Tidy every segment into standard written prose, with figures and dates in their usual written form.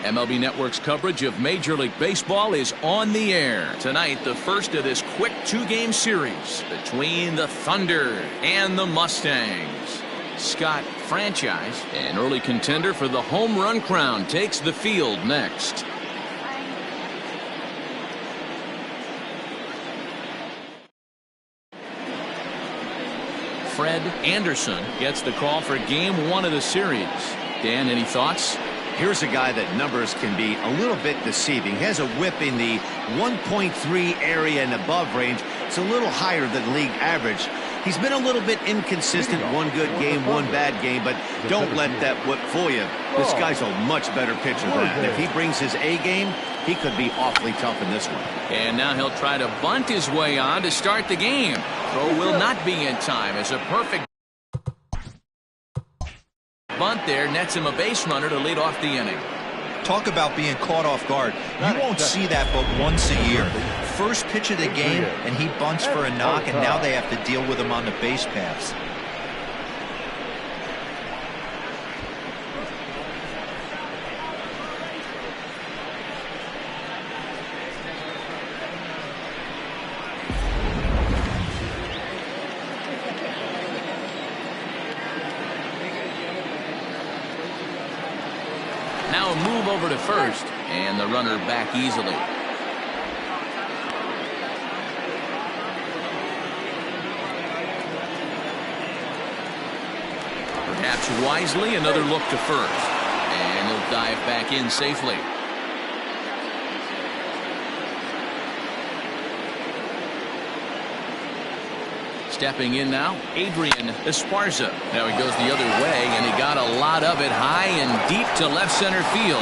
MLB Network's coverage of Major League Baseball is on the air. Tonight, the first of this quick two-game series between the Thunder and the Mustangs. Scott Franchise, an early contender for the home run crown, takes the field next. Fred Anderson gets the call for game one of the series. Dan, any thoughts? Here's a guy that numbers can be a little bit deceiving. He has a whip in the 1.3 area and above range. It's a little higher than league average. He's been a little bit inconsistent. One good game, one bad game, but don't let that whip fool you. This guy's a much better pitcher than that. And if he brings his A game, he could be awfully tough in this one. And now he'll try to bunt his way on to start the game. Throw will not be in time as a perfect bunt there nets him a base runner to lead off the inning. Talk about being caught off guard. You won't see that but once a year. First pitch of the game, and he bunts for a knock, and now they have to deal with him on the base paths. Now a move over to first, and the runner back easily. Perhaps wisely, another look to first, and he'll dive back in safely. Stepping in now, Adrian Esparza. Now he goes the other way, and he got a lot of it high and deep to left center field.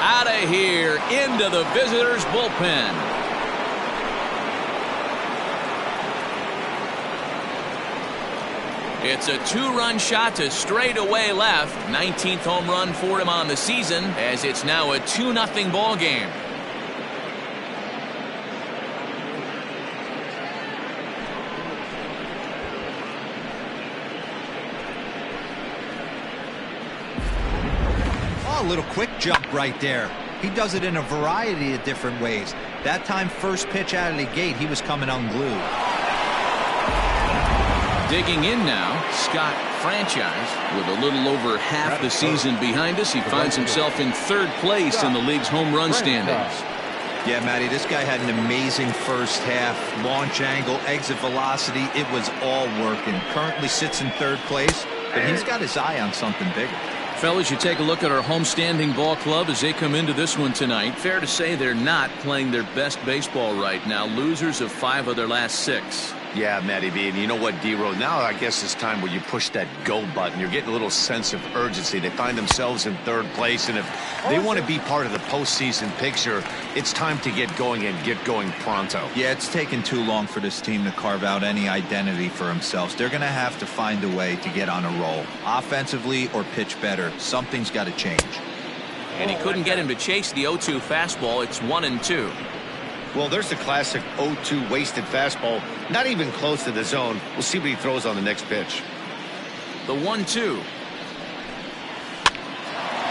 Out of here, into the visitors' bullpen. It's a two-run shot to straightaway left. 19th home run for him on the season, as it's now a 2-0 ball game. A little quick jump right there. He does it in a variety of different ways. That time, first pitch out of the gate, he was coming unglued. Digging in now, Scott Franchise. With a little over half the season behind us, he finds himself in third place in the league's home run standings. Yeah, Matty, this guy had an amazing first half. Launch angle, exit velocity, it was all working. Currently sits in third place, but he's got his eye on something bigger. Fellas, you take a look at our homestanding ball club as they come into this one tonight. Fair to say they're not playing their best baseball right now. Losers of 5 of their last 6. Yeah, Matty B. And you know what, D-Row? Now I guess it's time where you push that go button. You're getting a little sense of urgency. They find themselves in third place, and if they want to be part of the postseason picture, it's time to get going and get going pronto. Yeah, it's taken too long for this team to carve out any identity for themselves. They're going to have to find a way to get on a roll, offensively or pitch better. Something's got to change. And he couldn't get him to chase the 0-2 fastball. It's 1-2. Well, there's the classic 0-2 wasted fastball. Not even close to the zone. We'll see what he throws on the next pitch. The 1-2.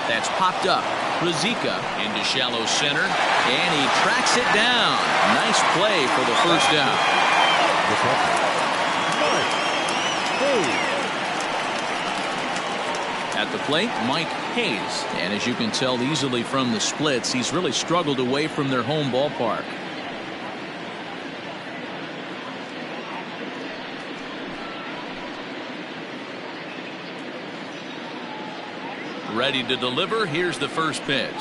That's popped up. Razika into shallow center, and he tracks it down. Nice play for the first down. At the plate, Mike Hayes. And as you can tell easily from the splits, he's really struggled away from their home ballpark. Ready to deliver. Here's the first pitch.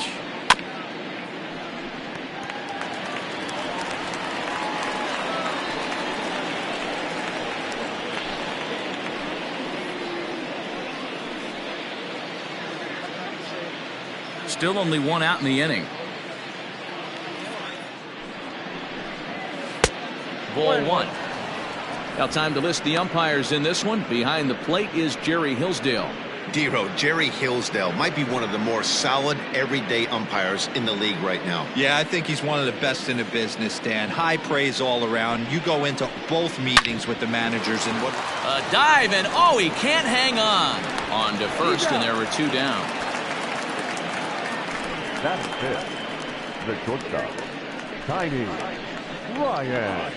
Still only one out in the inning. Ball 1. Now time to list the umpires in this one. Behind the plate is Jerry Hillsdale. D-Row, Jerry Hillsdale might be one of the more solid everyday umpires in the league right now. Yeah, I think he's one of the best in the business, Dan. High praise all around. You go into both meetings with the managers and what... A dive, and oh, he can't hang on. On to first, and there were 2 down. Batting fifth, the shortstop, Tiny Ryan.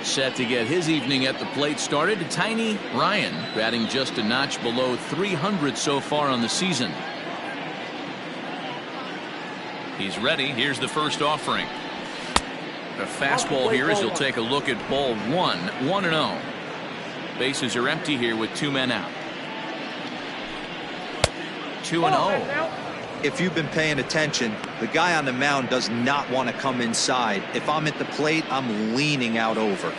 Set to get his evening at the plate started. Tiny Ryan batting just a notch below 300 so far on the season. He's ready. Here's the first offering. A fastball here as he'll take a look at ball one. 1-0. Bases are empty here with 2 men out. 2-0. If you've been paying attention, the guy on the mound does not want to come inside. If I'm at the plate, I'm leaning out over.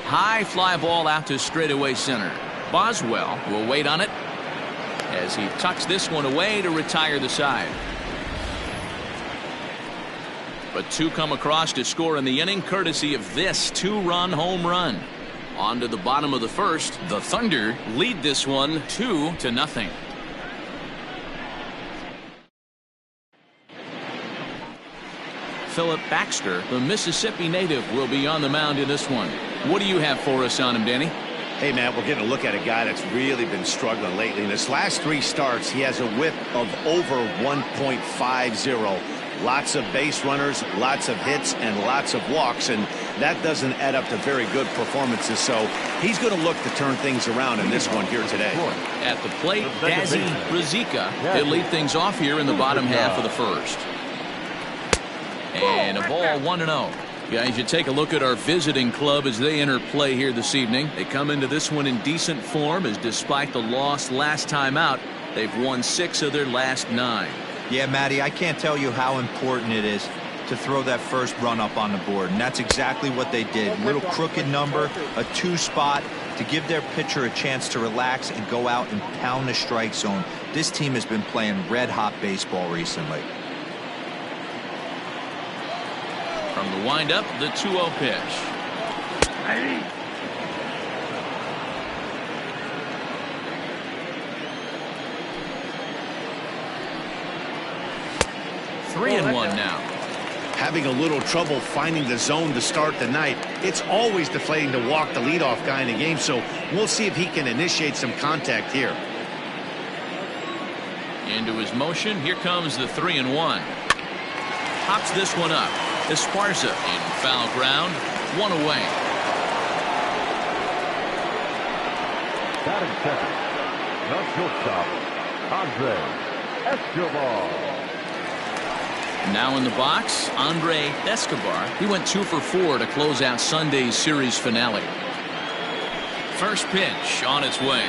High fly ball out to straightaway center. Boswell will wait on it as he tucks this one away to retire the side. But 2 come across to score in the inning courtesy of this 2-run home run. On to the bottom of the first. The Thunder lead this one 2-0. Philip Baxter, the Mississippi native, will be on the mound in this one. What do you have for us on him, Danny? Hey, Matt, we're getting a look at a guy that's really been struggling lately. In his last 3 starts, he has a whip of over 1.50. Lots of base runners, lots of hits, and lots of walks, and that doesn't add up to very good performances. So he's going to look to turn things around in this one here today. At the plate, Dazzy Rizika. He'll lead things off here in the bottom half of the first. And a ball 1-0. Guys, you take a look at our visiting club as they enter play here this evening. They come into this one in decent form, as despite the loss last time out, they've won 6 of their last 9. Yeah, Matty, I can't tell you how important it is to throw that first run up on the board, and that's exactly what they did. Little crooked number, a 2 spot to give their pitcher a chance to relax and go out and pound the strike zone. This team has been playing red-hot baseball recently. From the windup, the 2-0 pitch. 3-1 now. Having a little trouble finding the zone to start the night. It's always deflating to walk the leadoff guy in the game, so we'll see if he can initiate some contact here. Into his motion. Here comes the 3-1. Pops this one up. Esparza in foul ground. 1 away. Batting second, the shortstop, Andre Escobar. Now in the box, Andre Escobar. He went 2 for 4 to close out Sunday's series finale. First pitch on its way.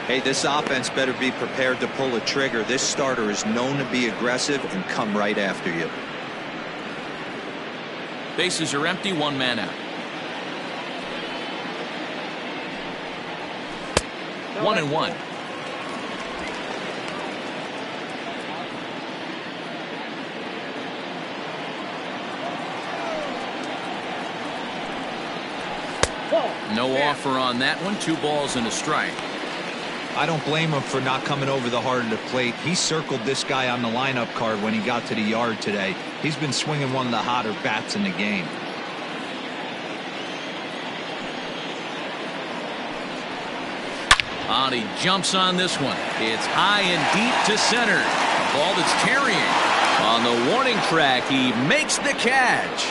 Hey, this offense better be prepared to pull a trigger. This starter is known to be aggressive and come right after you. Bases are empty, 1 man out. 1-1. No offer on that one. 2 balls and a strike. I don't blame him for not coming over the heart of the plate. He circled this guy on the lineup card when he got to the yard today. He's been swinging one of the hotter bats in the game. He jumps on this one. It's high and deep to center. A ball that's carrying. On the warning track, he makes the catch.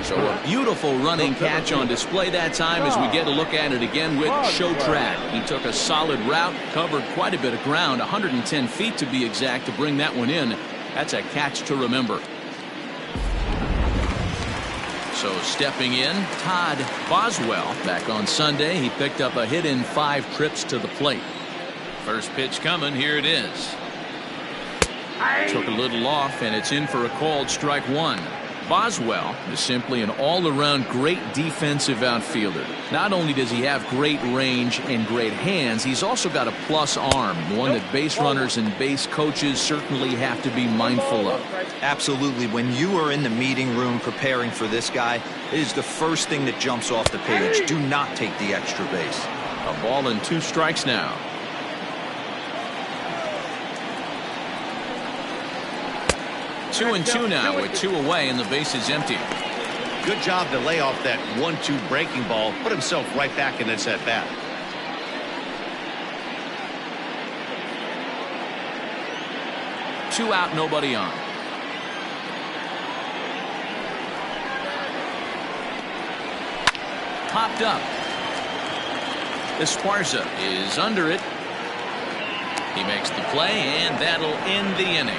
So a beautiful running catch on display that time as we get a look at it again with Show Track. He took a solid route, covered quite a bit of ground, 110 feet to be exact, to bring that one in. That's a catch to remember. So stepping in, Todd Boswell. Back on Sunday, he picked up a hit in 5 trips to the plate. First pitch coming, here it is. Took a little off, and it's in for a called strike 1. Boswell is simply an all-around great defensive outfielder. Not only does he have great range and great hands, he's also got a plus arm, one that base runners and base coaches certainly have to be mindful of. Absolutely. When you are in the meeting room preparing for this guy, it is the first thing that jumps off the page. Do not take the extra base. A ball and 2 strikes now. 2-2 now with 2 away and the base is empty. Good job to lay off that 1-2 breaking ball. Put himself right back in this at bat. Two out, nobody on. Popped up. Esparza is under it. He makes the play, and that'll end the inning.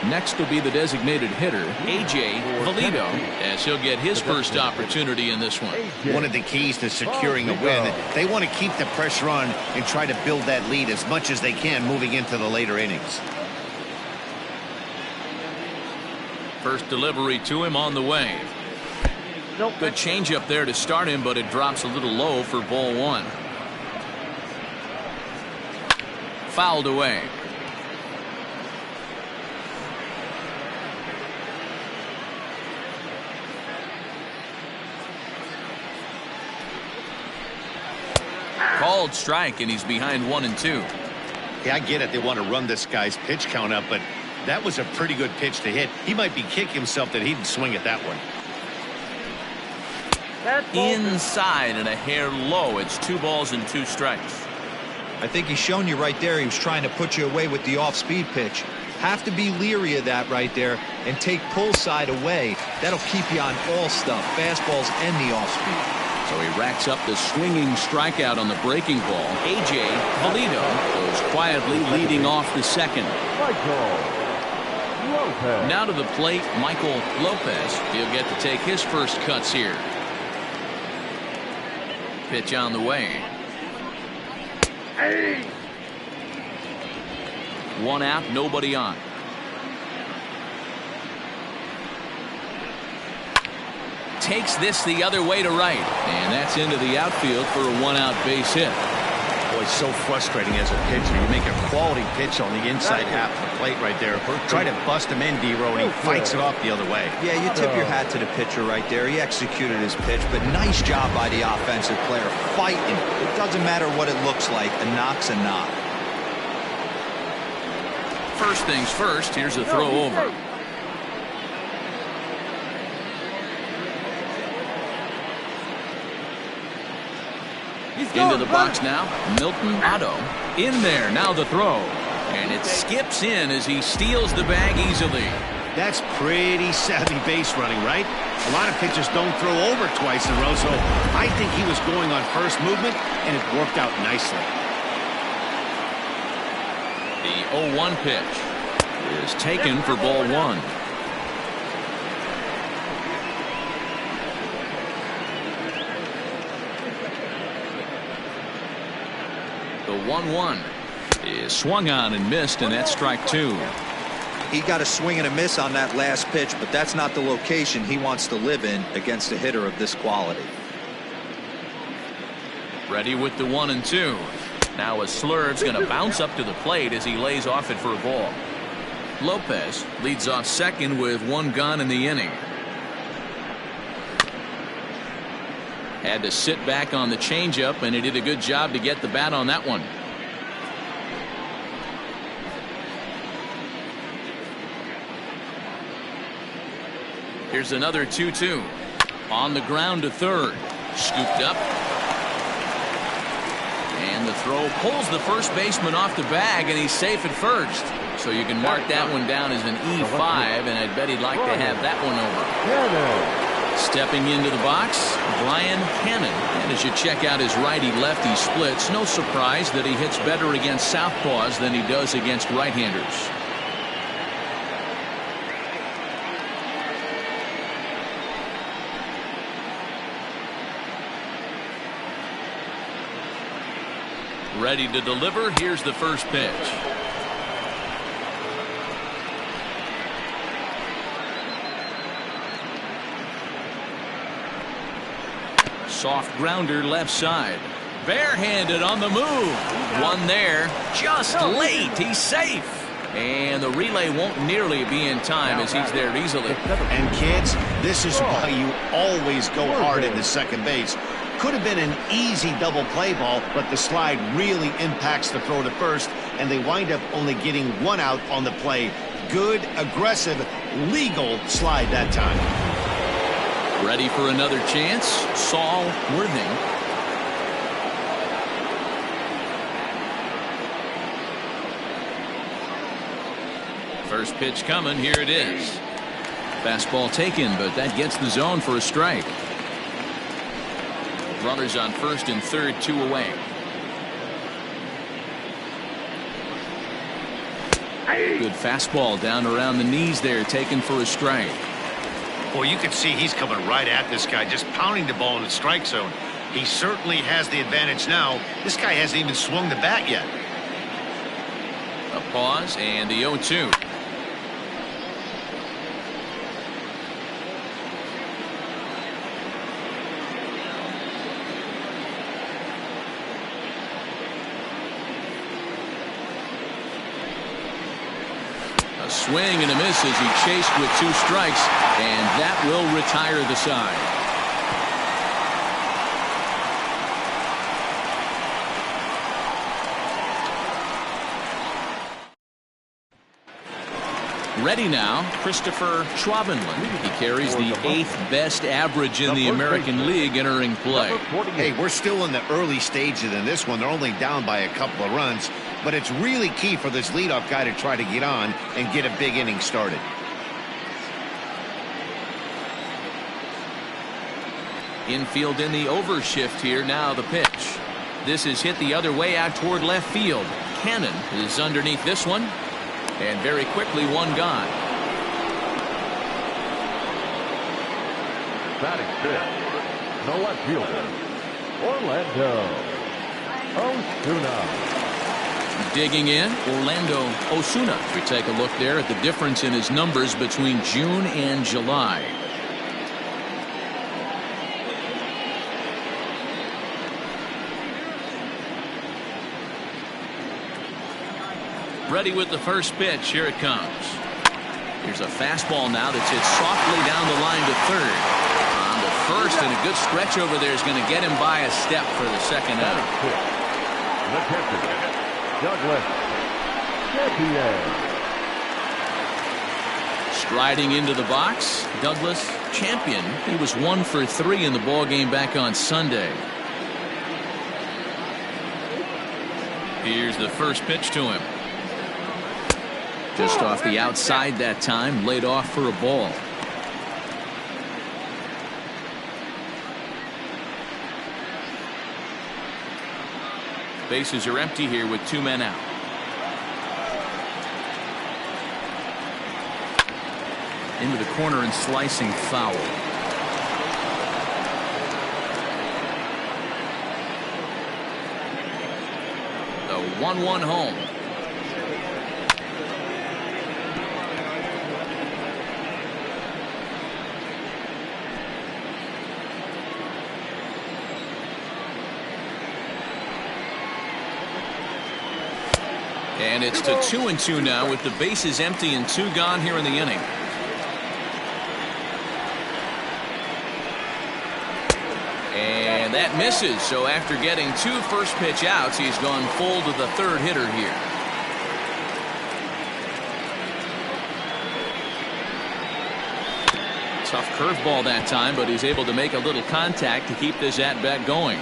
Next will be the designated hitter, A.J. Valido, as he'll get his first opportunity in this one. One of the keys to securing a win, they want to keep the pressure on and try to build that lead as much as they can moving into the later innings. First delivery to him on the way. Good changeup there to start him, but it drops a little low for ball one. Fouled away. Called strike, and he's behind 1-2. Yeah, I get it. They want to run this guy's pitch count up, but that was a pretty good pitch to hit. He might be kicking himself that he didn't swing at that one. Inside and a hair low. It's 2 balls and 2 strikes. I think he's shown you right there he was trying to put you away with the off-speed pitch. Have to be leery of that right there and take pull side away. That'll keep you on all stuff, fastballs and the off-speed. So he racks up the swinging strikeout on the breaking ball. A.J. Valido goes quietly leading off the second. Now to the plate, Michael Lopez. He'll get to take his first cuts here. Pitch on the way. One out, nobody on. Takes this the other way to right, and that's into the outfield for a 1-out base hit. Boy, it's so frustrating as a pitcher. You make a quality pitch on the inside half of the plate right there. Try to bust him in, D-Row, and he fights it off the other way. Yeah, you tip your hat to the pitcher right there. He executed his pitch, but nice job by the offensive player fighting. It doesn't matter what it looks like. A knock's a knock. First things first, here's a throw over. Into the box now, Milton Otto in there. Now the throw, and it skips in as he steals the bag easily. That's pretty savvy base running, right? A lot of pitchers don't throw over twice in a row, so I think he was going on first movement, and it worked out nicely. The 0-1 pitch is taken for ball one. The 1-1 is swung on and missed, and that's strike 2. He got a swing and a miss on that last pitch, but that's not the location he wants to live in against a hitter of this quality. Ready with the 1-2. Now a slurve's going to bounce up to the plate as he lays off it for a ball. Lopez leads off second with 1 gone in the inning. Had to sit back on the changeup, and he did a good job to get the bat on that one. Here's another 2-2. On the ground to third. Scooped up. And the throw pulls the first baseman off the bag, and he's safe at first. So you can mark that one down as an E5, and I bet he'd like to have that one over. Stepping into the box, Brian Hannon. And as you check out his righty-lefty splits, no surprise that he hits better against southpaws than he does against right-handers. Ready to deliver. Here's the first pitch. Soft grounder left side. Barehanded on the move. One there. Just late. He's safe. And the relay won't nearly be in time as he's there easily. And kids, this is why you always go hard into second base. Could have been an easy double play ball, but the slide really impacts the throw to first, and they wind up only getting one out on the play. Good, aggressive, legal slide that time. Ready for another chance, Saul Worthing. First pitch coming, here it is. Fastball taken, but that gets the zone for a strike. Runners on first and third, 2 away. Good fastball down around the knees there, taken for a strike. Well, you can see he's coming right at this guy, just pounding the ball in the strike zone. He certainly has the advantage now. This guy hasn't even swung the bat yet. A pause and the 0-2. Swing and a miss as he chased with 2 strikes, and that will retire the side. Ready now, Christopher Schwabenland. He carries the 8th best average in the American League entering play. Hey, we're still in the early stages in this one. They're only down by a couple of runs, but it's really key for this leadoff guy to try to get on and get a big inning started. Infield in the overshift here. Now the pitch. This is hit the other way out toward left field. Cannon is underneath this one. And very quickly, one gone. Batting fifth, the left fielder, Orlando Osuna. Digging in, Orlando Osuna. We take a look there at the difference in his numbers between June and July. Ready with the first pitch. Here it comes. Here's a fastball now that's hit softly down the line to third. On to first, and a good stretch over there is going to get him by a step for the second out. The catcher, Douglas Champion. Striding into the box, Douglas Champion. He was 1 for 3 in the ball game back on Sunday. Here's the first pitch to him. Just off the outside that time, laid off for a ball. Bases are empty here with 2 men out. Into the corner and slicing foul. The 1-1 home. And it's to 2-2 now with the bases empty and 2 gone here in the inning. And that misses. So after getting 2 first pitch outs, he's gone full to the third hitter here. Tough curveball that time, but he's able to make a little contact to keep this at-bat going.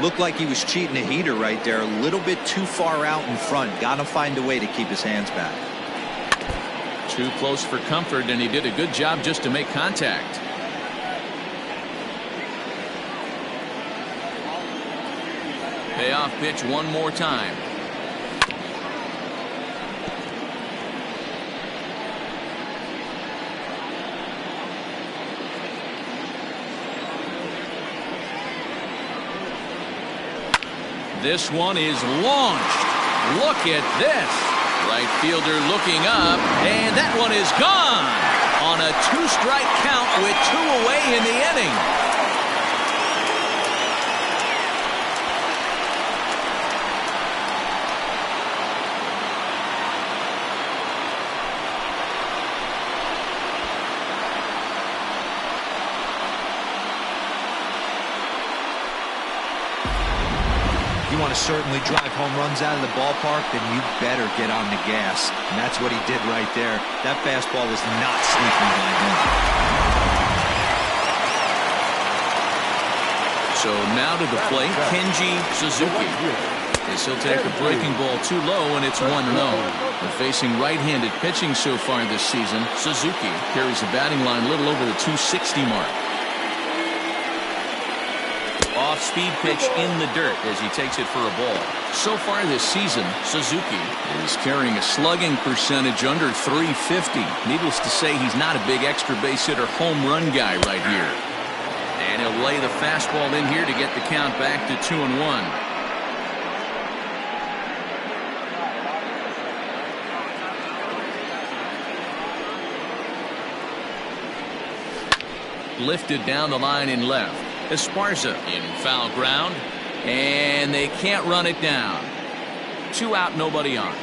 Looked like he was cheating a heater right there. A little bit too far out in front. Got to find a way to keep his hands back. Too close for comfort, and he did a good job just to make contact. Payoff pitch one more time. This one is launched. Look at this. Right fielder looking up, and that one is gone on a 2-strike count with 2 away in the inning. You want to certainly drive home runs out of the ballpark, then you better get on the gas. And that's what he did right there. That fastball was not sneaking by him. So now to the plate, Kenji Suzuki. As he'll take a breaking ball too low, and it's 1-0. But facing right-handed pitching so far this season, Suzuki carries a batting line a little over the 260 mark. Off-speed pitch in the dirt as he takes it for a ball. So far this season, Suzuki is carrying a slugging percentage under 350. Needless to say, he's not a big extra base hitter home run guy right here. And he'll lay the fastball in here to get the count back to 2-1. Lifted down the line in left. Esparza in foul ground, and they can't run it down. 2 out, nobody on.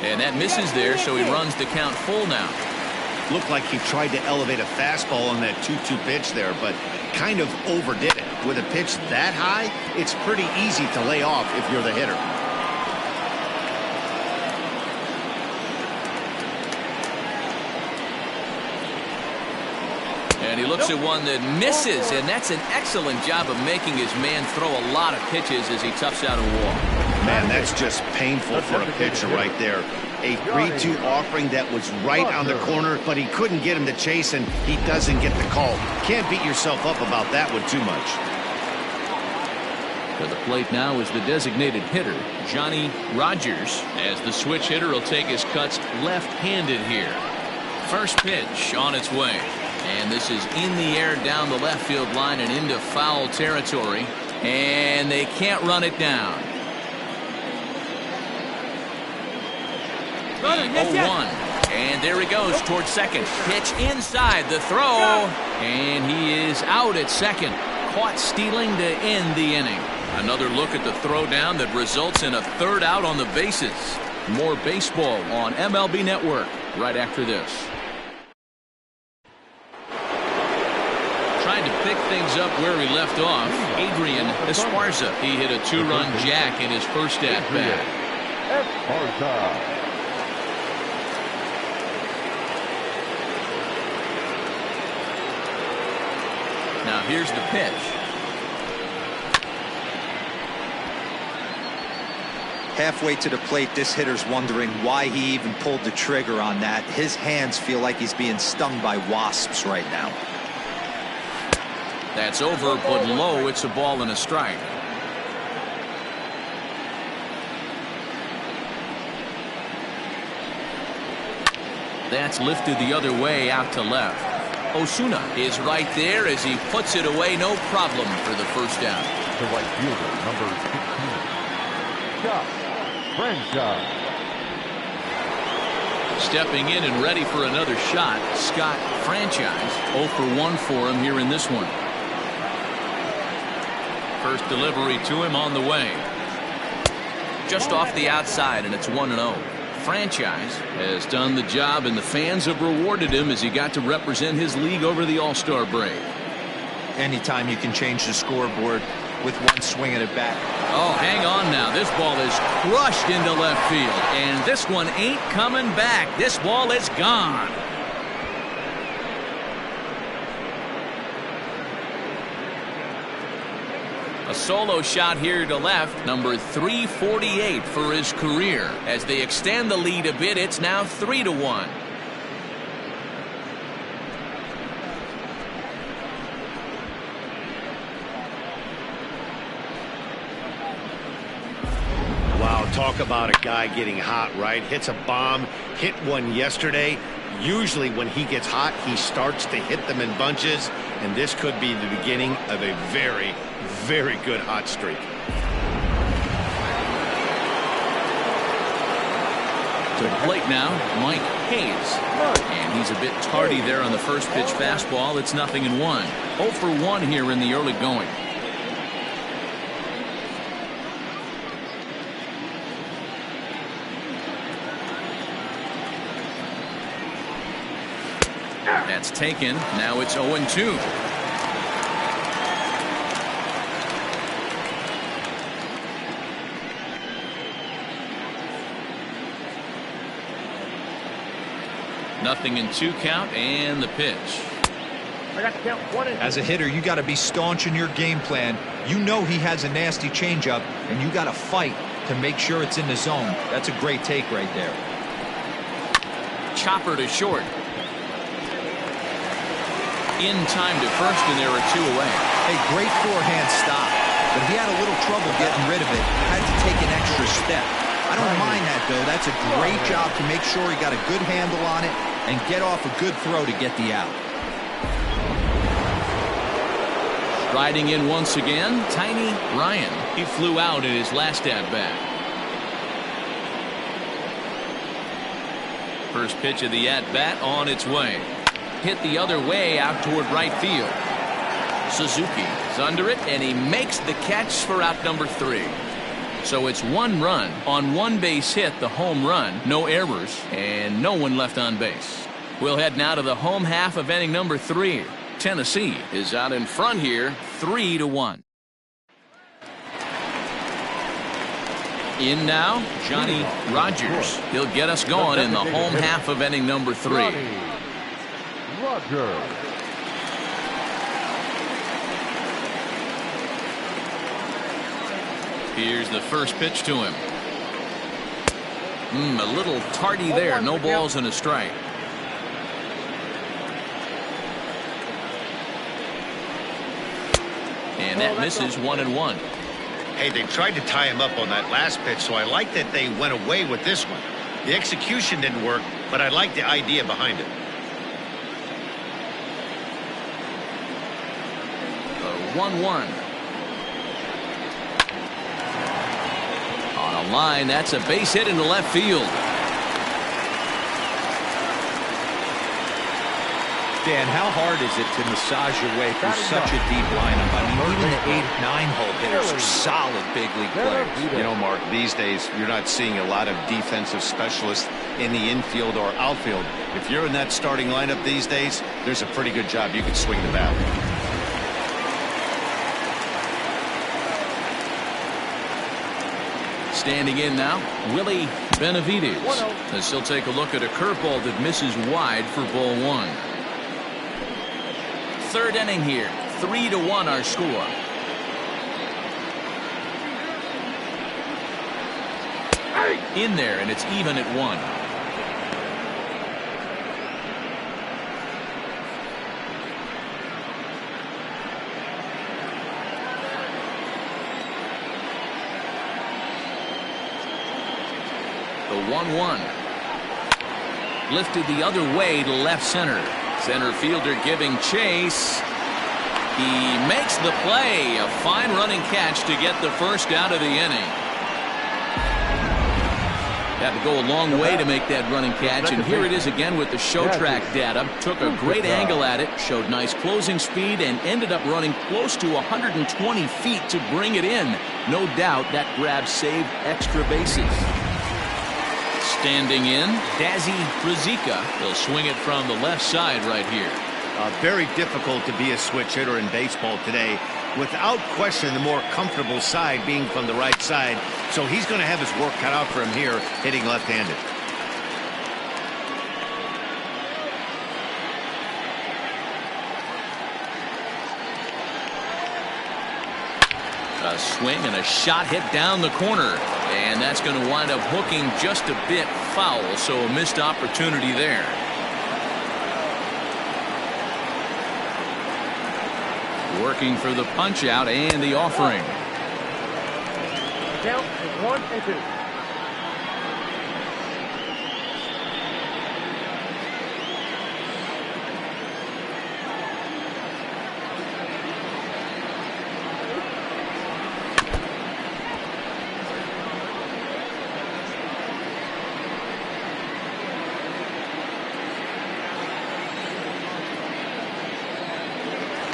And that misses there, so he runs the count full now. Looked like he tried to elevate a fastball on that 2-2 pitch there, but kind of overdid it. With a pitch that high, it's pretty easy to lay off if you're the hitter. And he looks at one that misses, and that's an excellent job of making his man throw a lot of pitches as he toughs out a walk. Man, that's just painful for a pitcher right there. A 3-2 offering that was right on the corner, but he couldn't get him to chase, and he doesn't get the call. Can't beat yourself up about that one too much. To the plate now is the designated hitter, Johnny Rogers, as the switch hitter will take his cuts left-handed here. First pitch on its way. And this is in the air down the left field line and into foul territory. And they can't run it down. 0-1. And there he goes towards second. Pitch inside the throw. And he is out at second. Caught stealing to end the inning. Another look at the throw down that results in a third out on the bases. More baseball on MLB Network right after this. Trying to pick things up where he left off, Adrian Esparza. He hit a 2-run jack in his first at-bat. Now here's the pitch. Halfway to the plate, this hitter's wondering why he even pulled the trigger on that. His hands feel like he's being stung by wasps right now. That's over, but low. It's a ball and a strike. That's lifted the other way out to left. Osuna is right there as he puts it away. No problem for the first down. The right fielder, number 15. Scott Franchise. Stepping in and ready for another shot, Scott Franchise. 0 for 1 for him here in this one. First delivery to him on the way. Just off the outside, and it's 1-0. Franchise has done the job, and the fans have rewarded him as he got to represent his league over the All-Star break. Anytime you can change the scoreboard with one swing at a bat. Oh, hang on now. This ball is crushed into left field, and this one ain't coming back. This ball is gone. A solo shot here to left, number 348 for his career. As they extend the lead a bit, it's now 3-1. Wow, talk about a guy getting hot, right? Hits a bomb, hit one yesterday. Usually when he gets hot, he starts to hit them in bunches, and this could be the beginning of a very, very good hot streak. To the plate now, Mike Hayes. And he's a bit tardy there on the first pitch fastball. It's 0-1. 0 for 1 here in the early going. That's taken. Now it's 0-2. Nothing in 2 count, and the pitch. As a hitter, you got to be staunch in your game plan. You know he has a nasty changeup, and you got to fight to make sure it's in the zone. That's a great take right there. Chopper to short. In time to first, and there are 2 away. Hey, great forehand stop, but he had a little trouble getting rid of it. Had to take an extra step. I don't mind that, though. That's a great job to make sure he got a good handle on it and get off a good throw to get the out. Riding in once again, Tiny Ryan. He flew out in his last at-bat. First pitch of the at-bat on its way. Hit the other way out toward right field. Suzuki is under it, and he makes the catch for out number 3. So it's 1 run on 1 base hit, the home run, no errors, and no one left on base. We'll head now to the home half of inning number 3. Tennessee is out in front here, 3-1. In now, Johnny Rogers. He'll get us going in the home half of inning number 3. Rogers. Here's the first pitch to him. A little tardy there. No balls and a strike. And that misses 1-1. Hey, they tried to tie him up on that last pitch, so I like that they went away with this one. The execution didn't work, but I like the idea behind it. 1-1. On a line, that's a base hit into left field. Dan, how hard is it to massage your way through such a deep lineup? I mean, even the 8-9 hole hitters are solid big league players. You know, Mark, these days you're not seeing a lot of defensive specialists in the infield or outfield. If you're in that starting lineup these days, there's a pretty good job you can swing the bat. Standing in now, Willie Benavides. As he'll take a look at a curveball that misses wide for ball 1. 3rd inning here, 3-1 our score. In there, and it's even at 1. The 1-1. Lifted the other way to left center. Center fielder giving chase. He makes the play. A fine running catch to get the first out of the inning. Had to go a long way to make that running catch, and here it is again with the show track data. Took a great angle at it, showed nice closing speed, and ended up running close to 120 feet to bring it in. No doubt that grab saved extra bases. Standing in, Dazzy Rizika. He'll swing it from the left side right here. Very difficult to be a switch hitter in baseball today. Without question, the more comfortable side being from the right side. So he's going to have his work cut out for him here, hitting left-handed. A swing and a shot hit down the corner. And that's going to wind up hooking just a bit foul, so a missed opportunity there. Working for the punch out and the offering. Count is 1-2.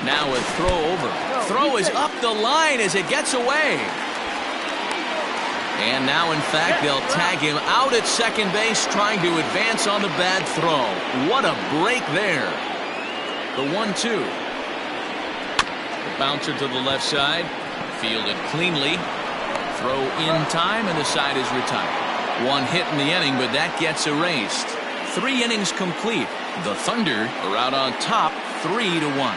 Now a throw over. Throw is up the line as it gets away. And now, in fact, they'll tag him out at second base, trying to advance on the bad throw. What a break there. The 1-2. The bouncer to the left side. Fielded cleanly. Throw in time, and the side is retired. One hit in the inning, but that gets erased. 3 innings complete. The Thunder are out on top 3-1.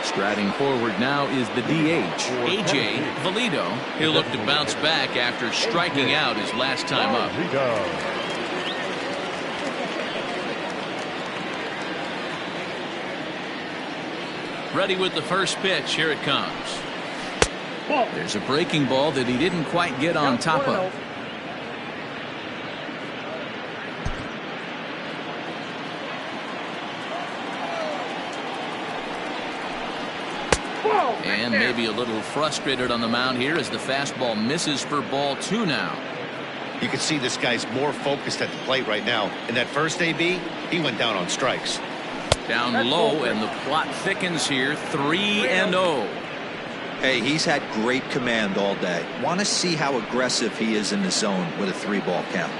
Striding forward now is the DH, A.J. Valido. He'll look to bounce back after striking out his last time up. Ready with the first pitch. Here it comes. There's a breaking ball that he didn't quite get on top of. And maybe a little frustrated on the mound here as the fastball misses for ball 2 now. You can see this guy's more focused at the plate right now. In that first AB, he went down on strikes. Down low, and the plot thickens here. 3-0. Hey, he's had great command all day. Want to see how aggressive he is in the zone with a 3-ball count.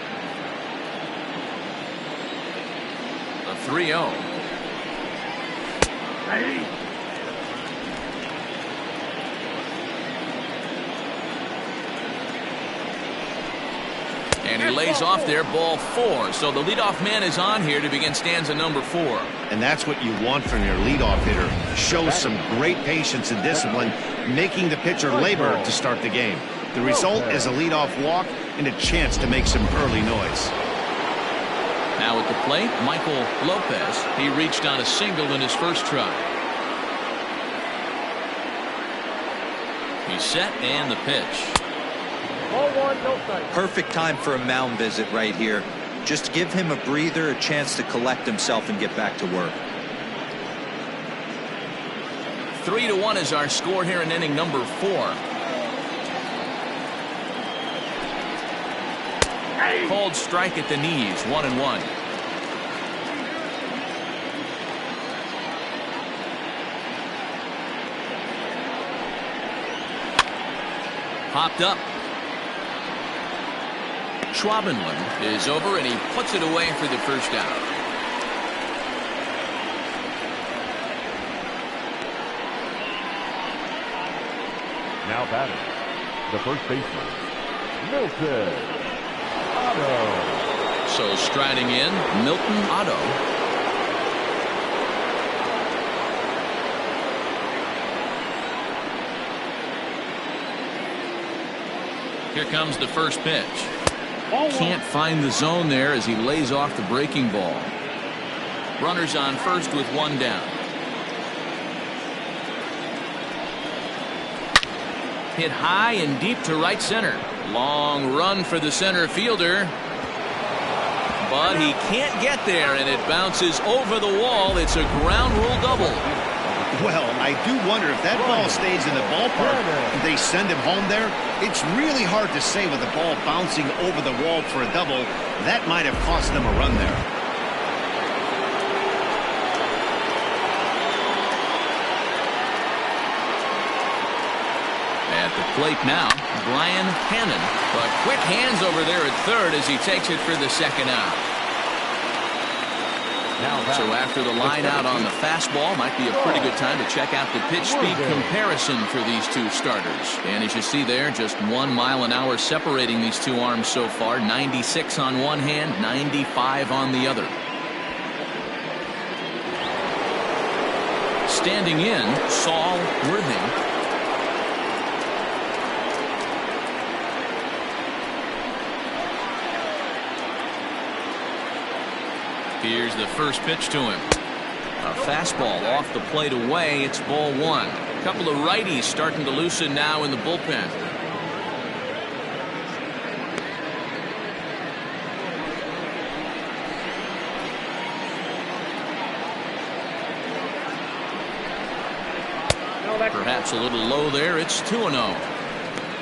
The 3-0. And he lays off there, ball 4. So the leadoff man is on here to begin stanza number 4. And that's what you want from your leadoff hitter. Shows some great patience and discipline, making the pitcher labor to start the game. The result is a leadoff walk and a chance to make some early noise. Now at the plate, Michael Lopez. He reached on a single in his first try. He's set, and the pitch. Perfect time for a mound visit right here. Just give him a breather, a chance to collect himself and get back to work. 3-1 is our score here in inning number 4. Called strike at the knees, 1-1. Popped up. Schwabenland is over, and he puts it away for the first out. Now batting, the first baseman, Milton Otto. So striding in, Milton Otto. Here comes the first pitch. Can't find the zone there as he lays off the breaking ball. Runners on first with 1 down. Hit high and deep to right center. Long run for the center fielder. But he can't get there, and it bounces over the wall. It's a ground rule double. Well, I do wonder if that ball stays in the ballpark. If they send him home there, it's really hard to say with the ball bouncing over the wall for a double. That might have cost them a run there. At the plate now, Brian Hannon. But quick hands over there at third as he takes it for the second out. So after the line out on the fastball, might be a pretty good time to check out the pitch speed comparison for these two starters. And as you see there, just 1 mile an hour separating these two arms so far. 96 on one hand, 95 on the other. Standing in, Saul Worthing. Here's the first pitch to him. A fastball off the plate away. It's ball 1. A couple of righties starting to loosen now in the bullpen. Perhaps a little low there. It's 2-0.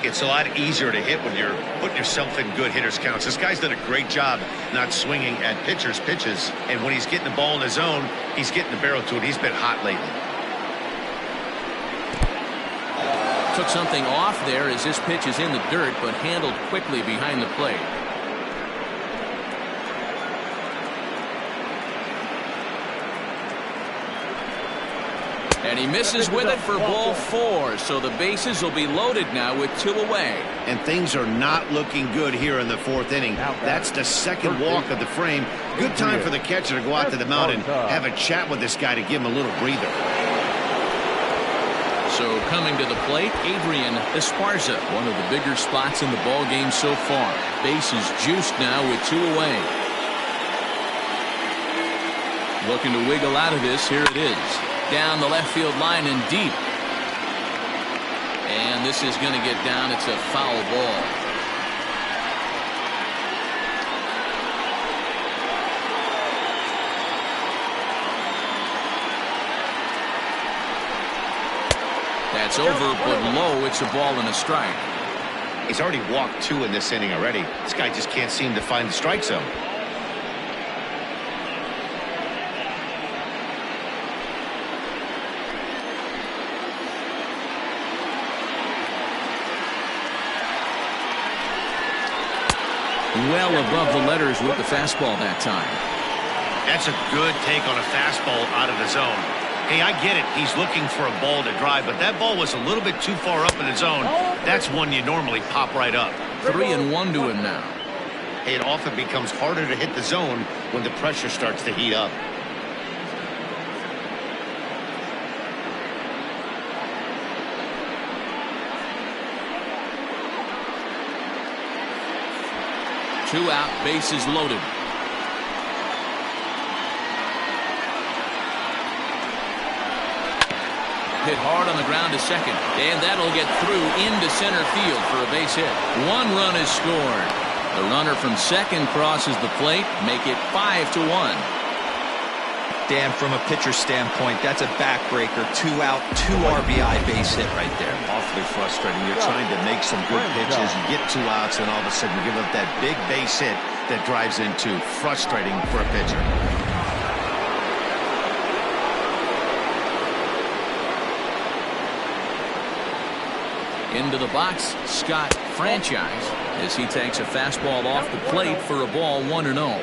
It's a lot easier to hit when you're putting yourself in good hitters counts. This guy's done a great job not swinging at pitchers' pitches. And when he's getting the ball in his zone, he's getting the barrel to it. He's been hot lately. Took something off there as this pitch is in the dirt, but handled quickly behind the plate. And he misses with it for ball 4. So the bases will be loaded now with 2 away. And things are not looking good here in the 4th inning. That's the second walk of the frame. Good time for the catcher to go out to the mound and have a chat with this guy to give him a little breather. So coming to the plate, Adrian Esparza, one of the bigger spots in the ball game so far. Bases juiced now with 2 away. Looking to wiggle out of this. Here it is. Down the left field line and deep. And this is going to get down. It's a foul ball. That's over, but low. It's a ball and a strike. He's already walked 2 in this inning already. This guy just can't seem to find the strike zone. Well above the letters with the fastball that time. That's a good take on a fastball out of the zone. Hey, I get it. He's looking for a ball to drive, but that ball was a little bit too far up in the zone. That's one you normally pop right up. 3-1 to him now. Hey, it often becomes harder to hit the zone when the pressure starts to heat up. Two out, bases loaded. Hit hard on the ground to second, and that'll get through into center field for a base hit. 1 run is scored. The runner from second crosses the plate, make it 5-1. Dan, from a pitcher standpoint, that's a backbreaker. 2 out, 2 RBI base hit right there. Awfully frustrating. You're trying to make some good pitches. You get 2 outs, and all of a sudden you give up that big base hit that drives in 2. Frustrating for a pitcher. Into the box, Scott Franchise, as he takes a fastball off the plate for a ball 1-0.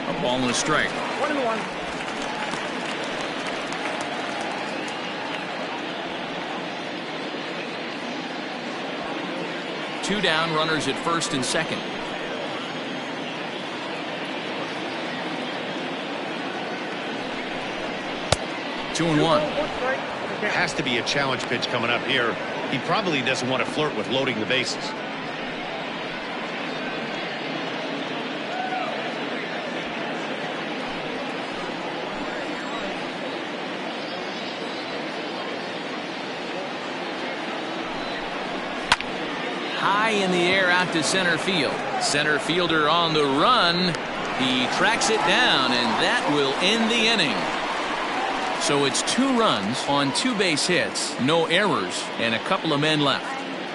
A ball and a strike. 1-1. Two down, runners at first and second. Two and 1. Has to be a challenge pitch coming up here. He probably doesn't want to flirt with loading the bases. High in the air out to center field. Center fielder on the run. He tracks it down, and that will end the inning. So it's 2 runs on 2 base hits, no errors, and a couple of men left.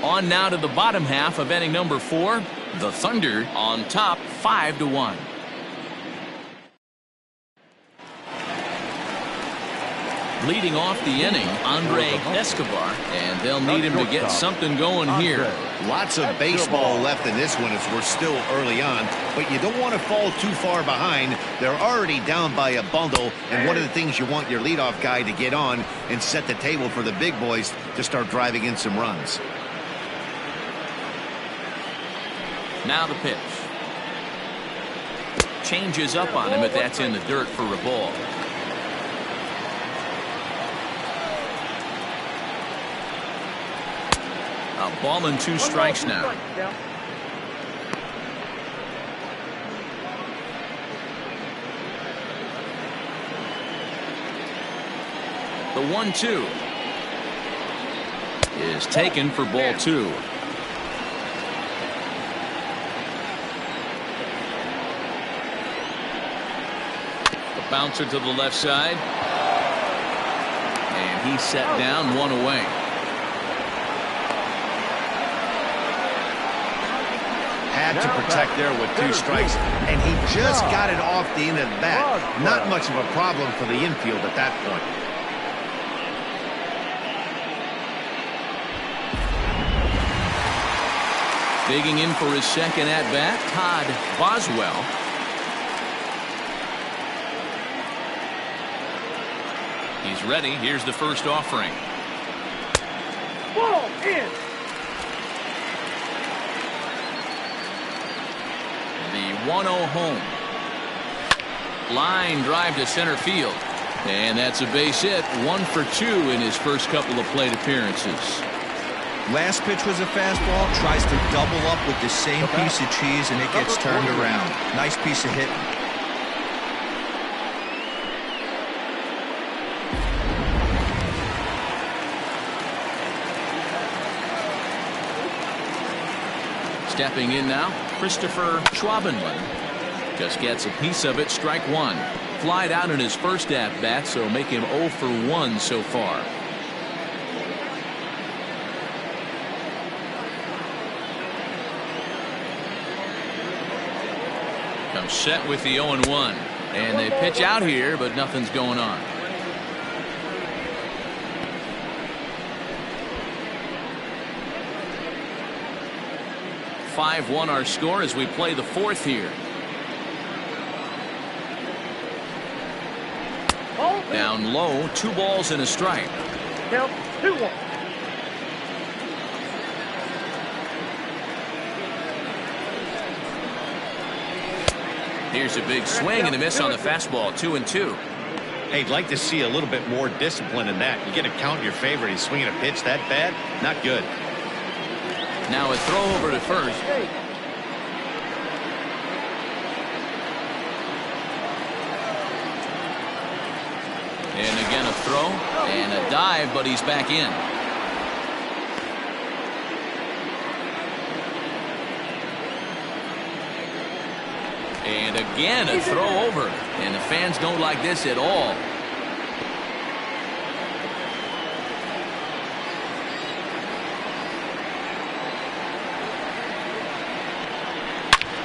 On now to the bottom half of inning number 4. The Thunder on top 5-1. Leading off the inning, Andre Escobar, and they'll need him to get something going here. Lots of baseball left in this one as we're still early on, but you don't want to fall too far behind. They're already down by a bundle, and one of the things you want your leadoff guy to get on and set the table for the big boys to start driving in some runs. Now the pitch. Changes up on him, but that's in the dirt for a ball. A ball and 2 strikes now. The 1-2 is taken for ball 2. The bouncer to the left side. And he's set down, 1 away. Had to protect there with 2 strikes, and he just got it off the end of the bat. Not much of a problem for the infield at that point. Digging in for his second at-bat, Todd Boswell. He's ready. Here's the first offering. Ball in. The 1-0 home. Line drive to center field. And that's a base hit. 1 for 2 in his first couple of plate appearances. Last pitch was a fastball. Tries to double up with the same piece of cheese, and it gets turned around. Nice piece of hitting. Stepping in now, Christopher Schwabenland. Just gets a piece of it, strike 1. Flied out in his first at-bat, so make him 0 for 1 so far. Comes set with the 0-1. And they pitch out here, but nothing's going on. (5-1) our score as we play the fourth here. Down low, 2 balls and a strike. Count 2-1. Here's a big swing and a miss on the fastball. 2-2. Hey, I'd like to see a little bit more discipline in that. You get a count in your favor. He's swinging a pitch that bad. Not good. Now a throw over to first. And again a throw and a dive, but he's back in. And again a throw over. And the fans don't like this at all.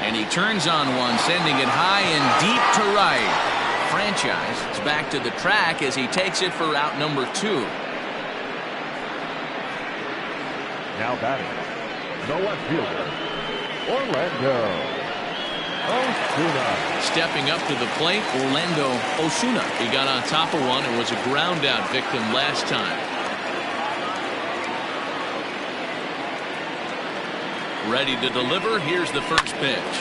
And he turns on one, sending it high and deep to right. Franchise is back to the track as he takes it for out number 2. Now batting, the left fielder, Orlando Osuna. Stepping up to the plate, Orlando Osuna. He got on top of one and was a ground out victim last time. Ready to deliver. Here's the first pitch.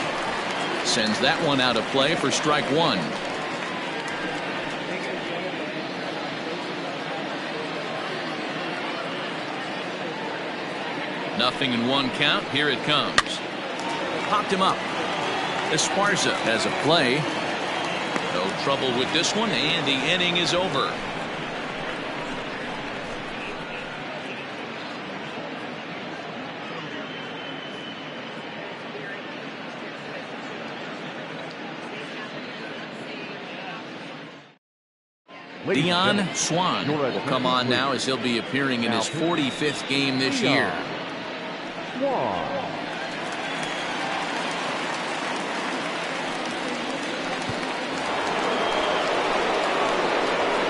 Sends that one out of play for strike 1. Nothing in 1 count. Here it comes. Popped him up. Esparza has a play. No trouble with this one, and the inning is over. Dion Swan will come on now as he'll be appearing in his 45th game this year.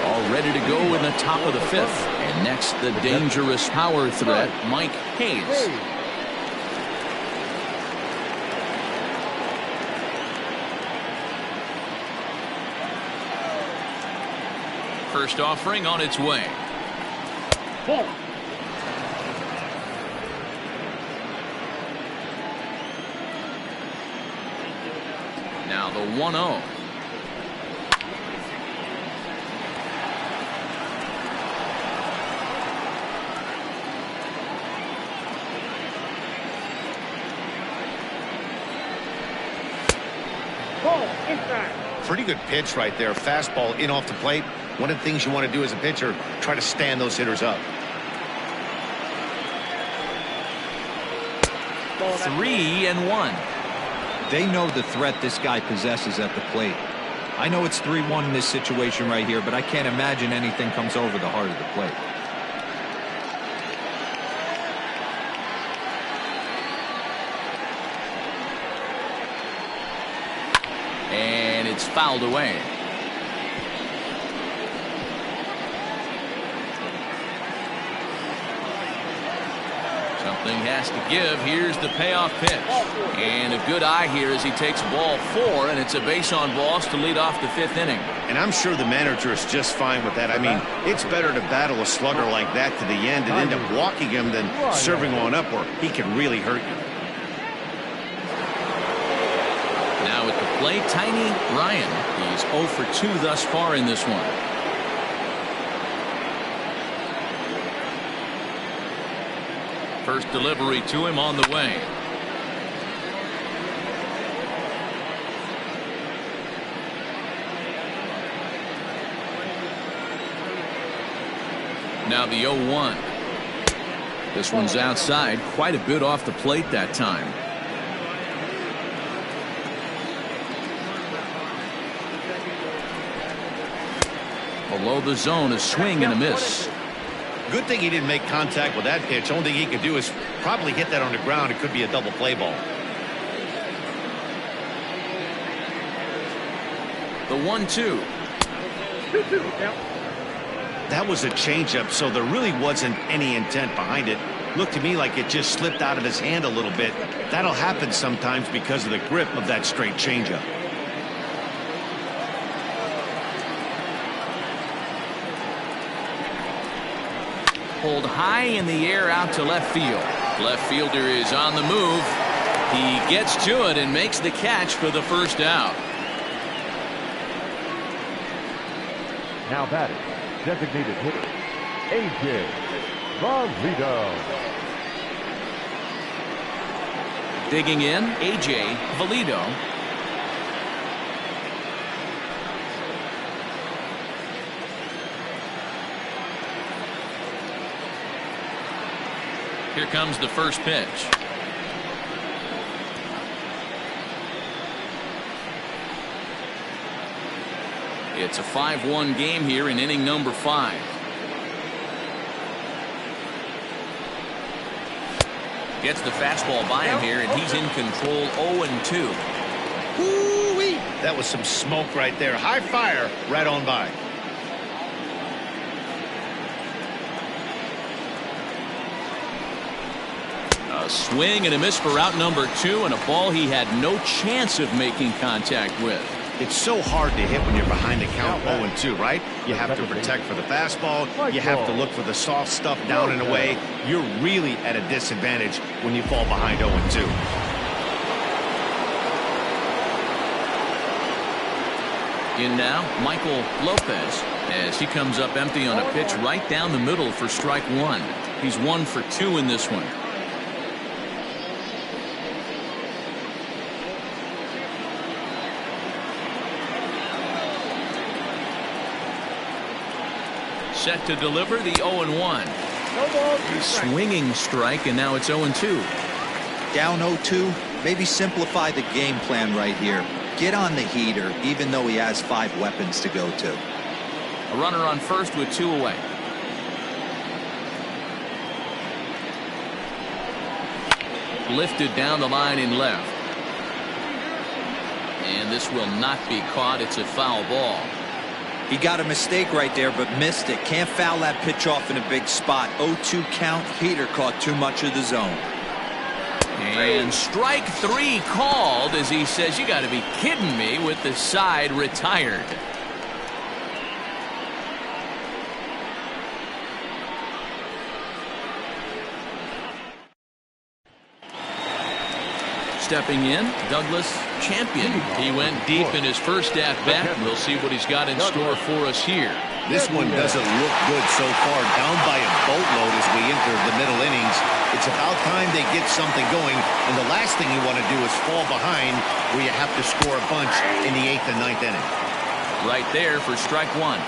All ready to go in the top of the 5th. And next, the dangerous power threat, Mike Hayes. First offering on its way. Now the 1-0. Pretty good pitch right there. Fastball in off the plate. One of the things you want to do as a pitcher, try to stand those hitters up. 3-1. They know the threat this guy possesses at the plate. I know it's 3-1 in this situation right here, but I can't imagine anything comes over the heart of the plate. And it's fouled away. Something has to give. Here's the payoff pitch. And a good eye here as he takes ball 4, and it's a base on balls to lead off the 5th inning. And I'm sure the manager is just fine with that. I mean, it's better to battle a slugger like that to the end and end up walking him than serving on up where he can really hurt you. Now at the plate, Tiny Ryan. He's 0 for 2 thus far in this one. First delivery to him on the way. Now the 0-1. This one's outside, quite a bit off the plate that time. Below the zone, a swing and a miss. Good thing he didn't make contact with that pitch. Only thing he could do is probably hit that on the ground. It could be a double play ball. The 1-2. That was a changeup, so there really wasn't any intent behind it. Looked to me like it just slipped out of his hand a little bit. That'll happen sometimes because of the grip of that straight changeup. Pulled high in the air out to left field. Left fielder is on the move. He gets to it and makes the catch for the first out. Now batting, designated hitter, A.J. Valito. Digging in, A.J. Valito. Here comes the first pitch. It's a 5-1 game here in inning number 5. Gets the fastball by him here, and he's in control. 0-2. Woo-wee. That was some smoke right there. High fire right on by. A swing and a miss for out number 2, and a ball he had no chance of making contact with. It's so hard to hit when you're behind the count 0-2, right? You have to protect for the fastball. You have to look for the soft stuff down and away. You're really at a disadvantage when you fall behind 0-2. In now, Michael Lopez, as he comes up empty on a pitch right down the middle for strike 1. He's 1 for 2 in this one. Set to deliver the 0-1. Swinging strike, and now it's 0-2. Down 0-2, maybe simplify the game plan right here. Get on the heater, even though he has 5 weapons to go to. A runner on first with 2 away. Lifted down the line in left. And this will not be caught. It's a foul ball. He got a mistake right there, but missed it. Can't foul that pitch off in a big spot. 0-2 count. Heater caught too much of the zone. And strike 3 called as he says, you got to be kidding me, with the side retired. Stepping in, Douglas Champion. He went deep in his first at-bat. We'll see what he's got in store for us here. This one doesn't look good so far. Down by a boatload as we enter the middle innings. It's about time they get something going, and the last thing you want to do is fall behind where you have to score a bunch in the 8th and 9th inning. Right there for strike 1.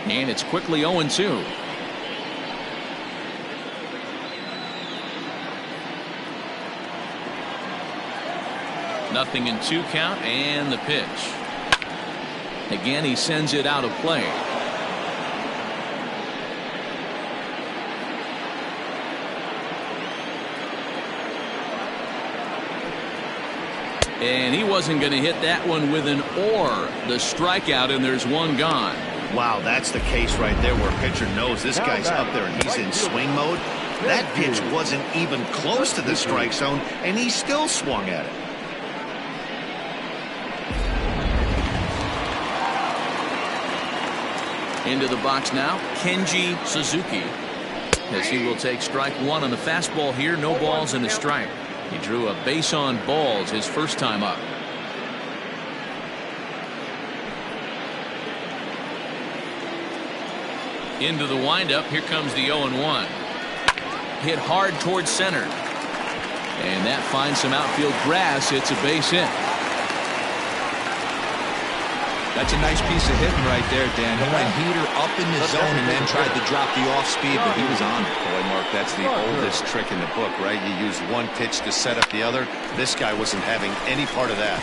And it's quickly 0-2. Nothing in 2 count, and the pitch. Again, he sends it out of play. And he wasn't going to hit that one with an or. The strikeout, and there's one gone. Wow, that's the case right there where a pitcher knows this guy's up there and he's in swing mode. That pitch wasn't even close to the strike zone, and he still swung at it. Into the box now, Kenji Suzuki, as he will take strike one on the fastball here. No balls and a strike. He drew a base on balls his first time up. Into the windup. Here comes the 0-1. Hit hard towards center. And that finds some outfield grass. It's a base hit. That's a nice piece of hitting right there, Dan. He went heater up in the zone and then tried to drop the off speed, but he was on it. Boy, Mark, that's the oldest trick in the book, right? You use one pitch to set up the other. This guy wasn't having any part of that.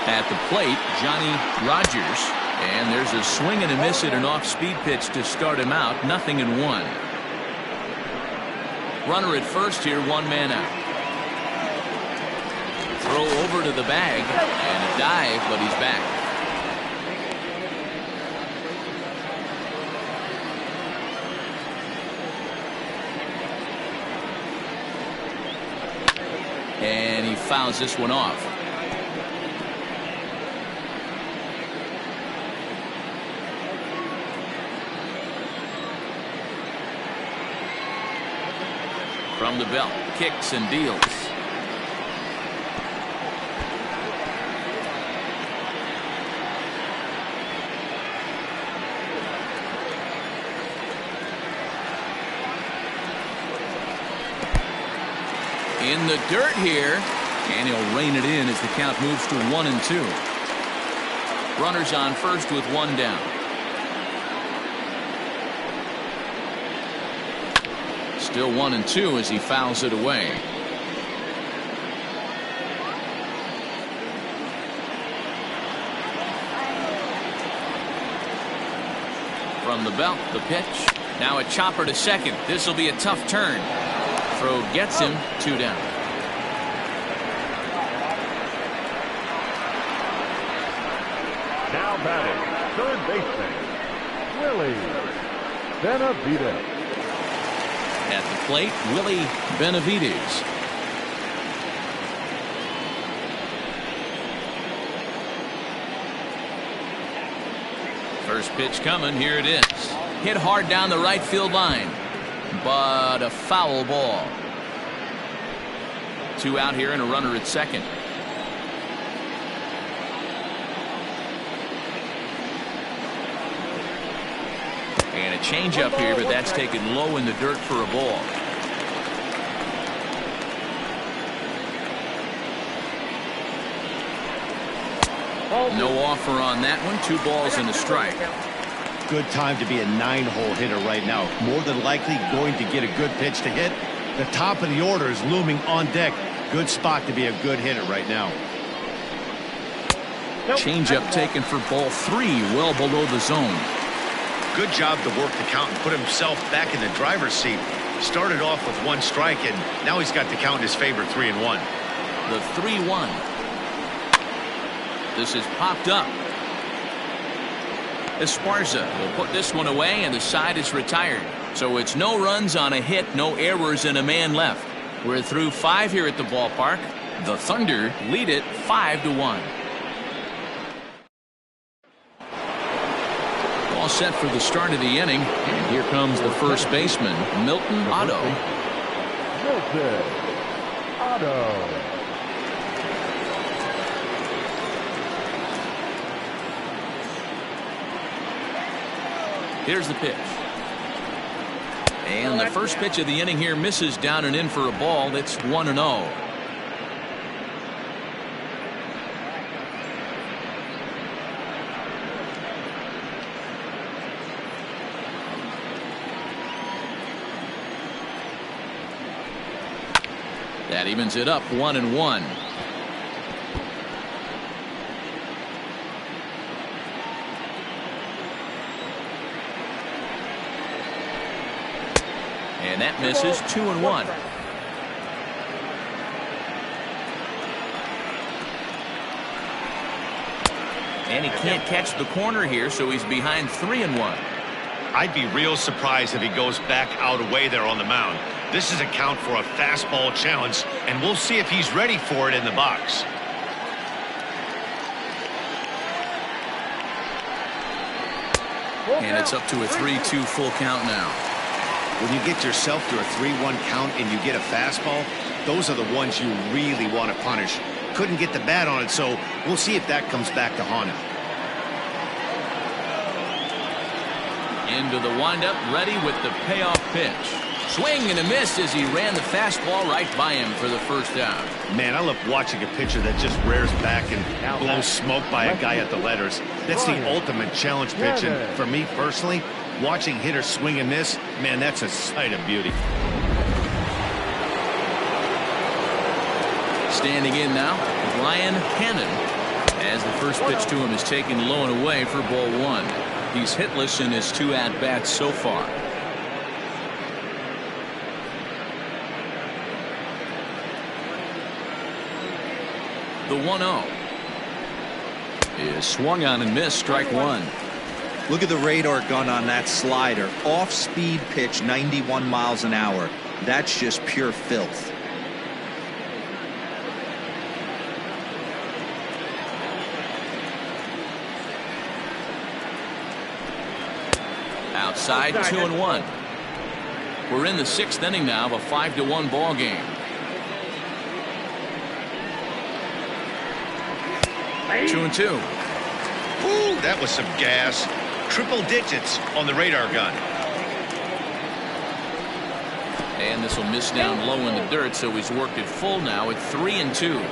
At the plate, Johnny Rogers. And there's a swing and a miss at an off-speed pitch to start him out. 0-1. Runner at first here, one man out. Throw over to the bag and a dive, but he's back. And he fouls this one off. From the belt, kicks and deals. In the dirt here, and he'll rein it in as the count moves to 1-2. Runners on first with one down. Still 1-2 as he fouls it away. From the belt, the pitch. Now a chopper to second. This will be a tough turn. Throw gets him, 2 down. Now batting, third baseman, Willie Benavides. At the plate, Willie Benavides. First pitch coming. Here it is. Hit hard down the right field line, but a foul ball. 2 out here and a runner at second. And a changeup here, but that's taken low in the dirt for a ball. No offer on that one. 2 balls and a strike. Good time to be a 9-hole hitter right now. More than likely going to get a good pitch to hit. The top of the order is looming on deck. Good spot to be a good hitter right now. Changeup taken for ball 3, well below the zone. Good job to work the count and put himself back in the driver's seat. Started off with 1 strike, and now he's got the count in his favor, 3-1. The 3-1. This is popped up. Esparza will put this one away, and the side is retired. So it's no runs on a hit, no errors, and a man left. We're through 5 here at the ballpark. The Thunder lead it 5-1. All set for the start of the inning, and here comes the first baseman, Milton Otto. Milton Otto. Here's the pitch. And the first pitch of the inning here misses down and in for a ball. It's 1-0. That evens it up 1-1. And that misses. 2-1. And he can't catch the corner here, so he's behind 3-1. I'd be real surprised if he goes back out away there on the mound. This is a count for a fastball challenge, and we'll see if he's ready for it in the box. And it's up to a 3-2 full count now. When you get yourself to a 3-1 count and you get a fastball, those are the ones you really want to punish. Couldn't get the bat on it, so we'll see if that comes back to haunt him. Into the windup, ready with the payoff pitch. Swing and a miss as he ran the fastball right by him for the first out. Man, I love watching a pitcher that just rears back and blows smoke by a guy at the letters. That's the ultimate challenge pitch, and for me personally, watching hitters swing and miss, man, that's a sight of beauty. Standing in now, Ryan Hannon, as the first pitch to him is taken low and away for ball 1. He's hitless in his 2 at-bats so far. The 1-0 is swung on and missed. Strike 1. Look at the radar gun on that slider. Off-speed pitch, 91 miles an hour. That's just pure filth. Outside, 2-1. We're in the 6th inning now of a 5-1 ball game. Two and 2. Ooh, that was some gas. Triple digits on the radar gun. And this will miss down low in the dirt, so he's worked it full now at 3-2.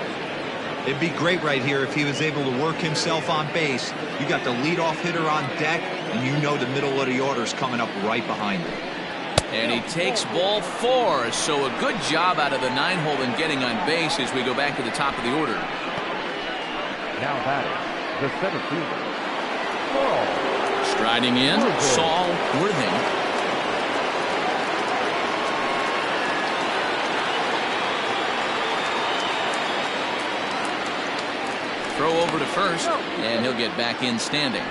It'd be great right here if he was able to work himself on base. You got the leadoff hitter on deck, and you know the middle of the order's coming up right behind him. And he takes ball 4, so a good job out of the 9-hole in getting on base as we go back to the top of the order. Now batting, the center fielder, Striding in, Saul Worthing. Throw over to first, and he'll get back in standing.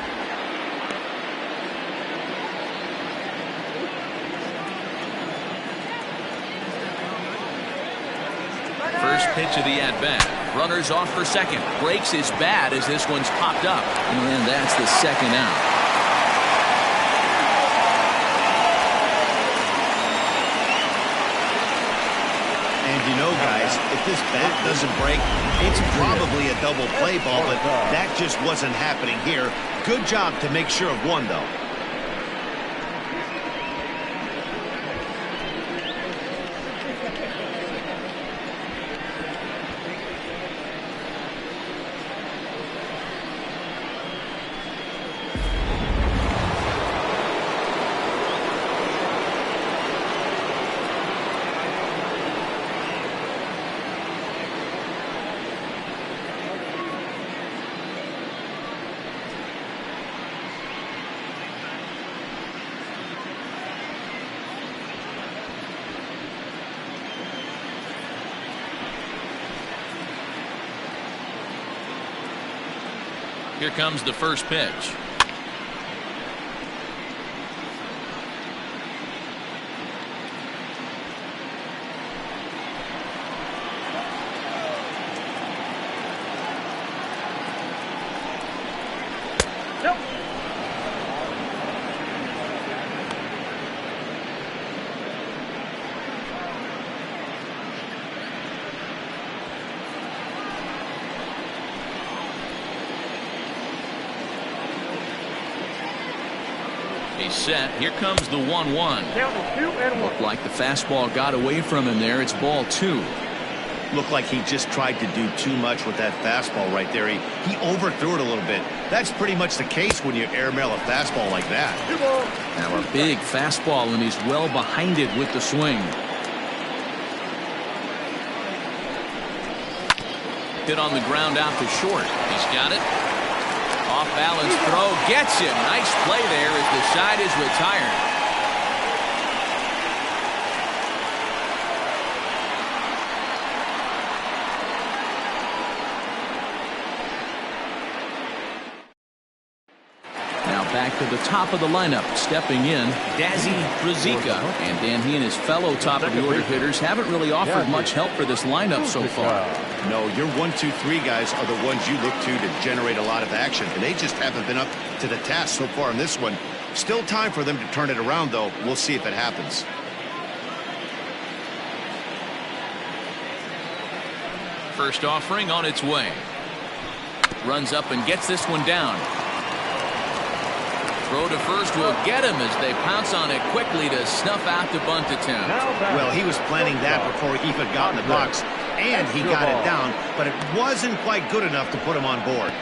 First pitch of the at-bat. Runners off for second. Breaks his bat as this one's popped up. And that's the second out. And you know, guys, if this bat doesn't break, it's probably a double play ball, but that just wasn't happening here. Good job to make sure of one, though. Here comes the first pitch. He's set. Here comes the 1-1. Looked like the fastball got away from him there. It's ball 2. Looked like he just tried to do too much with that fastball right there. He overthrew it a little bit. That's pretty much the case when you airmail a fastball like that. Now a big fastball, and he's well behind it with the swing. Hit on the ground out to short. He's got it. Off balance throw gets him. Nice play there as the side is retired. the top of the lineup. Stepping in, Dazzy Brazika. And Dan, he and his fellow top of the order hitters haven't really offered much help for this lineup so far. No, your 1, 2, 3 guys are the ones you look to generate a lot of action, and they just haven't been up to the task so far in this one. Still time for them to turn it around, though. We'll see if it happens. First offering on its way. Runs up and gets this one down. Throw to first will get him as they pounce on it quickly to snuff out the bunt attempt. Well, he was planning that before he even got in the box, and he got it down, but it wasn't quite good enough to put him on board.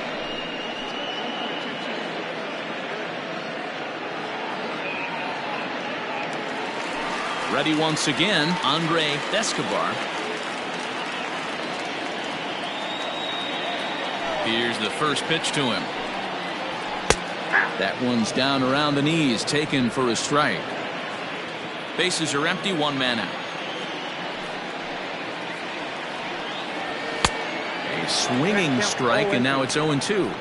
Ready once again, Andre Escobar. Here's the first pitch to him. That one's down around the knees, taken for a strike. Bases are empty, 1 man out. A swinging strike, and now it's 0-2.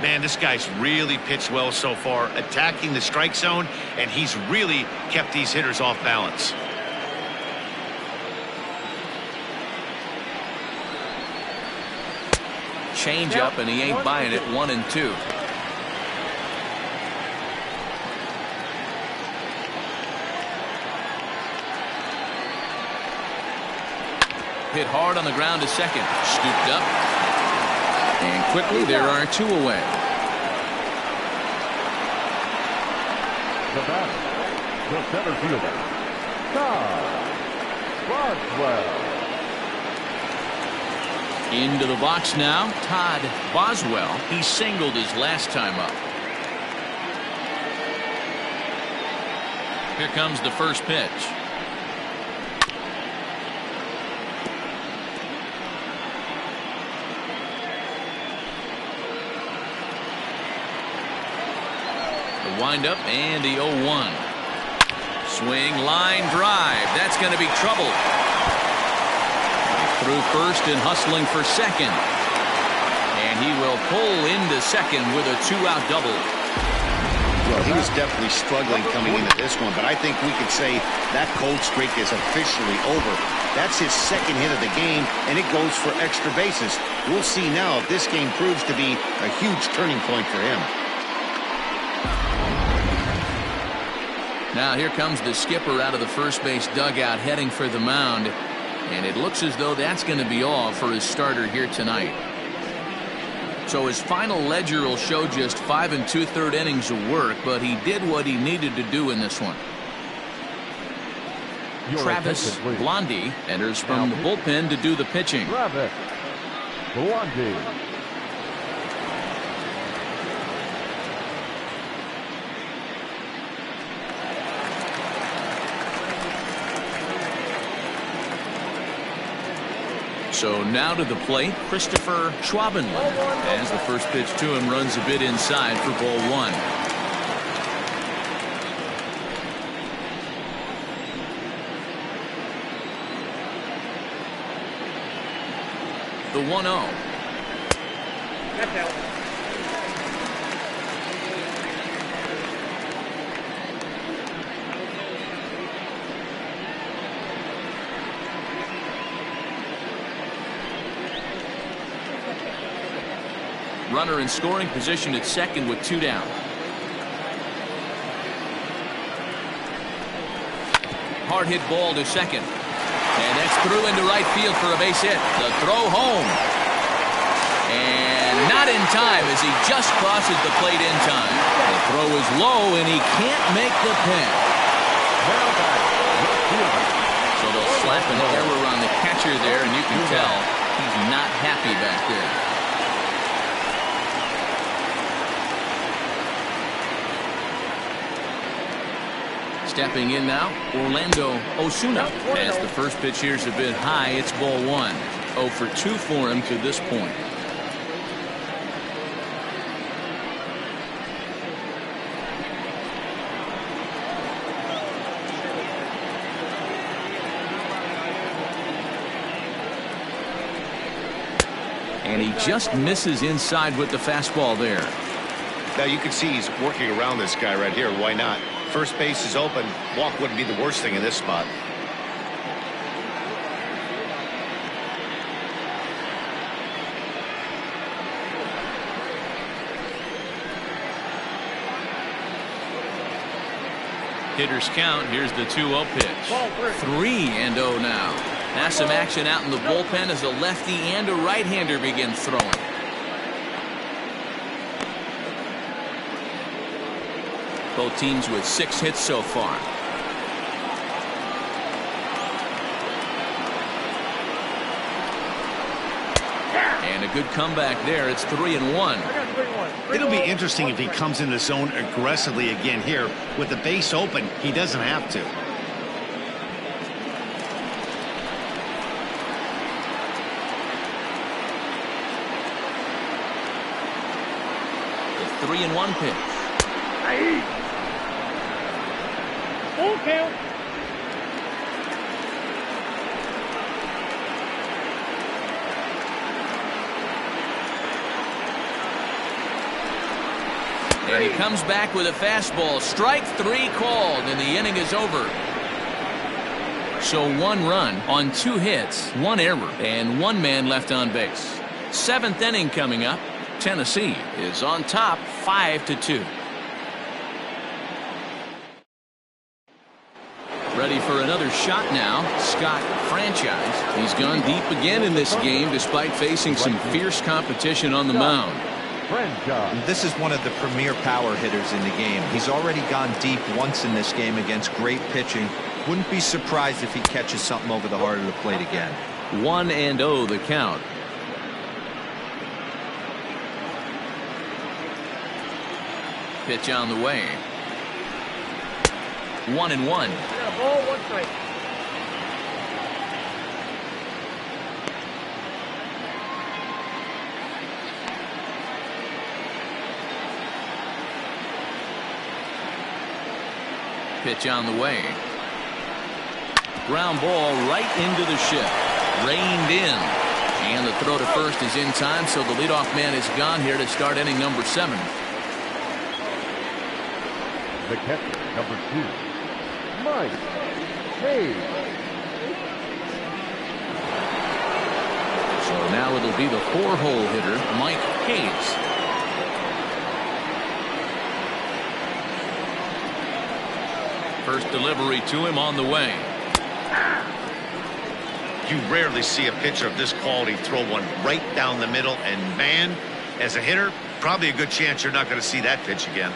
Man, this guy's really pitched well so far, attacking the strike zone, and he's really kept these hitters off balance. Change up, and he ain't buying it. 1-2. Hit hard on the ground to second. Scooped up. And quickly there are 2 away. The batter, the center fielder, Todd Boswell. Into the box now, Todd Boswell. He singled his last time up. Here comes the first pitch. The windup and the 0-1. Swing, line drive. That's going to be trouble. Through first and hustling for second. And he will pull into second with a 2-out double. Well, he was definitely struggling coming into this one, but I think we could say that cold streak is officially over. That's his second hit of the game, and it goes for extra bases. We'll see now if this game proves to be a huge turning point for him. Now here comes the skipper out of the first base dugout heading for the mound. And it looks as though that's going to be all for his starter here tonight. So his final ledger will show just 5 2/3 innings of work, but he did what he needed to do in this one. Travis Blondie enters from the bullpen to do the pitching. Travis Blondie. So now to the plate, Christopher Schwabenland, as the first pitch to him runs a bit inside for ball 1. The 1-0. That's out. Runner in scoring position at second with 2 down. Hard hit ball to second. And that's through into right field for a base hit. The throw home. And not in time as he just crosses the plate in time. The throw is low and he can't make the pin. So they'll slap an error on the catcher there, and you can tell he's not happy back there. Stepping in now, Orlando Osuna. As the first pitch here's a bit high, it's ball 1. 0 for 2 for him to this point. And he just misses inside with the fastball there. Now you can see he's working around this guy right here. Why not? First base is open. Walk wouldn't be the worst thing in this spot. Hitters count. Here's the 2-0 pitch. 3-0 now. Now some action out in the bullpen as a lefty and a right-hander begin throwing. Both teams with 6 hits so far. And a good comeback there. It's 3-1. It'll be interesting if he comes in the zone aggressively again here. With the base open, he doesn't have to. The 3-1 pitch. Full count. And he comes back with a fastball. Strike 3 called, and the inning is over. So 1 run on 2 hits, 1 error, and 1 man left on base. 7th inning coming up. Tennessee is on top 5-2. Ready for another shot now. Scott Franchise. He's gone deep again in this game despite facing some fierce competition on the mound. This is one of the premier power hitters in the game. He's already gone deep once in this game against great pitching. Wouldn't be surprised if he catches something over the heart of the plate again. 1-0 the count. Pitch on the way. 1-1. Ball, 1 strike. Pitch on the way. Ground ball right into the shift. Reined in. And the throw to first is in time, so the leadoff man is gone here to start inning number 7. The catcher, number 2, Mike Hayes. So now it'll be the 4-hole hitter, Mike Hayes. First delivery to him on the way. You rarely see a pitcher of this quality throw one right down the middle, and man, as a hitter, probably a good chance you're not going to see that pitch again.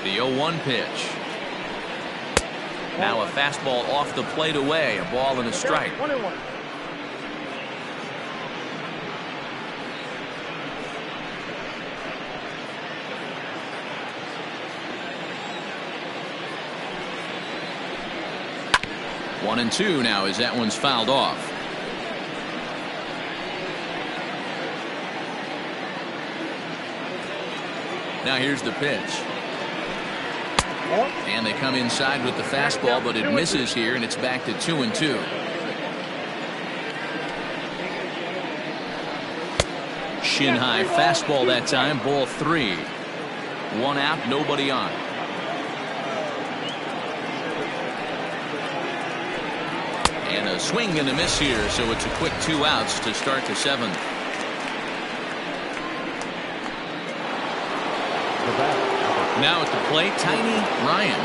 The 0-1 pitch. Now a fastball off the plate away. A ball and a strike. 1-1. One and 2 now as that one's fouled off. Now here's the pitch. And they come inside with the fastball, but it misses here, and it's back to 2-2. Shin high fastball that time, ball 3. 1 out, nobody on. And a swing and a miss here, so it's a quick 2 outs to start the 7th. Now at the plate, Tiny Ryan.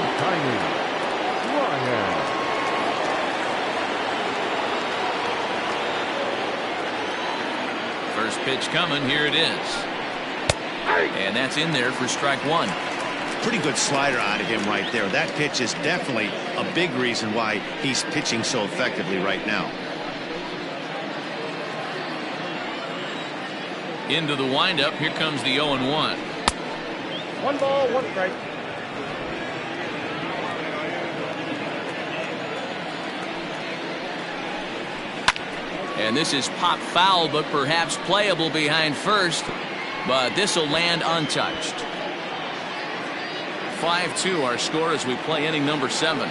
First pitch coming, here it is. And that's in there for strike 1. Pretty good slider out of him right there. That pitch is definitely a big reason why he's pitching so effectively right now. Into the windup, here comes the 0-1. 1 ball, 1 strike. And this is pop foul, but perhaps playable behind first. But this will land untouched. 5-2 our score as we play inning number 7.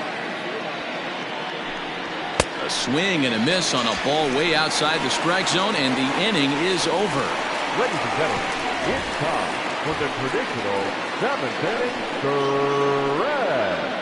A swing and a miss on a ball way outside the strike zone, and the inning is over. Ladies and gentlemen, It's time for the traditional 7th inning stretch.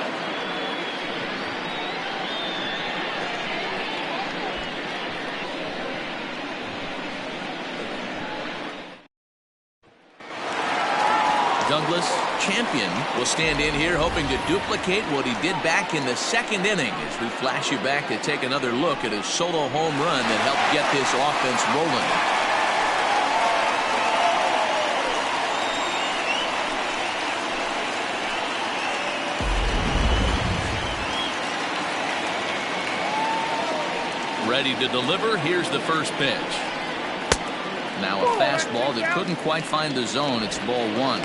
Douglas, champion, will stand in here hoping to duplicate what he did back in the 2nd inning as we flash you back to take another look at his solo home run that helped get this offense rolling. Ready to deliver. Here's the first pitch. Now a fastball that couldn't quite find the zone. It's ball 1.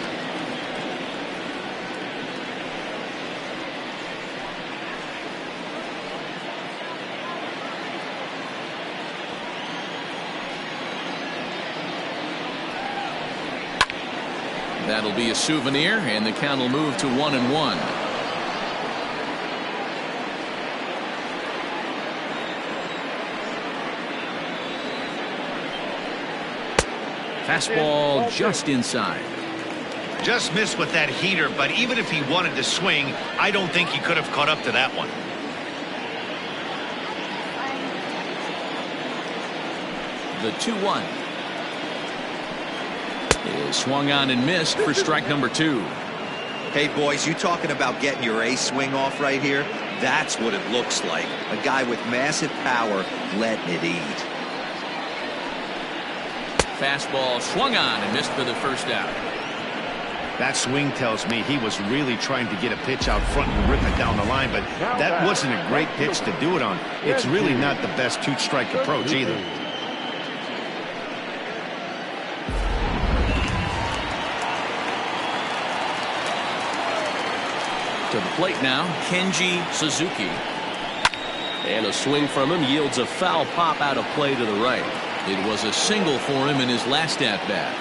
That'll be a souvenir, and the count will move to 1-1. Fastball just inside. Just missed with that heater, but even if he wanted to swing, I don't think he could have caught up to that one. The 2-1 is swung on and missed for strike number 2. Hey, boys, you talking about getting your ace swing off right here? That's what it looks like. A guy with massive power letting it eat. Fastball swung on and missed for the first out. That swing tells me he was really trying to get a pitch out front and rip it down the line, but that wasn't a great pitch to do it on. It's really not the best two-strike approach either. To the plate now, Kenji Suzuki. And a swing from him yields a foul pop out of play to the right. It was a single for him in his last at-bat.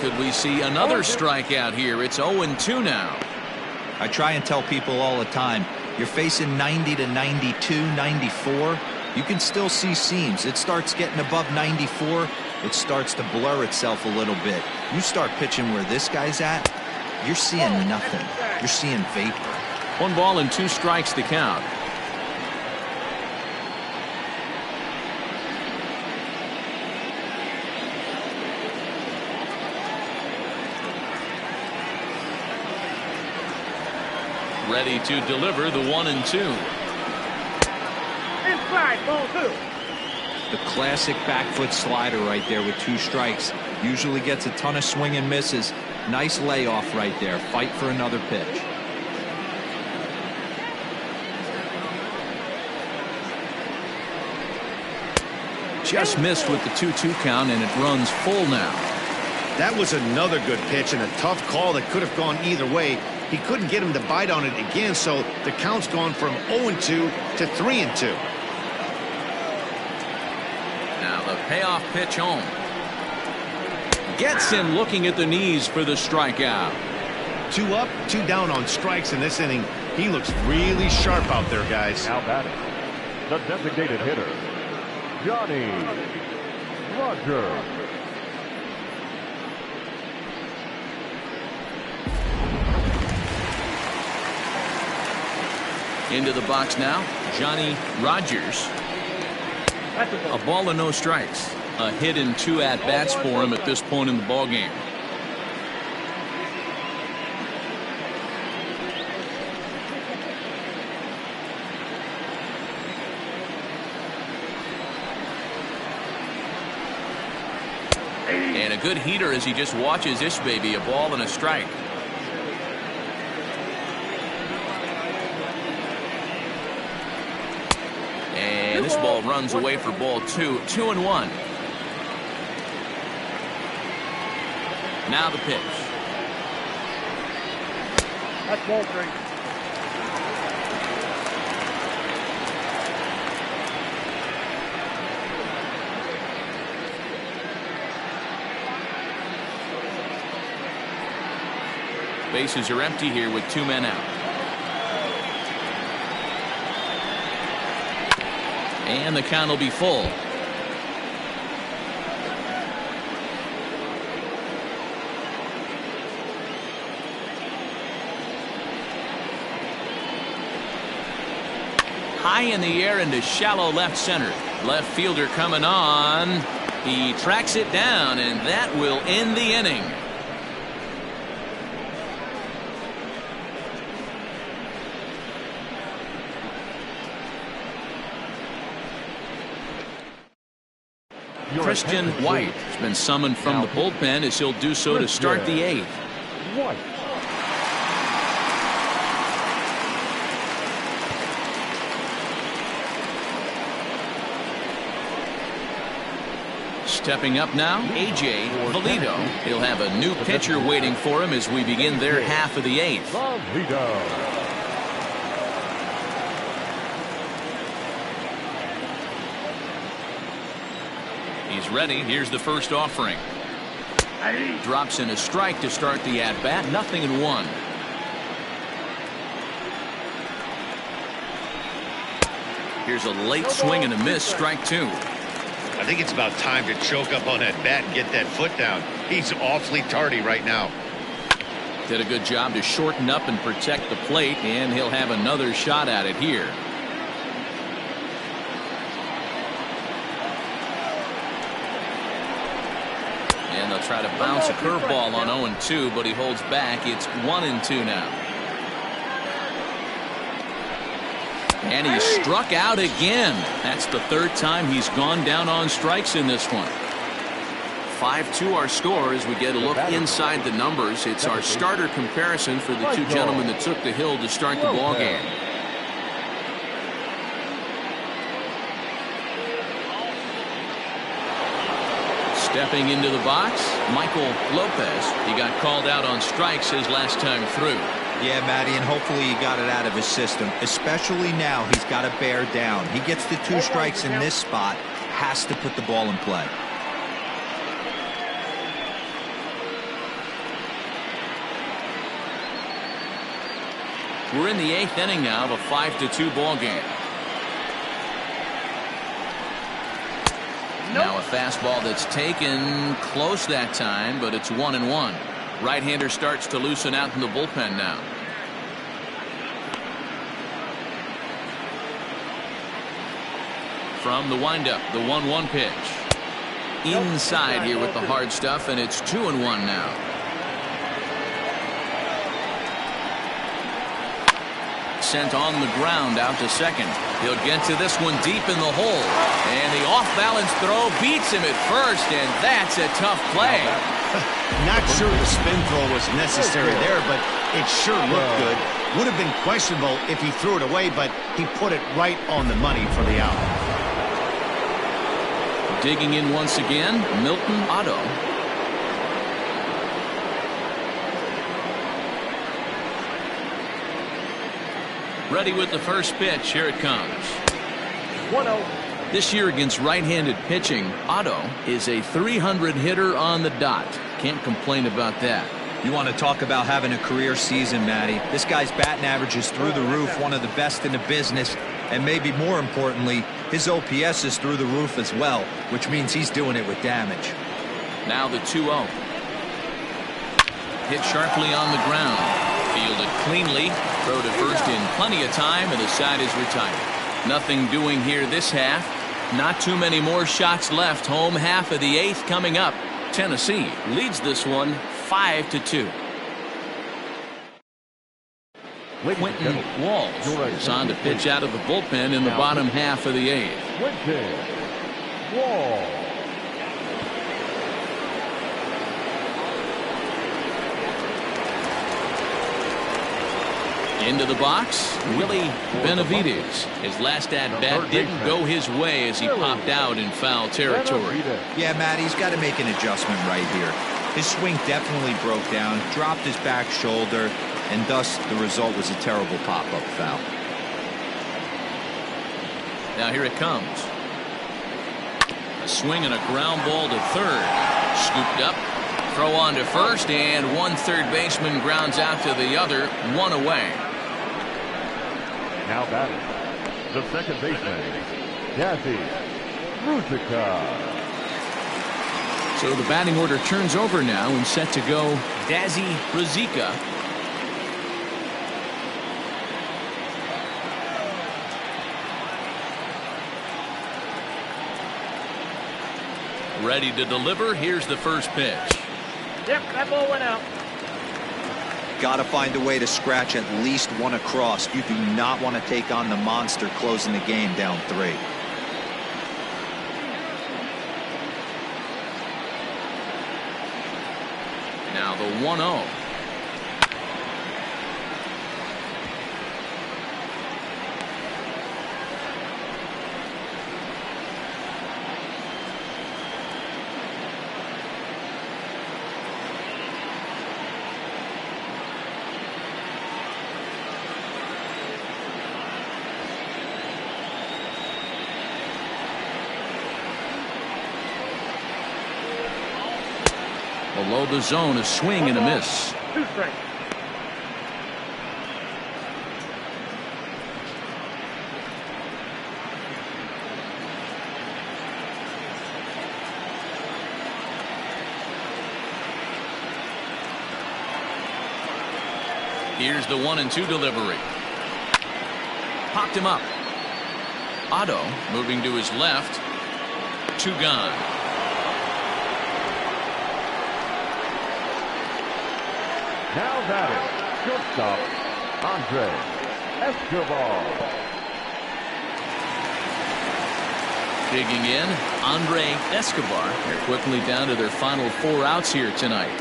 Could we see another strikeout here? It's 0-2 now. I try and tell people all the time, you're facing 90 to 92, 94. You can still see seams. It starts getting above 94. It starts to blur itself a little bit. You start pitching where this guy's at, you're seeing nothing. You're seeing vapor. 1 ball and 2 strikes to count. Ready to deliver the 1-2. Inside, ball 2. The classic back foot slider right there with 2 strikes. Usually gets a ton of swing and misses. Nice layoff right there. Fight for another pitch. Just missed with the 2-2 count, and it runs full now. That was another good pitch and a tough call that could have gone either way. He couldn't get him to bite on it again, so the count's gone from 0-2 to 3-2. Now the payoff pitch home. Gets him looking at the knees for the strikeout. 2 up, 2 down on strikes in this inning. He looks really sharp out there, guys. Now batting, the designated hitter, Johnny Rogers. Into the box now, Johnny Rogers. A ball and no strikes. A hit and 2 at-bats for him at this point in the ballgame. And a good heater as he just watches this baby. A ball and a strike. And this ball runs away for ball 2. 2-1. Now the pitch. That's ball 3. Bases are empty here with 2 men out. And the count will be full. High in the air into shallow left center. Left fielder coming on. He tracks it down, and that will end the inning. Christian White has been summoned from the bullpen as he'll do so to start the 8th. White. Stepping up now, A.J. Valito. He'll have a new pitcher waiting for him as we begin their half of the 8th. He's ready. Here's the first offering. Drops in a strike to start the at-bat. 0-1. Here's a late swing and a miss. Strike 2. I think it's about time to choke up on that bat and get that foot down. He's awfully tardy right now. Did a good job to shorten up and protect the plate, and he'll have another shot at it here. And they'll try to bounce a curveball on 0-2, but he holds back. It's 1-2 now. And he struck out again. That's the 3rd time he's gone down on strikes in this one. 5-2 our score as we get a look inside the numbers. It's our starter comparison for the 2 gentlemen that took the hill to start the ball game. Stepping into the box, Michael Lopez. He got called out on strikes his last time through. Yeah, Matty, and hopefully he got it out of his system. Especially now, he's got to bear down. He gets the 2 strikes in this spot, has to put the ball in play. We're in the 8th inning now of a 5-2 ball game. Now a fastball that's taken close that time, but it's 1-1. Right-hander starts to loosen out in the bullpen now. From the windup, the 1-1 pitch. Inside here with the hard stuff, and it's 2-1 now. Sent on the ground out to second. He'll get to this one deep in the hole. And the off-balance throw beats him at first, and that's a tough play. Not sure the spin throw was necessary there, but it sure looked good. Would have been questionable if he threw it away, but he put it right on the money for the out. Digging in once again, Milton Otto. Ready with the first pitch. Here it comes. 1-0. This year against right-handed pitching, Otto is a 300 hitter on the dot. Can't complain about that. You want to talk about having a career season, Matty. This guy's batting average is through the roof, one of the best in the business, and maybe more importantly, his OPS is through the roof as well, which means he's doing it with damage. Now the 2-0. Hit sharply on the ground. Fielded cleanly. Throw to first in plenty of time, and the side is retired. Nothing doing here this half. Not too many more shots left. Home half of the 8th coming up. Tennessee leads this one 5-2. Quentin Walls is on to pitch out of the bullpen in the bottom half of the 8th. Quentin Walls. Into the box, Willie Benavides. His last at-bat didn't go his way as he popped out in foul territory. Yeah, Matt, he's got to make an adjustment right here. His swing definitely broke down, dropped his back shoulder, and thus the result was a terrible pop-up foul. Now here it comes. A swing and a ground ball to third. Scooped up, Throw on to first, and one third baseman grounds out to the other, one away. Now batting, the second baseman, Kathy Ruzica. So the batting order turns over now and set to go Dazzy Ruzica. Ready to deliver. Here's the first pitch. Yep, that ball went out. Got to find a way to scratch at least one across. You do not want to take on the monster closing the game down 3. Now the 1-0. Below the zone, a swing and a miss. 2 strikes. Here's the 1-2 delivery. Popped him up. Otto moving to his left. 2 gone. Now batting, shortstop, Andre Escobar. Digging in, Andre Escobar. They're quickly down to their final 4 outs here tonight.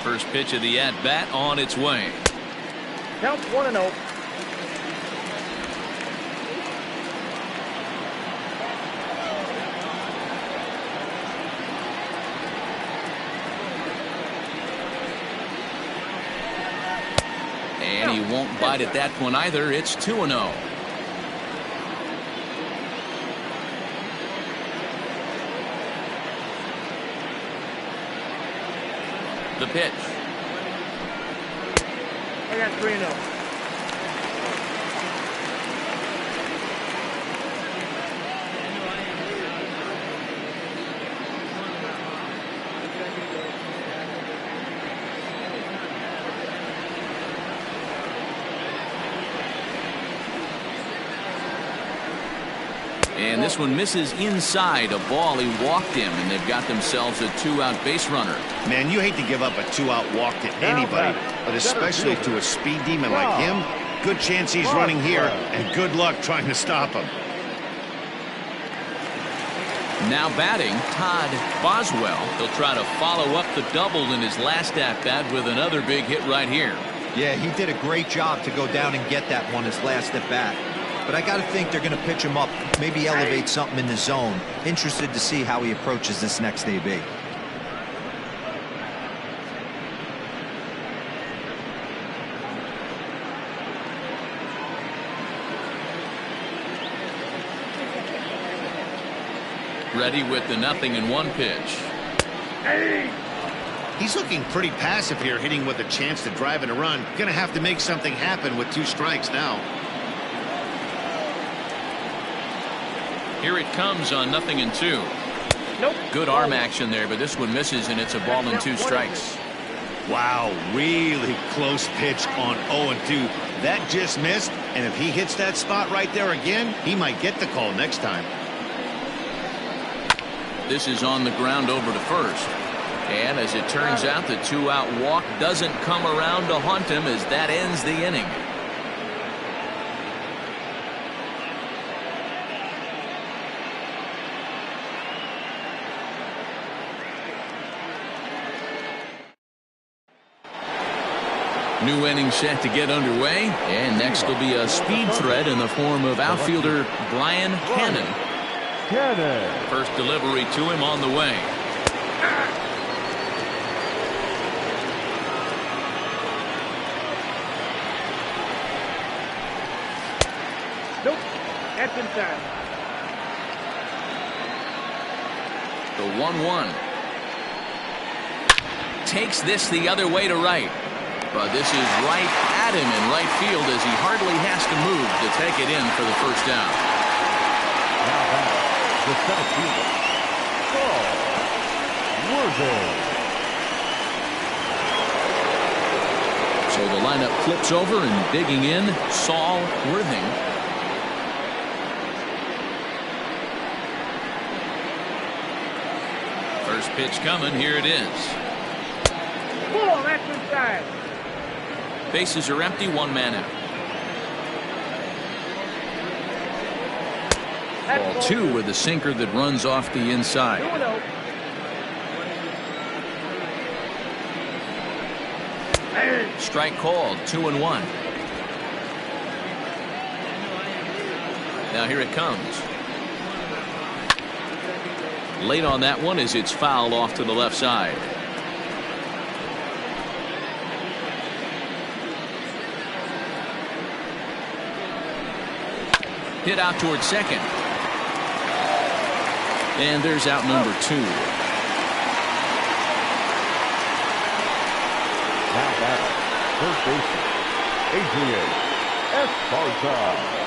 First pitch of the at-bat on its way. Count 1-0. And he won't bite at that one either. It's 2-0. The pitch. I got 3-0. And this one misses inside. A ball he walked him, and they've got themselves a 2-out base runner. Man, you hate to give up a 2-out walk to anybody, but especially to a speed demon like him. Good chance he's running here, and good luck trying to stop him. Now batting, Todd Boswell. He'll try to follow up the double in his last at-bat with another big hit right here. Yeah, he did a great job to go down and get that one his last at-bat. But I got to think they're going to pitch him up, maybe elevate something in the zone. Interested to see how he approaches this next AB. Ready with the 0-1 pitch. He's looking pretty passive here, hitting with a chance to drive and a run. Gonna have to make something happen with 2 strikes now. Here it comes on 0-2. Nope. Good arm action there, but this one misses, and it's a ball and 2 strikes. Wow, really close pitch on 0-2. That just missed, and if he hits that spot right there again, he might get the call next time. This is on the ground over to first. And as it turns out, the 2-out walk doesn't come around to haunt him as that ends the inning. New inning set to get underway, and next will be a speed threat in the form of outfielder Brian Cannon. First delivery to him on the way. That's inside. The 1-1. Takes this the other way to right. But this is right at him in right field as he hardly has to move to take it in for the first down. Now back, the center fielder, Saul Worthing. So the lineup flips over and digging in, Saul Worthing. First pitch coming, here it is. Ball, that's inside. Bases are empty, one man out. Ball 2 with a sinker that runs off the inside. 2-0. Strike called, 2-1. Now here it comes. Late on that one as it's fouled off to the left side. Hit out towards second. And there's out number 2. Now back, first baseman, Adrian Esparza.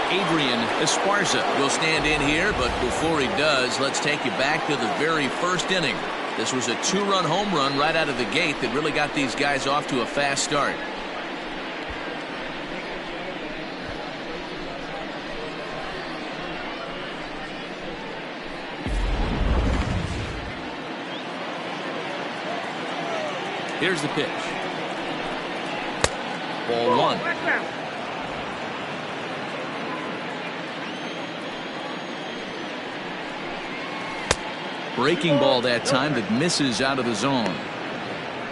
Adrian Esparza will stand in here, but before he does, let's take you back to the very first inning. This was a 2-run home run right out of the gate that really got these guys off to a fast start. Here's the pitch. Ball 1. Breaking ball that time that misses out of the zone.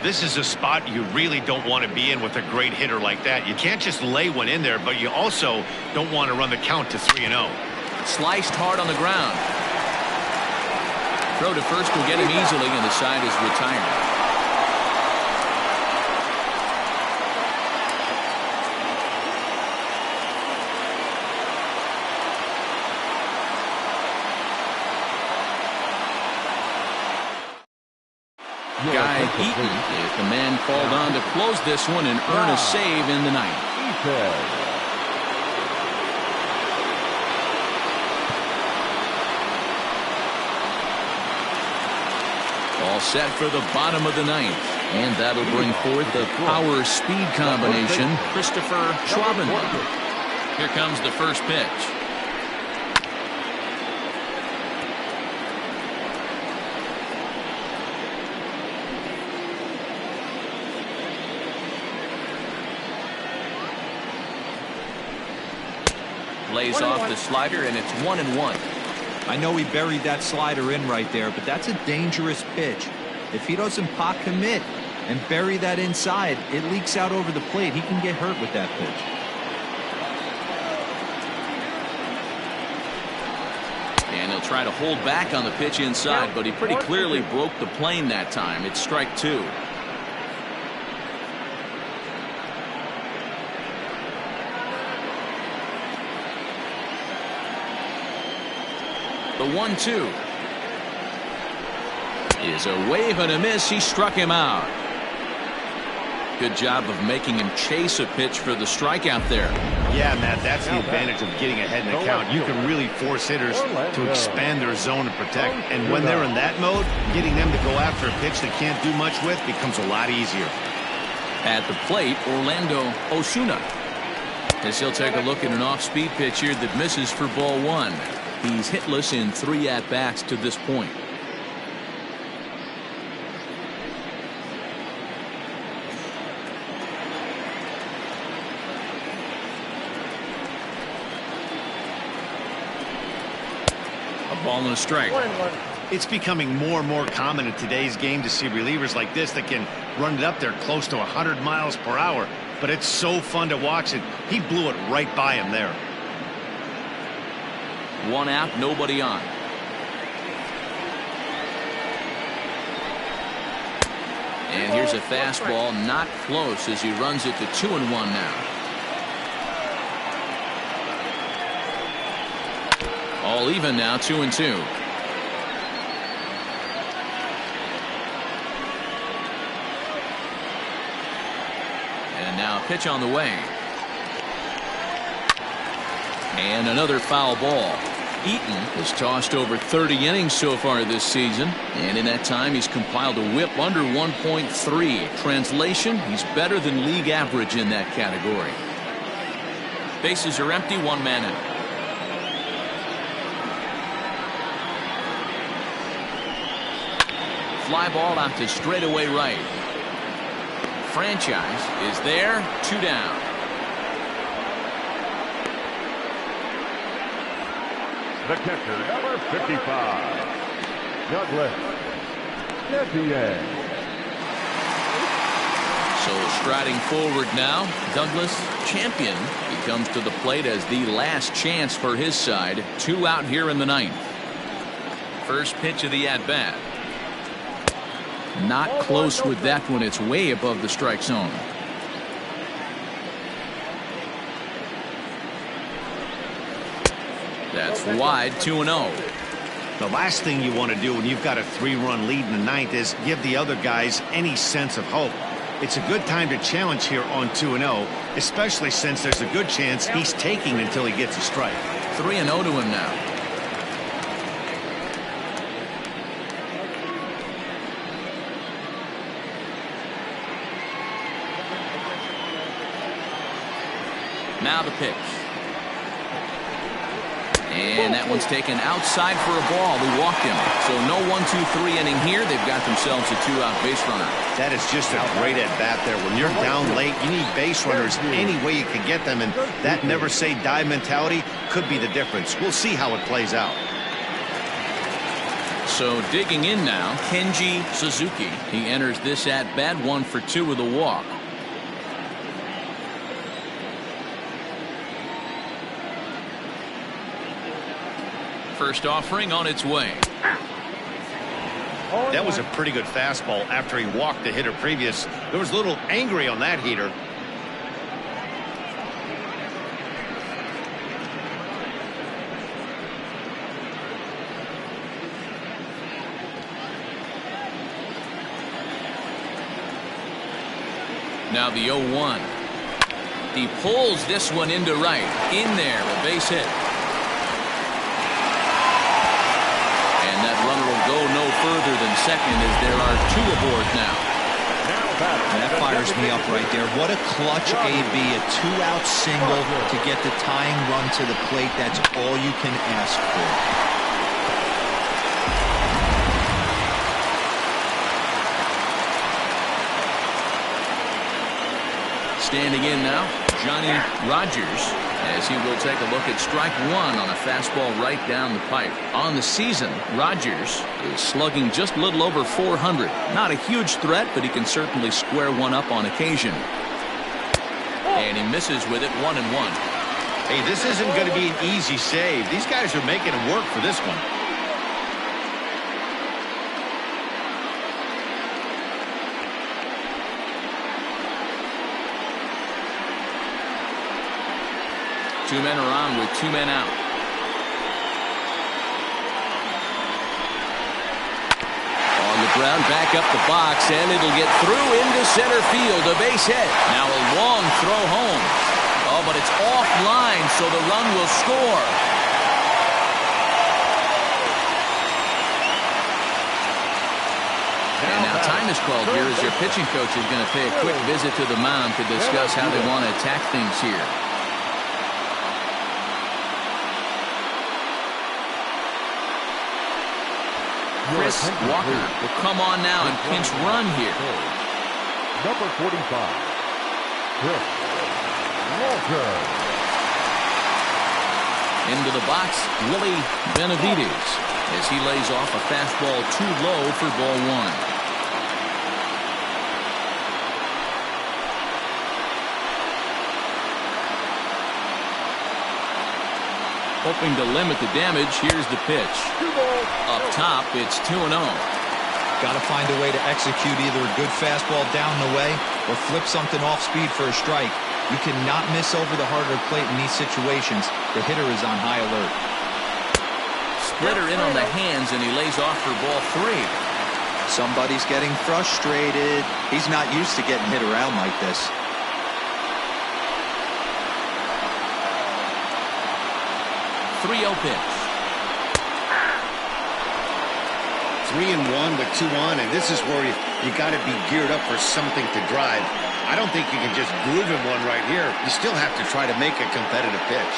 This is a spot you really don't want to be in with a great hitter like that. You can't just lay one in there, but you also don't want to run the count to 3-0. Sliced hard on the ground. Throw to first will get him easily, and the side is retired. Guy Eaton is the man called on to close this one and earn a save in the ninth. All set for the bottom of the ninth, and that'll bring forth the power speed combination, Christopher Schwaben. Here comes the first pitch. Lays off the slider, and it's 1-1. I know he buried that slider in right there, but that's a dangerous pitch. If he doesn't pot commit and bury that inside, it leaks out over the plate. He can get hurt with that pitch. And he'll try to hold back on the pitch inside, but he pretty clearly broke the plane that time. It's strike 2. The 1-2 is a wave and a miss. He struck him out. Good job of making him chase a pitch for the strikeout there. Yeah, Matt, that's the advantage of getting ahead in the count. You can really force hitters to expand their zone and protect. And when they're in that mode, getting them to go after a pitch they can't do much with becomes a lot easier. At the plate, Orlando Osuna, as he'll take a look at an off-speed pitch here that misses for ball 1. He's hitless in 3 at-bats to this point. A ball and a strike. 1-1. It's becoming more and more common in today's game to see relievers like this that can run it up there close to 100 miles per hour. But it's so fun to watch it. He blew it right by him there. 1 out, nobody on. And here's a fastball, not close, as he runs it to 2-1 now. All even now, 2-2. And now a pitch on the way. And another foul ball. Eaton has tossed over 30 innings so far this season, and in that time he's compiled a whip under 1.3. Translation, he's better than league average in that category. Bases are empty, one man out. Fly ball out to straightaway right. Franchise is there, 2 down. The catcher, number 55, Douglas. So striding forward now, Douglas, champion, he comes to the plate as the last chance for his side. 2 out here in the 9th. First pitch of the at-bat. Not close with that one. It's way above the strike zone. That's wide, 2-0. The last thing you want to do when you've got a 3-run lead in the 9th is give the other guys any sense of hope. It's a good time to challenge here on 2-0, especially since there's a good chance he's taking until he gets a strike. 3-0 to him now. Now the pitch. And that one's taken outside for a ball. He walked him. So no 1-2-3 inning here. They've got themselves a 2-out base runner. That is just a great at-bat there. When you're down late, you need base runners any way you can get them. And that never say die mentality could be the difference. We'll see how it plays out. So digging in now, Kenji Suzuki. He enters this at-bat 1 for 2 with a walk. First offering on its way. That was a pretty good fastball after he walked the hitter previous. There was a little angry on that heater. Now the 0-1. He pulls this one into right. In there, a base hit. Runner will go no further than second as there are 2 aboard now. That fires me up right there. What a clutch AB, a 2-out single to get the tying run to the plate. That's all you can ask for. Standing in now, Johnny Rogers, as he will take a look at strike 1 on a fastball right down the pipe. On the season, Rogers is slugging just a little over 400. Not a huge threat, but he can certainly square one up on occasion. And he misses with it, 1-1. Hey, this isn't going to be an easy save. These guys are making it work for this one. Two men are on with 2 men out. On the ground, back up the box, and it'll get through into center field. A base hit. Now a long throw home. Oh, but it's offline, so the run will score. And now time is called here as their pitching coach is going to pay a quick visit to the mound to discuss how they want to attack things here. Chris Walker will come on now and pinch run here. Number 45, Chris Walker. Into the box, Willie Benavides as he lays off a fastball too low for ball 1. Hoping to limit the damage, here's the pitch. Up top, it's 2-0. Got to find a way to execute either a good fastball down the way or flip something off speed for a strike. You cannot miss over the heart of the plate in these situations. The hitter is on high alert. splitter in on the hands, and he lays off for ball 3. Somebody's getting frustrated. He's not used to getting hit around like this. 3-0 pitch. 3-1 with 2 on, and this is where you got to be geared up for something to drive. I don't think you can just groove him one right here. You still have to try to make a competitive pitch.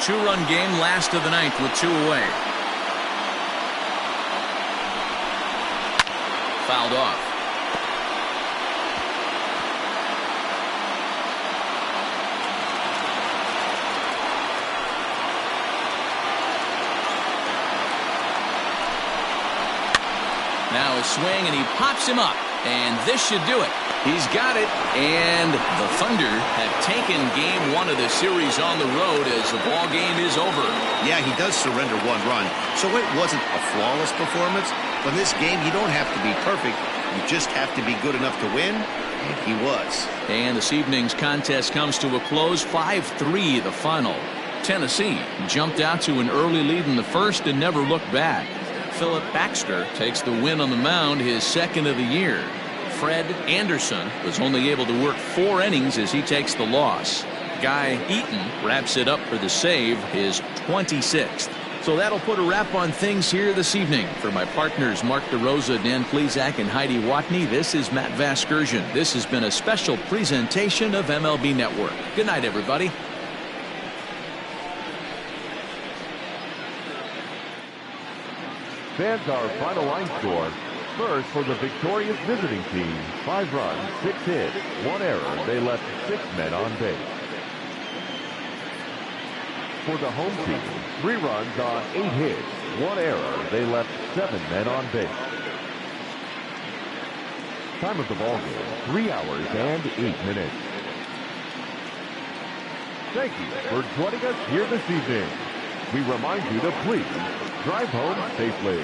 2-run game, last of the ninth with 2 away. Fouled off. Now a swing, and he pops him up. And this should do it. He's got it. And the Thunder have taken game 1 of the series on the road as the ball game is over. Yeah, he does surrender 1 run, so it wasn't a flawless performance. But in this game, you don't have to be perfect. You just have to be good enough to win, and he was. And this evening's contest comes to a close, 5-3 the final. Tennessee jumped out to an early lead in the first and never looked back. Philip Baxter takes the win on the mound, his second of the year. Fred Anderson was only able to work 4 innings as he takes the loss. Guy Eaton wraps it up for the save, his 26th. So that'll put a wrap on things here this evening. For my partners Mark DeRosa, Dan Plesac, and Heidi Watney, this is Matt Vasgersian. This has been a special presentation of MLB Network. Good night, everybody. Fans, our final line score. First, for the victorious visiting team, 5 runs, 6 hits, 1 error. They left 6 men on base. For the home team, 3 runs on 8 hits, 1 error. They left 7 men on base. Time of the ball game, 3 hours and 8 minutes. Thank you for joining us here this evening. We remind you to please drive home safely.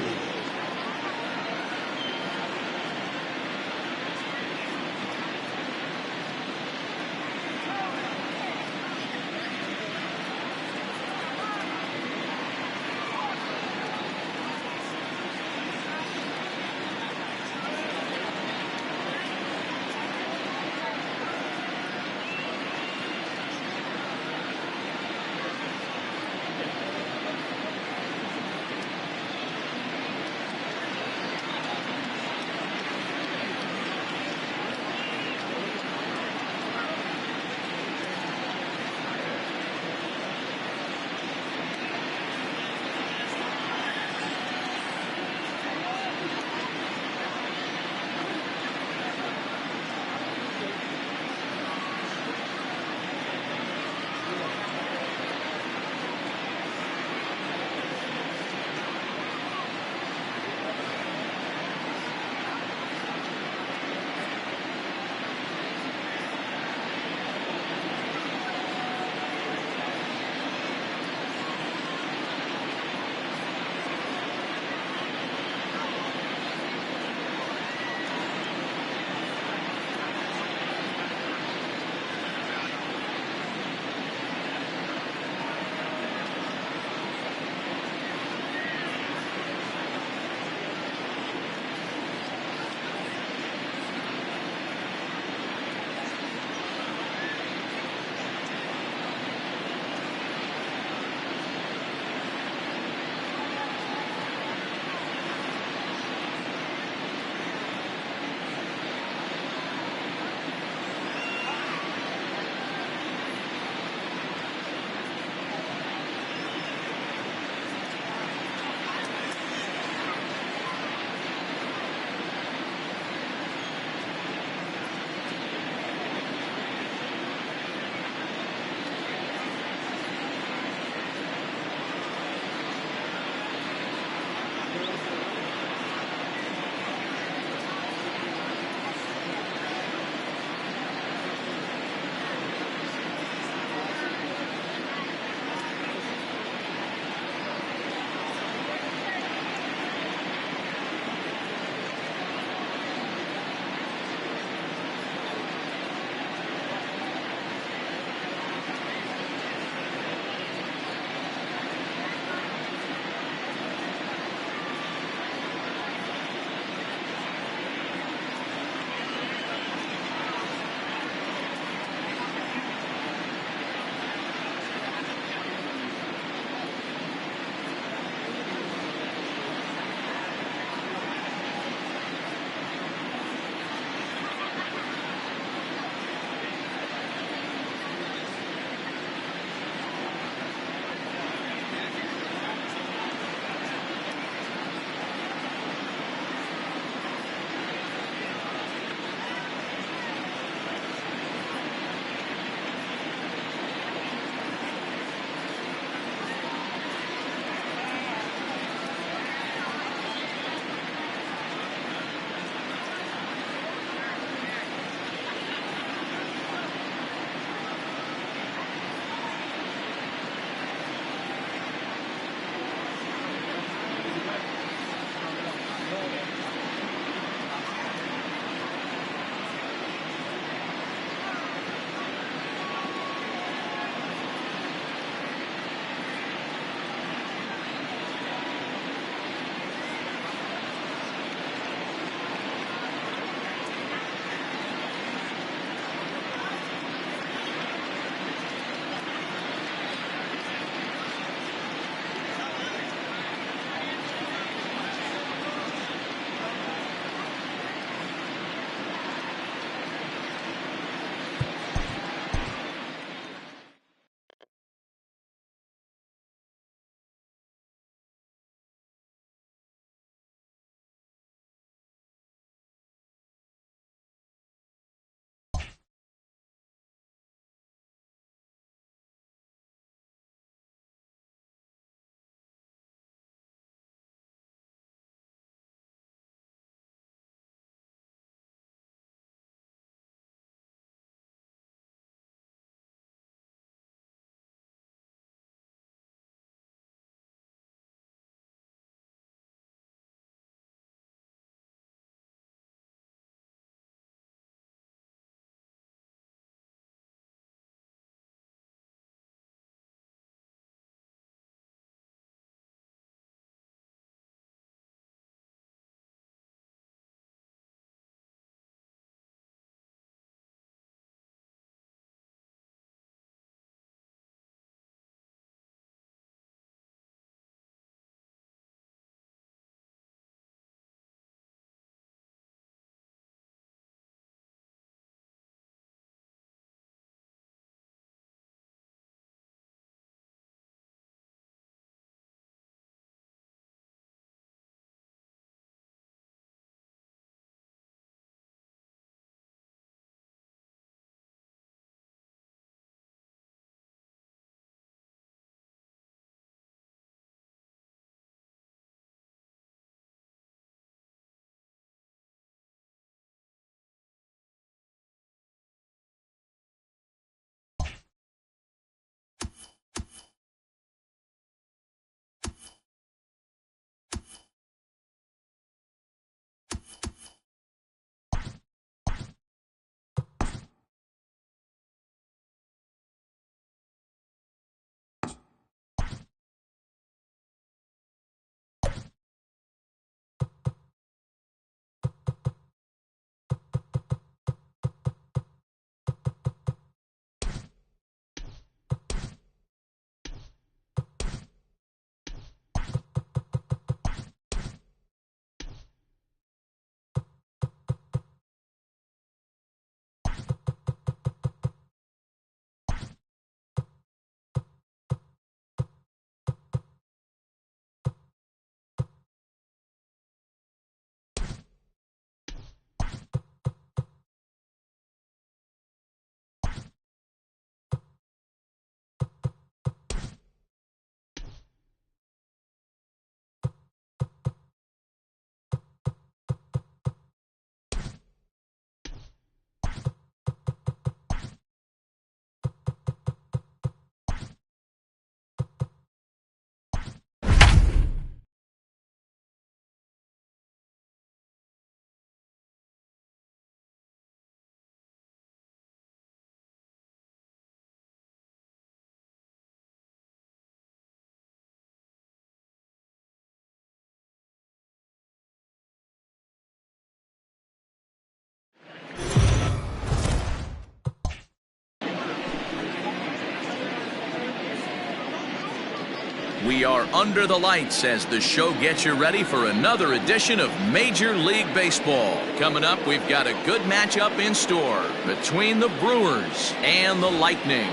We are under the lights as the show gets you ready for another edition of Major League Baseball. Coming up, we've got a good matchup in store between the Brewers and the Lightning.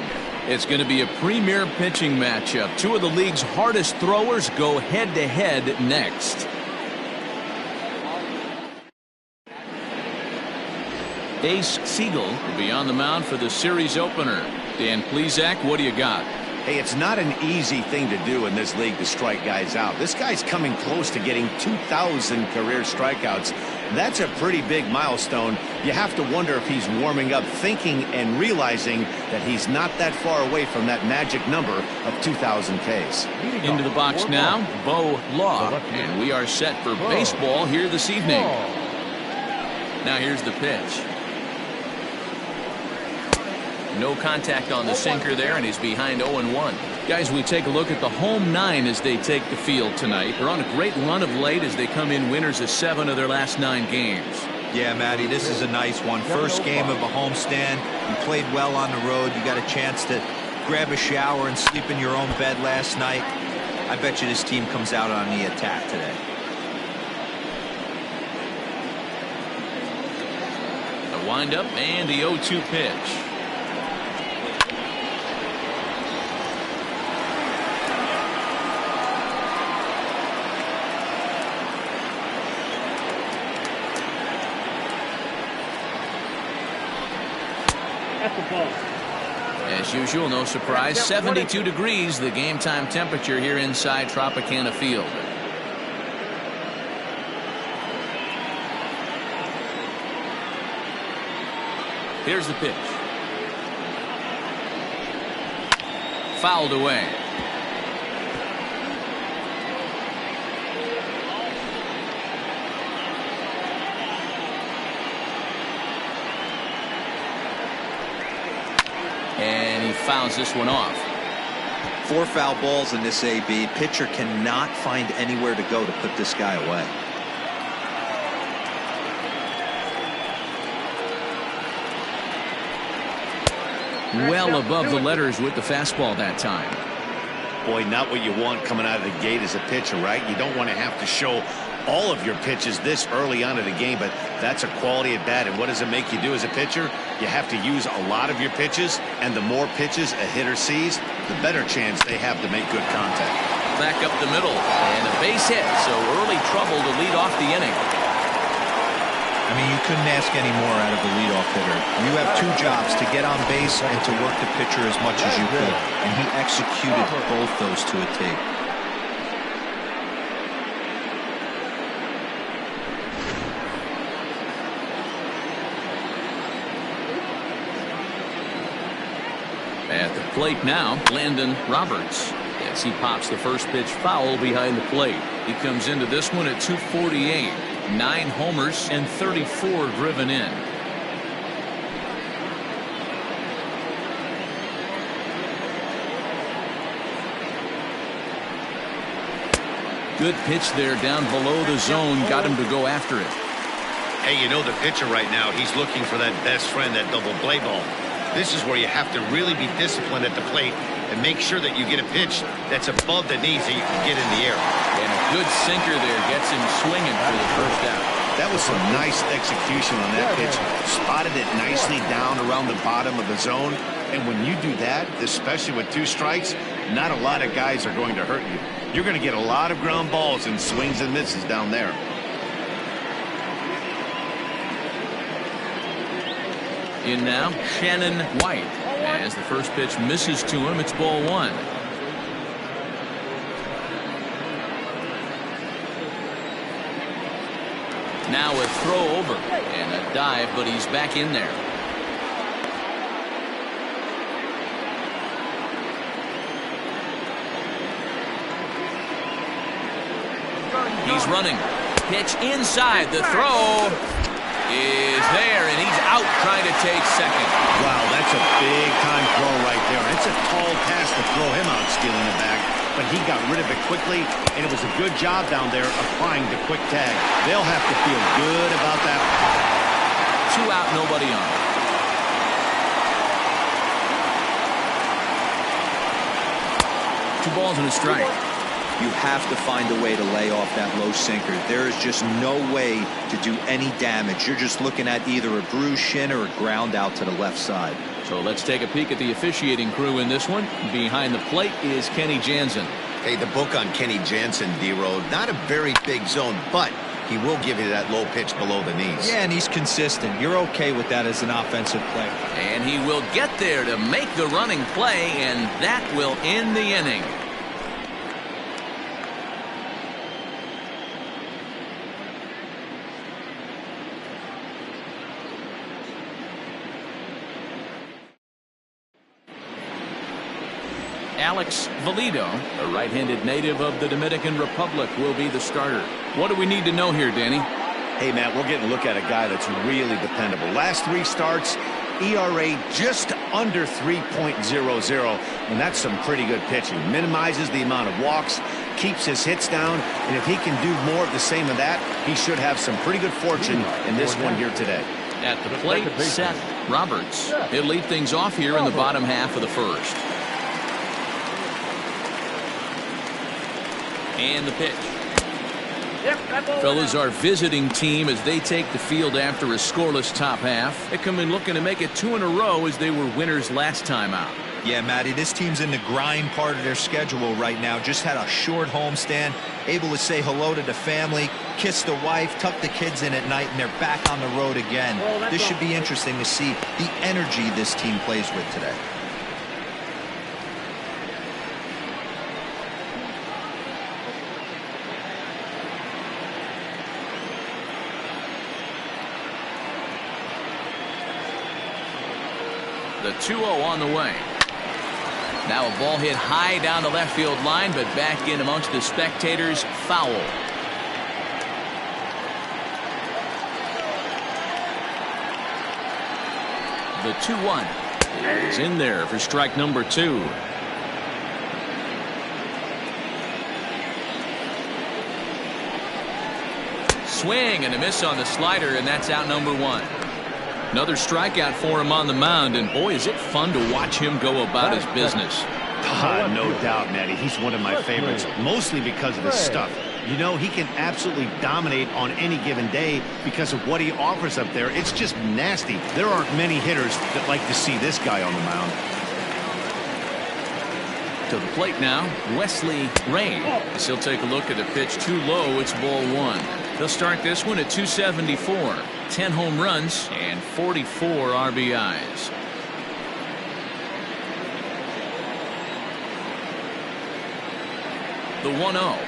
It's going to be a premier pitching matchup. Two of the league's hardest throwers go head-to-head next. Ace Siegel will be on the mound for the series opener. Dan Plesac, what do you got? Hey, it's not an easy thing to do in this league to strike guys out. This guy's coming close to getting 2,000 career strikeouts. That's a pretty big milestone. You have to wonder if he's warming up, thinking and realizing that he's not that far away from that magic number of 2,000 Ks. Into the box now, Bo Law, and we are set for baseball here this evening. Now here's the pitch. No contact on the sinker there, and he's behind 0-1. Guys, we take a look at the home 9 as they take the field tonight. They're on a great run of late as they come in winners of 7 of their last 9 games. Yeah, Matty, this is a nice one. First game of a homestand. You played well on the road. You got a chance to grab a shower and sleep in your own bed last night. I bet you this team comes out on the attack today. The windup and the 0-2 pitch. As usual, no surprise, 72 degrees, the game time temperature here inside Tropicana Field. Here's the pitch. Fouled away. And he fouls this one off. 4 foul balls in this AB. Pitcher cannot find anywhere to go to put this guy away. Well above the letters with the fastball that time. Boy, not what you want coming out of the gate as a pitcher, right? You don't want to have to show all of your pitches this early on in the game, but that's a quality at bat. And what does it make you do as a pitcher? You have to use a lot of your pitches, and the more pitches a hitter sees, the better chance they have to make good contact. Back up the middle, and a base hit, so early trouble to lead off the inning. I mean, you couldn't ask any more out of a leadoff hitter. You have 2 jobs, to get on base and to work the pitcher as much as you could, and he executed both those to a T. At the plate now, Landon Roberts. As he pops the first pitch foul behind the plate. He comes into this one at 248. 9 homers and 34 driven in. Good pitch there down below the zone. Got him to go after it. Hey, you know the pitcher right now, he's looking for that best friend, that double play ball. This is where you have to really be disciplined at the plate and make sure that you get a pitch that's above the knees that you can get in the air. And a good sinker there gets him swinging for the first out. That was some nice execution on that pitch. Spotted it nicely down around the bottom of the zone. And when you do that, especially with 2 strikes, not a lot of guys are going to hurt you. You're going to get a lot of ground balls and swings and misses down there. In now, Shannon White. As the first pitch misses to him, it's ball 1. Now a throw over and a dive, but he's back in there. He's running. Pitch inside. The throw is there, and he's out trying to take second. Wow, that's a big-time throw right there. And it's a tall task to throw him out stealing the bag, but he got rid of it quickly, and it was a good job down there applying the quick tag. They'll have to feel good about that. 2 out, nobody on. Two balls and a strike. You have to find a way to lay off that low sinker. There is just no way to do any damage. You're just looking at either a bruised shin or a ground out to the left side. So let's take a peek at the officiating crew in this one. Behind the plate is Kenny Jansen. Hey, the book on Kenny Jansen, D-Road, not a very big zone, but he will give you that low pitch below the knees. Yeah, and he's consistent. You're okay with that as an offensive player. And he will get there to make the running play, and that will end the inning. Alex Valido, a right-handed native of the Dominican Republic, will be the starter. What do we need to know here, Danny? Hey, Matt, we're getting a look at a guy that's really dependable. Last 3 starts, ERA just under 3.00, and that's some pretty good pitching. Minimizes the amount of walks, keeps his hits down, and if he can do more of the same of that, he should have some pretty good fortune in this one here today. At the plate, Seth Roberts. He'll lead things off here in the bottom half of the first. And the pitch. Fellas, our visiting team, as they take the field after a scoreless top half, they come in looking to make it 2 in a row as they were winners last time out. Yeah, Matty, this team's in the grind part of their schedule right now. Just had a short homestand, able to say hello to the family, kiss the wife, tuck the kids in at night, and they're back on the road again. This should be interesting to see the energy this team plays with today. The 2-0 on the way. Now a ball hit high down the left field line, but back in amongst the spectators. Foul. The 2-1 is in there for strike number 2. Swing and a miss on the slider, and that's out number 1. Another strikeout for him on the mound, and boy, is it fun to watch him go about his business. No doubt, Matty. He's one of my favorites, mostly because of his stuff. You know, he can absolutely dominate on any given day because of what he offers up there. It's just nasty. There aren't many hitters that like to see this guy on the mound. To the plate now, Wesley Ray. As he'll take a look at the pitch too low, it's ball 1. They'll start this one at 274. 10 home runs and 44 RBIs. The 1-0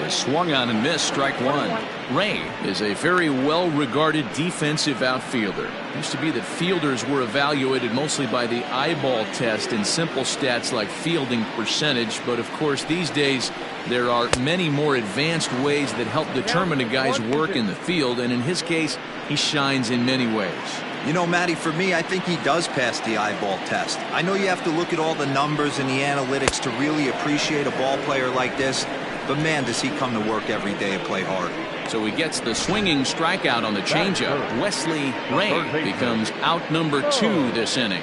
is swung on and missed, strike 1. Ray is a very well-regarded defensive outfielder. It used to be that fielders were evaluated mostly by the eyeball test and simple stats like fielding percentage, but of course these days there are many more advanced ways that help determine a guy's work in the field, and in his case he shines in many ways. You know, Matty, for me, I think he does pass the eyeball test. I know you have to look at all the numbers and the analytics to really appreciate a ball player like this, but man, does he come to work every day and play hard. So he gets the swinging strikeout on the changeup. Wesley Ray becomes out number 2 this inning.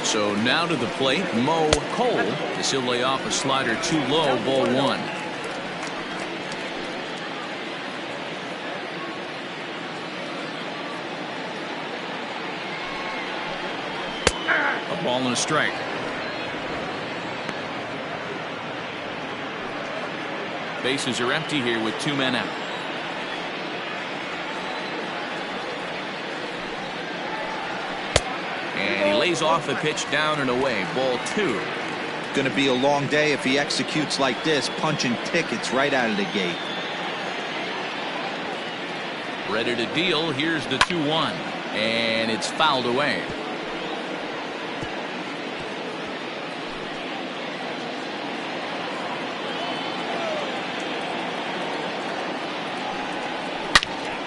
So now to the plate, Mo Cole. As he'll lay off a slider too low, ball 1. A ball and a strike. Bases are empty here with 2 men out. And he lays off the pitch down and away. Ball 2. Going to be a long day if he executes like this, punching tickets right out of the gate. Ready to deal. Here's the 2-1. And it's fouled away.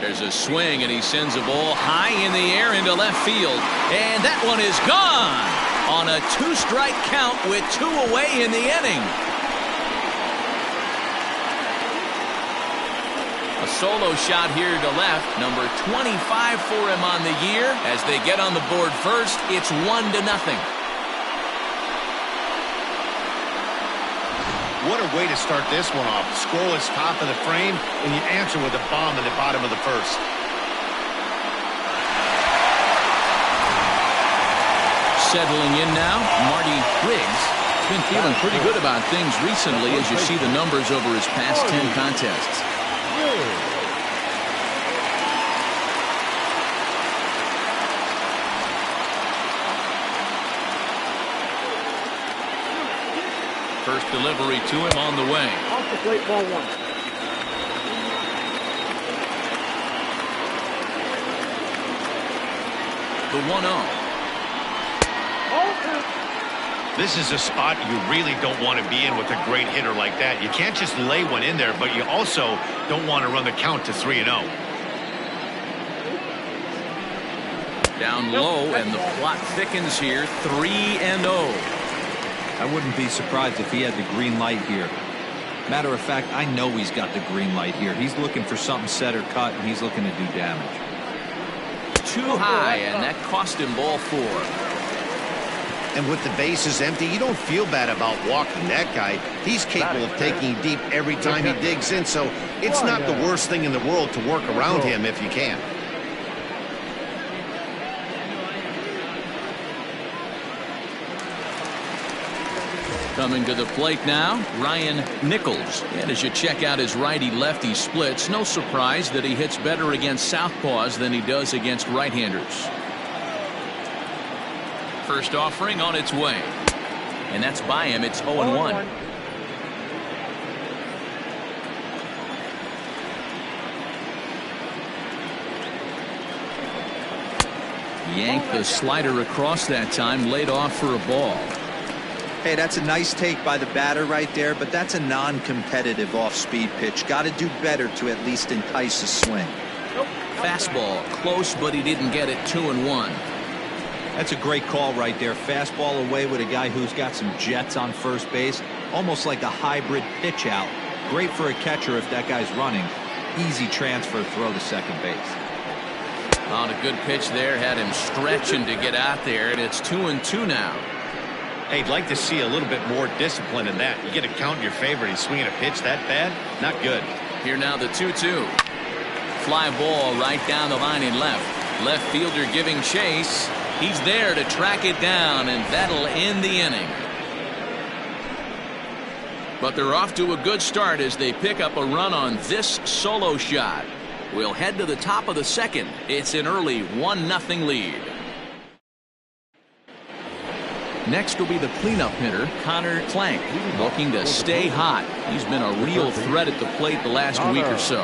There's a swing, and he sends a ball high in the air into left field. And that one is gone on a 2-strike count with 2 away in the inning. A solo shot here to left. Number 25 for him on the year. As they get on the board first, it's 1-0. What a way to start this one off. Scoreless top of the frame, and you answer with a bomb in the bottom of the first. Settling in now, Marty Briggs. He's been feeling pretty good about things recently as you see the numbers over his past 10 contests. First delivery to him on the way. Off the plate, ball 1. The 1-0. This is a spot you really don't want to be in with a great hitter like that. You can't just lay one in there, but you also don't want to run the count to 3-0. Down low, and the plot thickens here. 3-0. I wouldn't be surprised if he had the green light here. Matter of fact, I know he's got the green light here. He's looking for something set or cut, and he's looking to do damage. Too high, and that cost him ball 4. And with the bases empty, you don't feel bad about walking that guy. He's capable of taking deep every time he digs in, so it's not the worst thing in the world to work around him if you can. Coming to the plate now, Ryan Nichols. And as you check out his righty-lefty splits, no surprise that he hits better against southpaws than he does against right-handers. First offering on its way. And that's by him. It's 0-1. Yanked the slider across that time, laid off for a ball. Hey, that's a nice take by the batter right there, but that's a non-competitive off-speed pitch. Got to do better to at least entice a swing. Fastball close, but he didn't get it. 2-1. That's a great call right there. Fastball away with a guy who's got some jets on first base, almost like a hybrid pitch out. Great for a catcher if that guy's running. Easy transfer throw to second base. On a good pitch there, had him stretching to get out there, and it's 2-2 now. Hey, I'd like to see a little bit more discipline in that. You get a count in your favor, he's swinging a pitch that bad? Not good. Here now the 2-2. Fly ball right down the line in left. Left fielder giving chase. He's there to track it down, and that'll end the inning. But they're off to a good start as they pick up a run on this solo shot. We'll head to the top of the second. It's an early 1-0 lead. Next will be the cleanup hitter, Connor Plank, looking to stay hot. He's been a real threat at the plate the last week or so.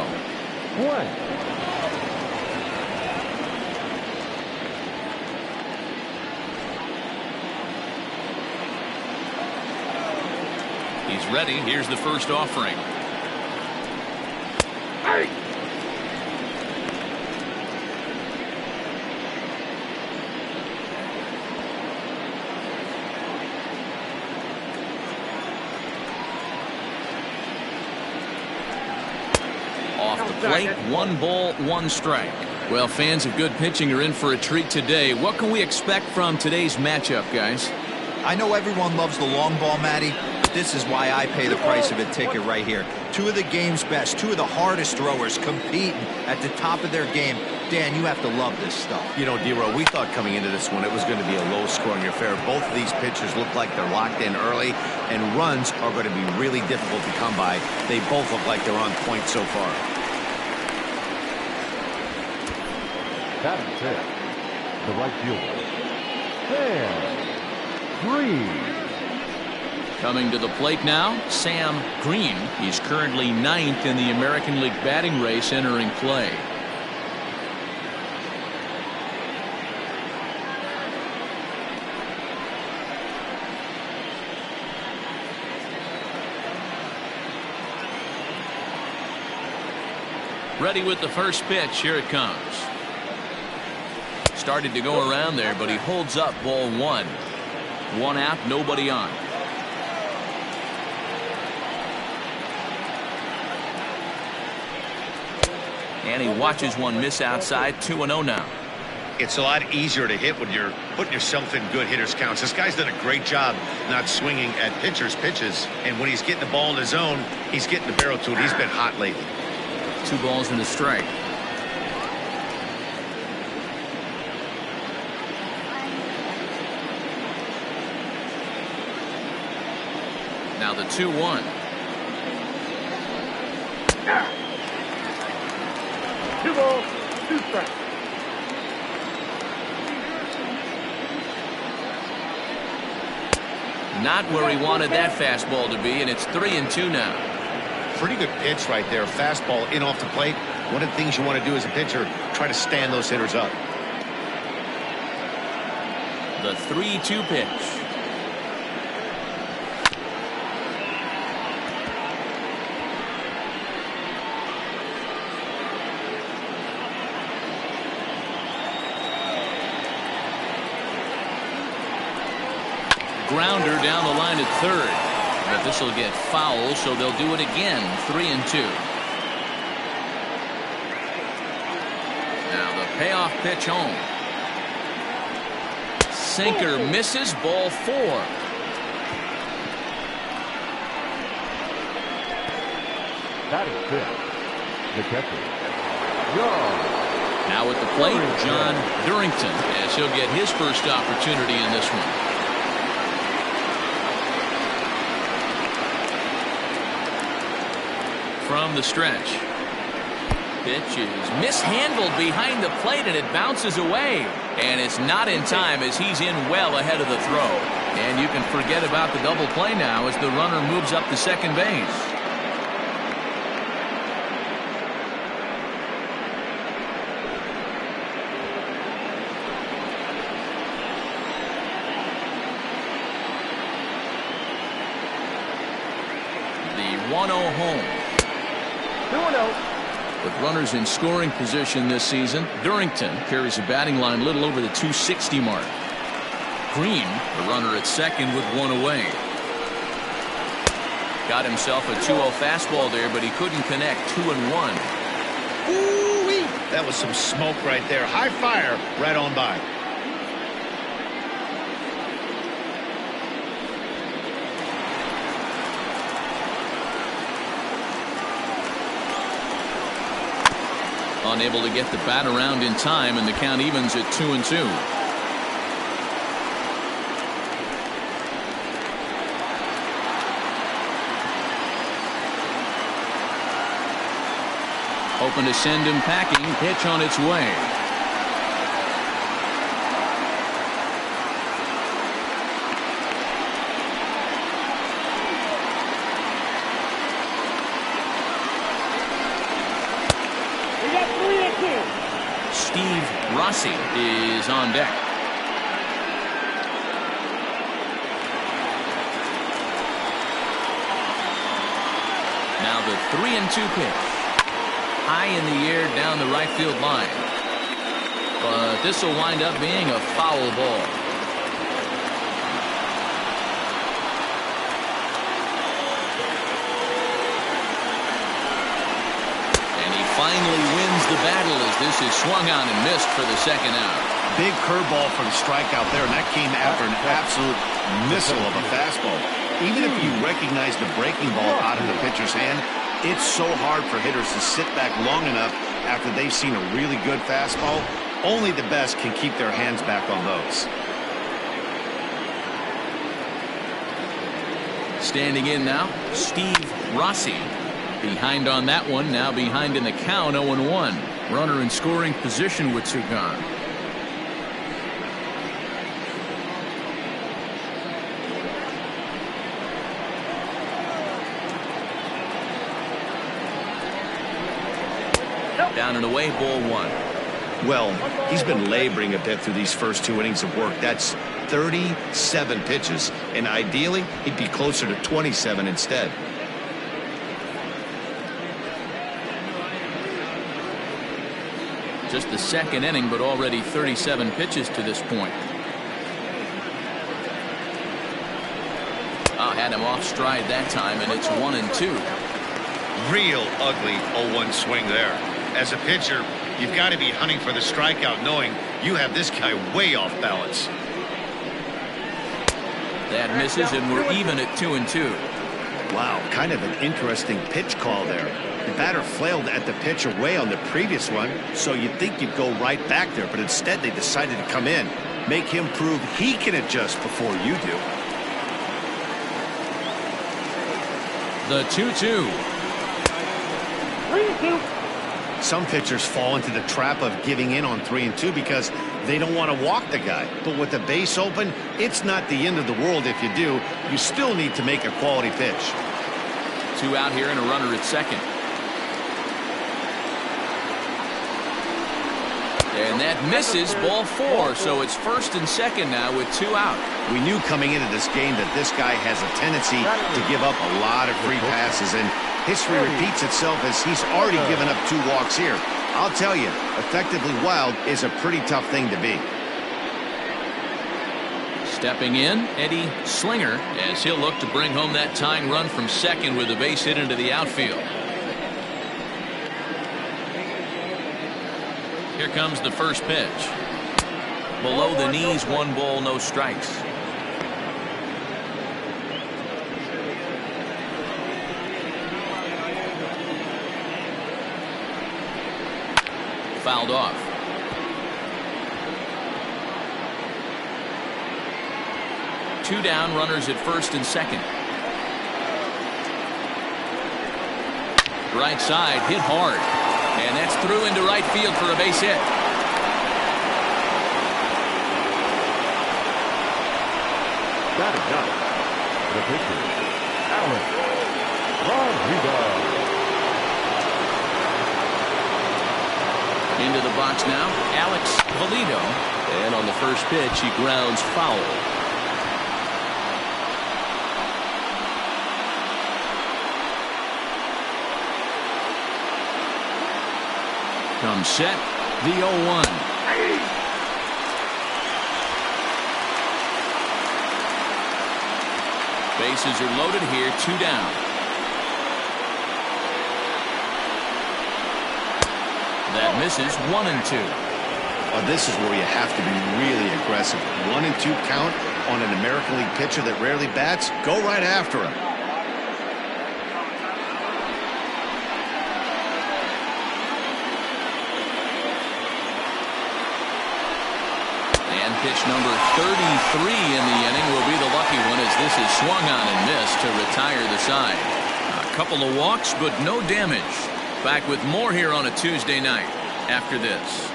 He's ready. Here's the first offering. Hey! Off the plate, 1 ball, 1 strike. Well, fans of good pitching are in for a treat today. What can we expect from today's matchup, guys? I know everyone loves the long ball, Matty. This is why I pay the price of a ticket right here. 2 of the game's best, 2 of the hardest throwers competing at the top of their game. Dan, you have to love this stuff. You know, D-Row, we thought coming into this one it was going to be a low-scoring affair. Both of these pitchers look like they're locked in early, and runs are going to be really difficult to come by. They both look like they're on point so far. Batting 6, the right fielder, Sam Green. Coming to the plate now, Sam Green. He's currently 9th in the American League batting race entering play. Ready with the first pitch. Here it comes. Started to go around there, but he holds up. Ball 1. 1 out, nobody on. And he watches one miss outside. 2-0 now. It's a lot easier to hit when you're putting yourself in good hitters counts. This guy's done a great job not swinging at pitchers' pitches. And when he's getting the ball in his zone, he's getting the barrel to it. He's been hot lately. 2 balls and a strike. Now the 2-1. 2 balls, 2 strikes. Not where he wanted that fastball to be, and it's 3-2 now. Pretty good pitch right there. Fastball in off the plate. One of the things you want to do as a pitcher, try to stand those hitters up. The 3-2 pitch. Grounder down the line at third, but this will get foul, so they'll do it again. 3-2. Now the payoff pitch home. Sinker misses. Ball 4. That is fifth. The catcher, John. Now at the plate, John Durrington, as he'll get his first opportunity in this one. From the stretch. Pitch is mishandled behind the plate, and it bounces away. And it's not in time, as he's in well ahead of the throw. And you can forget about the double play now as the runner moves up to second base. The 1-0 home. 2-0. With runners in scoring position this season, Durrington carries a batting line a little over the 260 mark. Green, the runner at second with 1 away. Got himself a 2-0 fastball there, but he couldn't connect. 2-1. Ooh-wee. That was some smoke right there. High fire right on by. Unable to get the bat around in time, and the count evens at 2-2. Hoping to send him packing. Pitch on its way. Steve Rossi is on deck. Now the 3-2 pitch. High in the air down the right field line. But this will wind up being a foul ball. Finally wins the battle as this is swung on and missed for the second out. Big curveball for the strikeout there, and that came after an absolute missile of a fastball. Even if you recognize the breaking ball out of the pitcher's hand, it's so hard for hitters to sit back long enough after they've seen a really good fastball. Only the best can keep their hands back on those. Standing in now, Steve Rossi. Behind on that one, now behind in the count. 0-1. Runner in scoring position with 2 gone. Down and away, ball 1. Well, he's been laboring a bit through these first 2 innings of work. That's 37 pitches, and ideally he'd be closer to 27 instead. Just the second inning, but already 37 pitches to this point. Had him off stride that time, and it's 1-2. Real ugly 0-1 swing there. As a pitcher, you've got to be hunting for the strikeout, knowing you have this guy way off balance. That misses, and we're even at 2-2. Wow, kind of an interesting pitch call there. The batter flailed at the pitch away on the previous one, so you'd think you'd go right back there, but instead they decided to come in. Make him prove he can adjust before you do. The 2-2. 3-2. Some pitchers fall into the trap of giving in on 3-2 because they don't want to walk the guy. But with the base open, it's not the end of the world if you do. You still need to make a quality pitch. 2 out here and a runner at second. And that misses, ball 4, so it's first and second now with 2 out. We knew coming into this game that this guy has a tendency to give up a lot of free passes, and history repeats itself as he's already given up 2 walks here. I'll tell you, effectively wild is a pretty tough thing to be. Stepping in, Eddie Slinger, as he'll look to bring home that tying run from second with a base hit into the outfield. Here comes the first pitch. Below the knees, 1 ball, no strikes. Fouled off. Two down, runners at first and second. Right side, hit hard. And that's through into right field for a base hit. Batting up, the pitcher, Alex Rodriguez. Into the box now, Alex Valido. And on the first pitch, he grounds foul. Comes set, the 0-1. Bases are loaded here, 2 down. That misses, 1-2. Well, this is where you have to be really aggressive. 1-2 count on an American League pitcher that rarely bats. Go right after him. Pitch number 33 in the inning will be the lucky one, as this is swung on and missed to retire the side. A couple of walks, but no damage. Back with more here on a Tuesday night after this.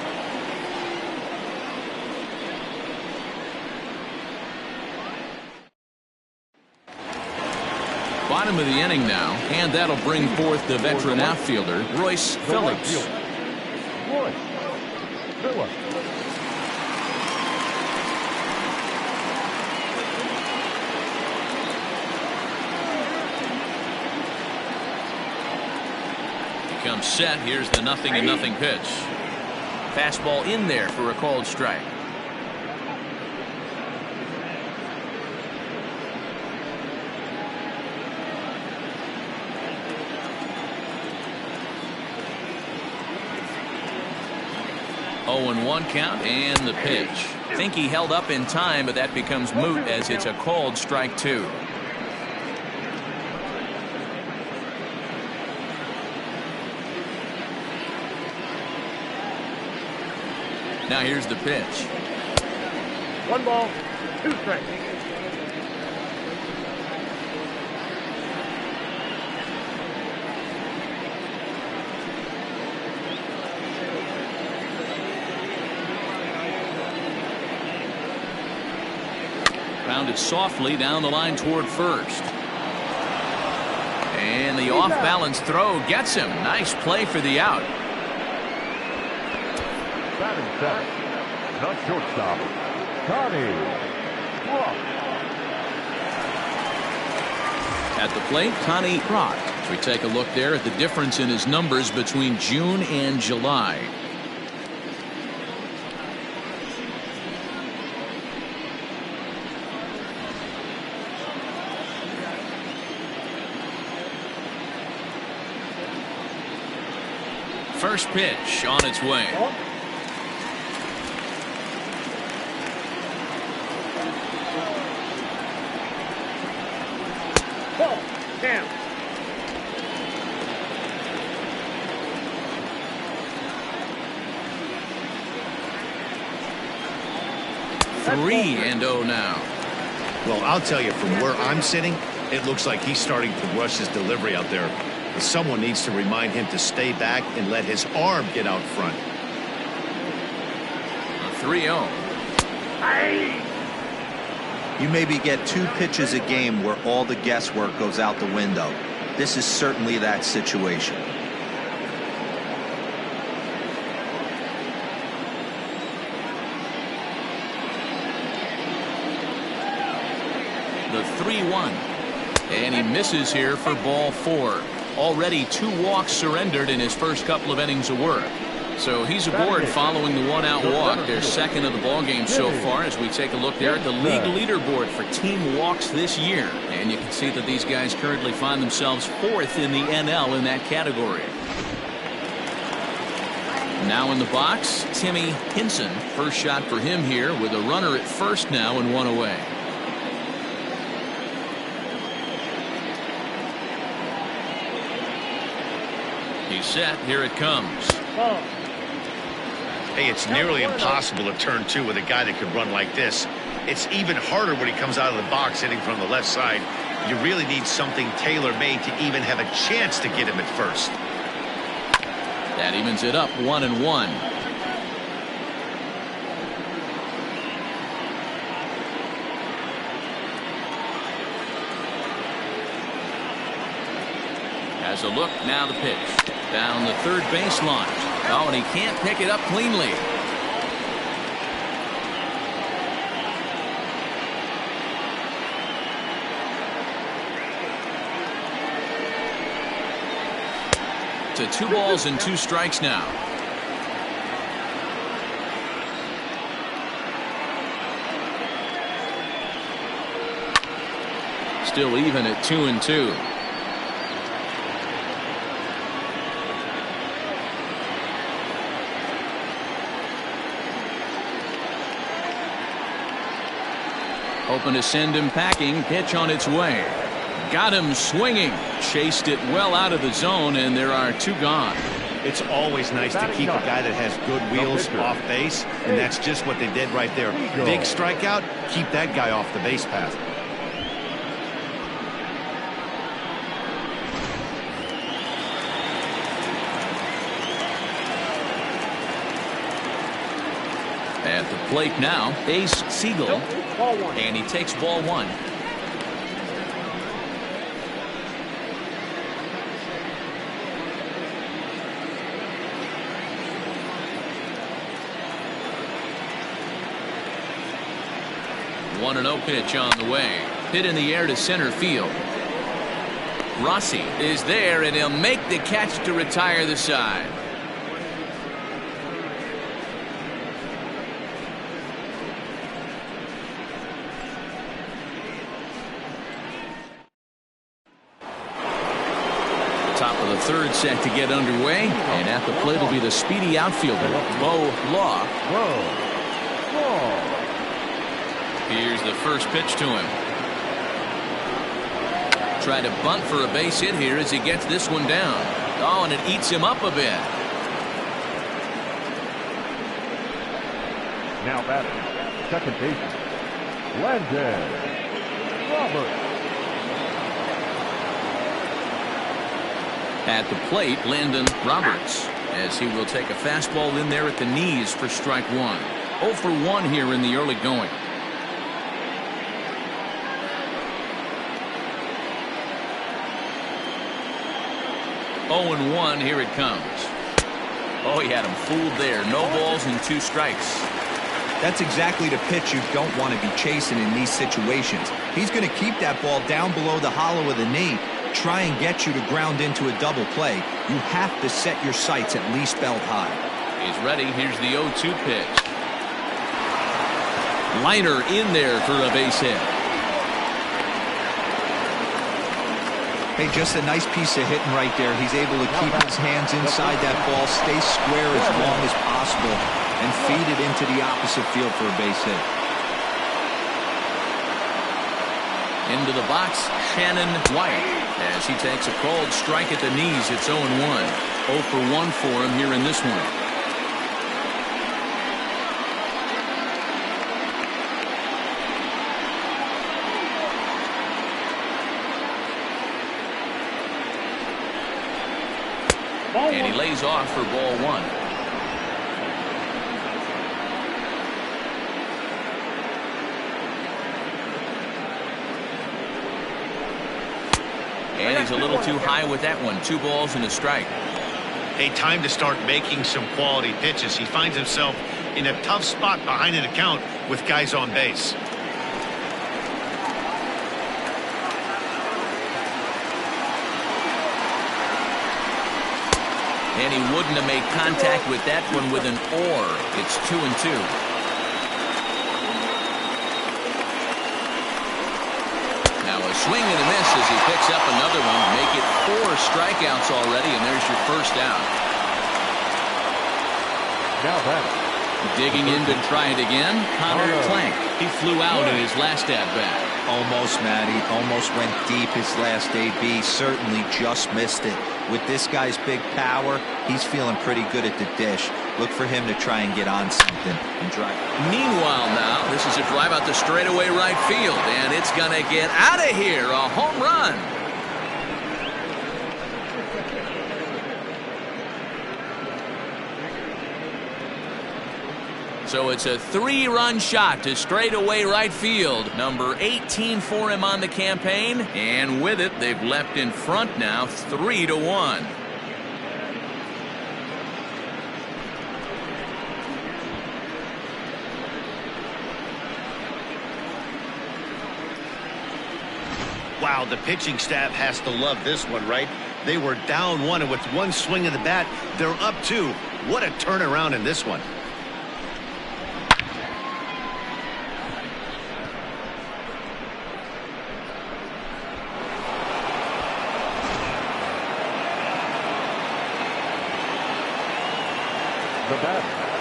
Bottom of the inning now, and that'll bring forth the veteran outfielder, Royce Phillips. Royce Phillips. Comes set. Here's the 0-0 pitch. Fastball in there for a called strike. Oh, and 1 count and the pitch. Think he held up in time, but that becomes moot as it's a called strike 2. Now here's the pitch. 1 ball, 2 strikes. Grounded softly down the line toward first. And the off-balance throw gets him. Nice play for the out. Batting seventh, the shortstop, Connie Rock. At the plate, Connie Rock. As we take a look there at the difference in his numbers between June and July. First pitch on its way. Ball. 10. Three and 0 now. Well, I'll tell you, from where I'm sitting, it looks like he's starting to rush his delivery out there. But someone needs to remind him to stay back and let his arm get out front. A 3-0. You maybe get 2 pitches a game where all the guesswork goes out the window. This is certainly that situation. The 3-1. And he misses here for ball 4. Already 2 walks surrendered in his first couple of innings of work. So he's aboard following the 1-out walk. Their second of the ball game so far as we take a look there at the league leaderboard for team walks this year. And you can see that these guys currently find themselves 4th in the NL in that category. Now in the box, Timmy Hinson. First shot for him here with a runner at first now and 1 away. He's set. Here it comes. Ball. Hey, it's nearly impossible to turn 2 with a guy that can run like this. It's even harder when he comes out of the box hitting from the left side. You really need something tailor-made to even have a chance to get him at first. That evens it up 1-1. Has a look, now the pitch. Down the third baseline. Oh, and he can't pick it up cleanly. To 2 balls and 2 strikes now. Still even at 2-2. Hoping to send him packing. Pitch on its way. Got him swinging. Chased it well out of the zone, and there are 2 gone. It's always nice to keep a guy that has good wheels off base, and that's just what they did right there. Big strikeout, keep that guy off the base path. At the plate now, Ace Siegel. Ball 1. And he takes ball 1. One and 0 pitch on the way. Hit in the air to center field. Rossi is there, and he'll make the catch to retire the side. Top of the third set to get underway, and at the plate will be the speedy outfielder, Bo Law. Here's the first pitch to him. Try to bunt for a base hit here as he gets this one down. Oh, and it eats him up a bit. Now batting, second baseman, Landon Roberts. At the plate, Landon Roberts, as he will take a fastball in there at the knees for strike 1. 0 for 1 here in the early going. Oh and 1, here it comes. Oh, he had him fooled there. No balls and 2 strikes. That's exactly the pitch you don't want to be chasing in these situations. He's going to keep that ball down below the hollow of the knee, try and get you to ground into a double play. You have to set your sights at least belt high. He's ready. Here's the 0-2 pitch. Liner in there for a base hit. Hey, just a nice piece of hitting right there. He's able to keep his hands inside that ball, stay square as long as possible, and feed it into the opposite field for a base hit. Into the box, Shannon White, as he takes a cold strike at the knees. It's 0-1. 0 for 1 for him here in this one. And he lays off for ball 1. And he's a little too high with that one. 2 balls and a strike. Hey, time to start making some quality pitches. He finds himself in a tough spot behind an account with guys on base. And he wouldn't have made contact with that one with an or. It's 2-2. Now a swing and a miss as he picks up another one. Make it 4 strikeouts already, and there's your first out. Now that. Digging in to try it again, Connor Plank. He flew out in his last at-bat. Almost, Matty. Almost went deep his last AB. Certainly just missed it. With this guy's big power, he's feeling pretty good at the dish. Look for him to try and get on something and drive. Meanwhile now, this is a drive out to straightaway right field, and it's going to get out of here. A home run. So it's a 3-run shot to straightaway right field. Number 18 for him on the campaign. And with it, they've leapt in front now, 3-1. Wow, the pitching staff has to love this one, right? They were down 1, and with 1 swing of the bat, they're up 2. What a turnaround in this one.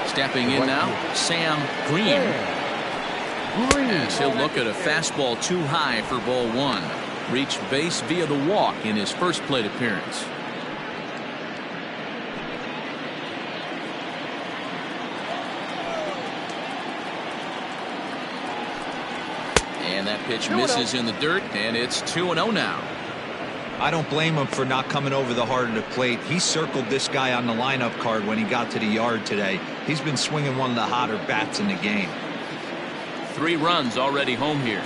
Stepping in now, Sam Green. As he'll look at a fastball too high for ball 1. Reached base via the walk in his first plate appearance. And that pitch misses in the dirt, and it's 2-0 now. I don't blame him for not coming over the heart of the plate. He circled this guy on the lineup card when he got to the yard today. He's been swinging one of the hotter bats in the game. 3 runs already home here.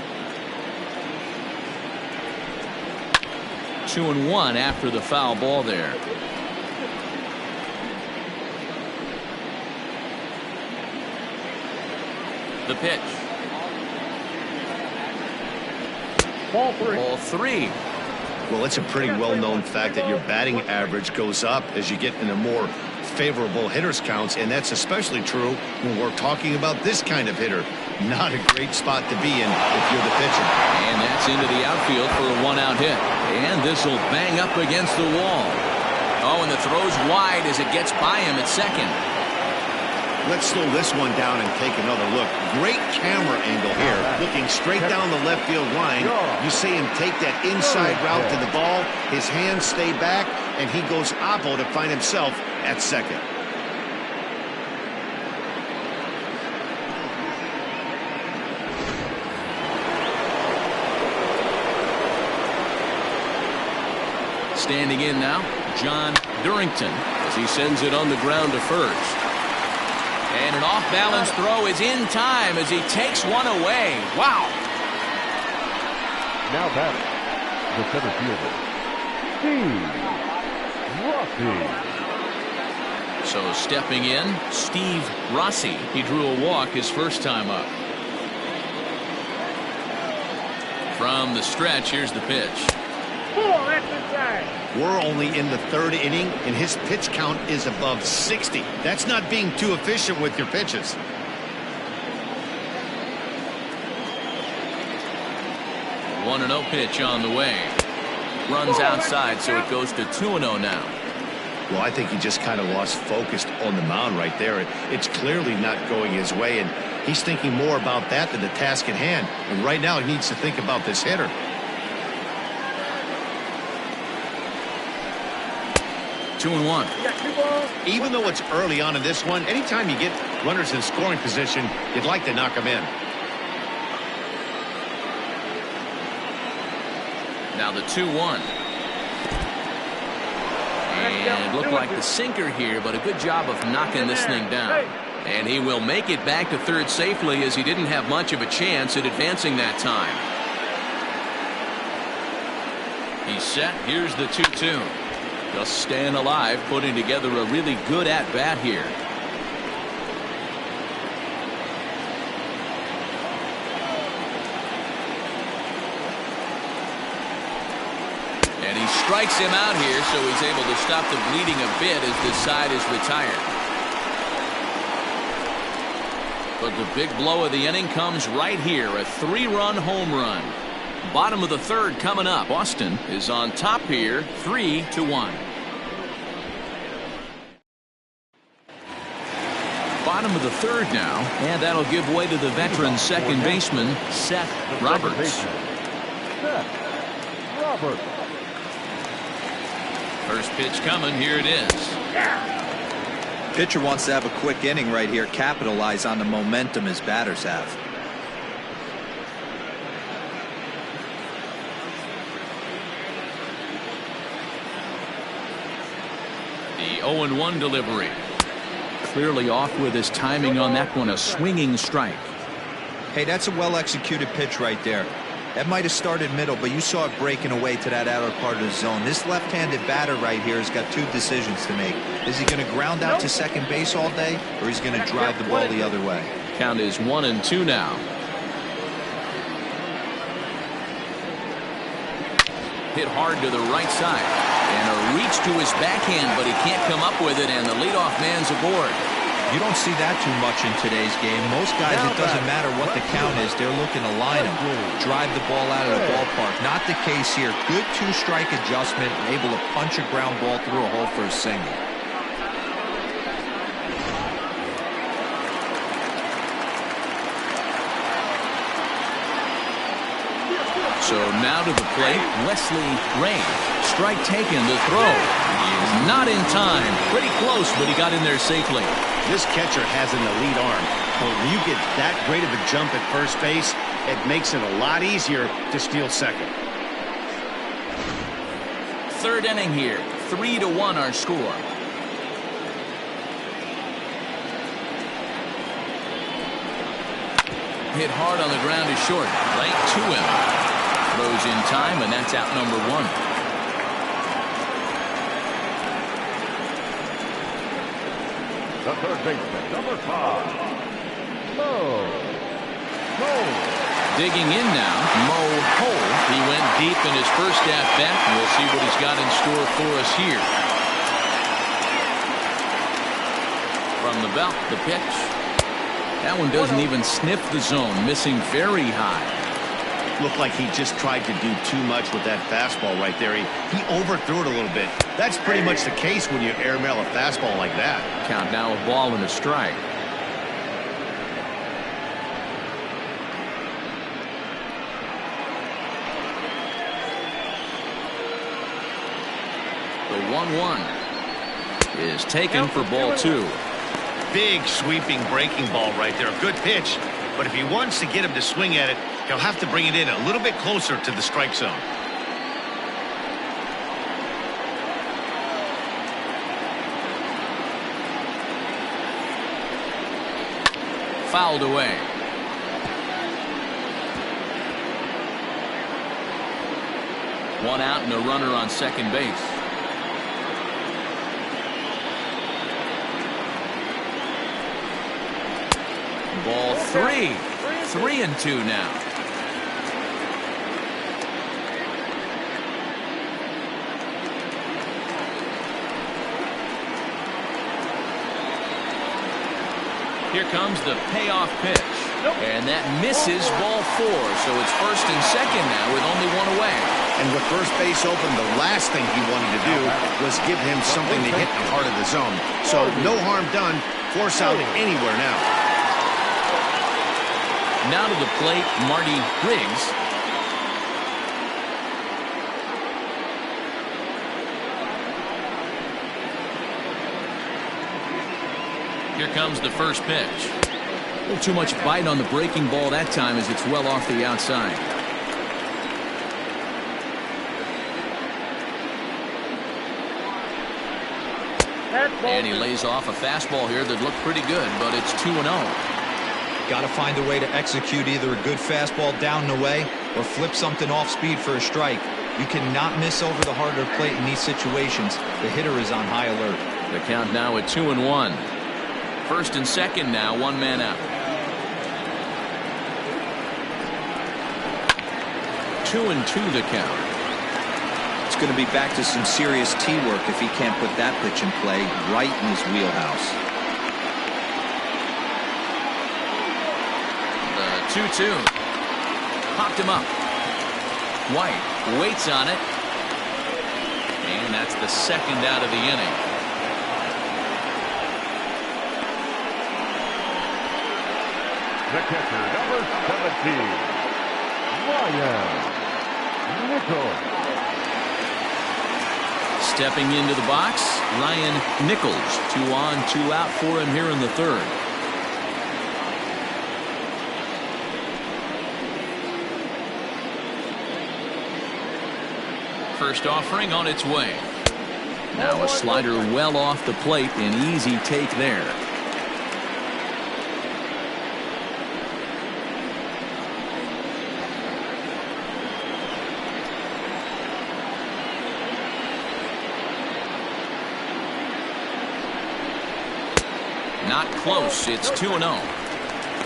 2-1 after the foul ball there. The pitch. Ball 3. Ball 3. Well, it's a pretty well-known fact that your batting average goes up as you get into more favorable hitters counts, and that's especially true when we're talking about this kind of hitter. Not a great spot to be in if you're the pitcher. And that's into the outfield for a 1-out hit. And this will bang up against the wall. Oh, and the throw's wide as it gets by him at second. Let's slow this one down and take another look. Great camera angle here, looking straight down the left field line. You see him take that inside route to the ball. His hands stay back, and he goes oppo to find himself at second. Standing in now, John Durrington, as he sends it on the ground to first. And an off-balance throw is in time as he takes one away. Wow. Now batting, the center fielder, Steve Rossi. So stepping in, Steve Rossi. He drew a walk his first time up. From the stretch, here's the pitch. We're only in the 3rd inning, and his pitch count is above 60. That's not being too efficient with your pitches. One 1-0 pitch on the way. Runs outside, so it goes to 2-0 now. Well, I think he just kind of lost focus on the mound right there. It's clearly not going his way, and he's thinking more about that than the task at hand. And right now, he needs to think about this hitter. Two and one. Even though it's early on in this one, anytime you get runners in scoring position, you'd like to knock them in. Now the 2-1. And looked like the sinker here, but a good job of knocking this thing down. And he will make it back to third safely, as he didn't have much of a chance at advancing that time. He's set. Here's the 2-2. Just staying alive, putting together a really good at-bat here. And he strikes him out here, so he's able to stop the bleeding a bit as this side is retired. But the big blow of the inning comes right here, a 3-run home run. Bottom of the third coming up. Boston is on top here, 3-1. Bottom of the third now, and that'll give way to the veteran second baseman, Seth Roberts. Seth Roberts. First pitch coming, here it is. Pitcher wants to have a quick inning right here, capitalize on the momentum his batters have. The 0-1 delivery. Clearly off with his timing on that one, a swinging strike. Hey, that's a well-executed pitch right there. That might have started middle, but you saw it breaking away to that outer part of the zone. This left-handed batter right here has got two decisions to make. Is he going to ground out to second base all day, or is he going to drive the ball the other way? Count is 1-2 now. Hit hard to the right side. And a reach to his backhand, but he can't come up with it, and the leadoff man's aboard. You don't see that too much in today's game. Most guys, it doesn't matter what the count is, they're looking to line him, drive the ball out of the ballpark. Not the case here. Good two-strike adjustment, able to punch a ground ball through a hole for a single. So now to the plate, Wesley Ray. Strike taken, the throw. He is not in time. Pretty close, but he got in there safely. This catcher has an elite arm. But when you get that great of a jump at first base, it makes it a lot easier to steal second. Third inning here, 3-1 our score. Hit hard on the ground is short. Right to him. Throws in time, and that's out number one. The third baseman, number 5, Mo. Digging in now, Mo Hole. He went deep in his first at-bat, and we'll see what he's got in store for us here. From the belt, the pitch. That one doesn't even sniff the zone, missing very high. Looked like he just tried to do too much with that fastball right there. He overthrew it a little bit. That's pretty much the case when you airmail a fastball like that. Count now, a ball and a strike. The 1-1 is taken for ball 2. Big sweeping breaking ball right there. A good pitch. But if he wants to get him to swing at it, he'll have to bring it in a little bit closer to the strike zone. Fouled away. One out and a runner on second base. Ball 3. 3-2 now. Here comes the payoff pitch. And that misses ball 4. So it's first and second now with only one away. And with first base open, the last thing he wanted to do was give him something to hit in the heart of the zone. So no harm done. Force out anywhere now. Now to the plate, Marty Riggs. Here comes the first pitch. A little too much bite on the breaking ball that time as it's well off the outside. And he lays off a fastball here that looked pretty good, but it's 2-0. Got to find a way to execute either a good fastball down and away or flip something off speed for a strike. You cannot miss over the heart of the plate in these situations. The hitter is on high alert. The count now at 2-1. First and second now, one man out. 2-2 the count. It's going to be back to some serious tee work if he can't put that pitch in play right in his wheelhouse. The 2-2. Popped him up. White waits on it. And that's the second out of the inning. The catcher, number 17, Ryan Nichols. Stepping into the box, Ryan Nichols. 2 on, 2 out for him here in the third. First offering on its way. Now a slider well off the plate, an easy take there. Not close. It's 2-0.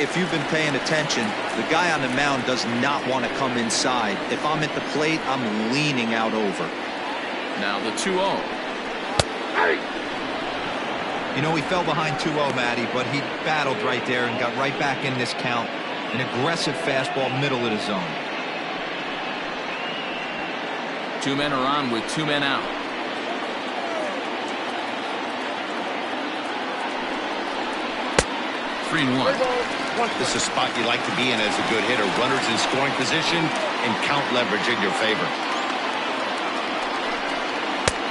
If you've been paying attention, the guy on the mound does not want to come inside. If I'm at the plate, I'm leaning out over. Now the 2-0. You know, he fell behind 2-0, Matty, but he battled right there and got right back in this count. An aggressive fastball, middle of the zone. 2 men are on with 2 men out. This is a spot you like to be in as a good hitter. Runners in scoring position and count leverage in your favor.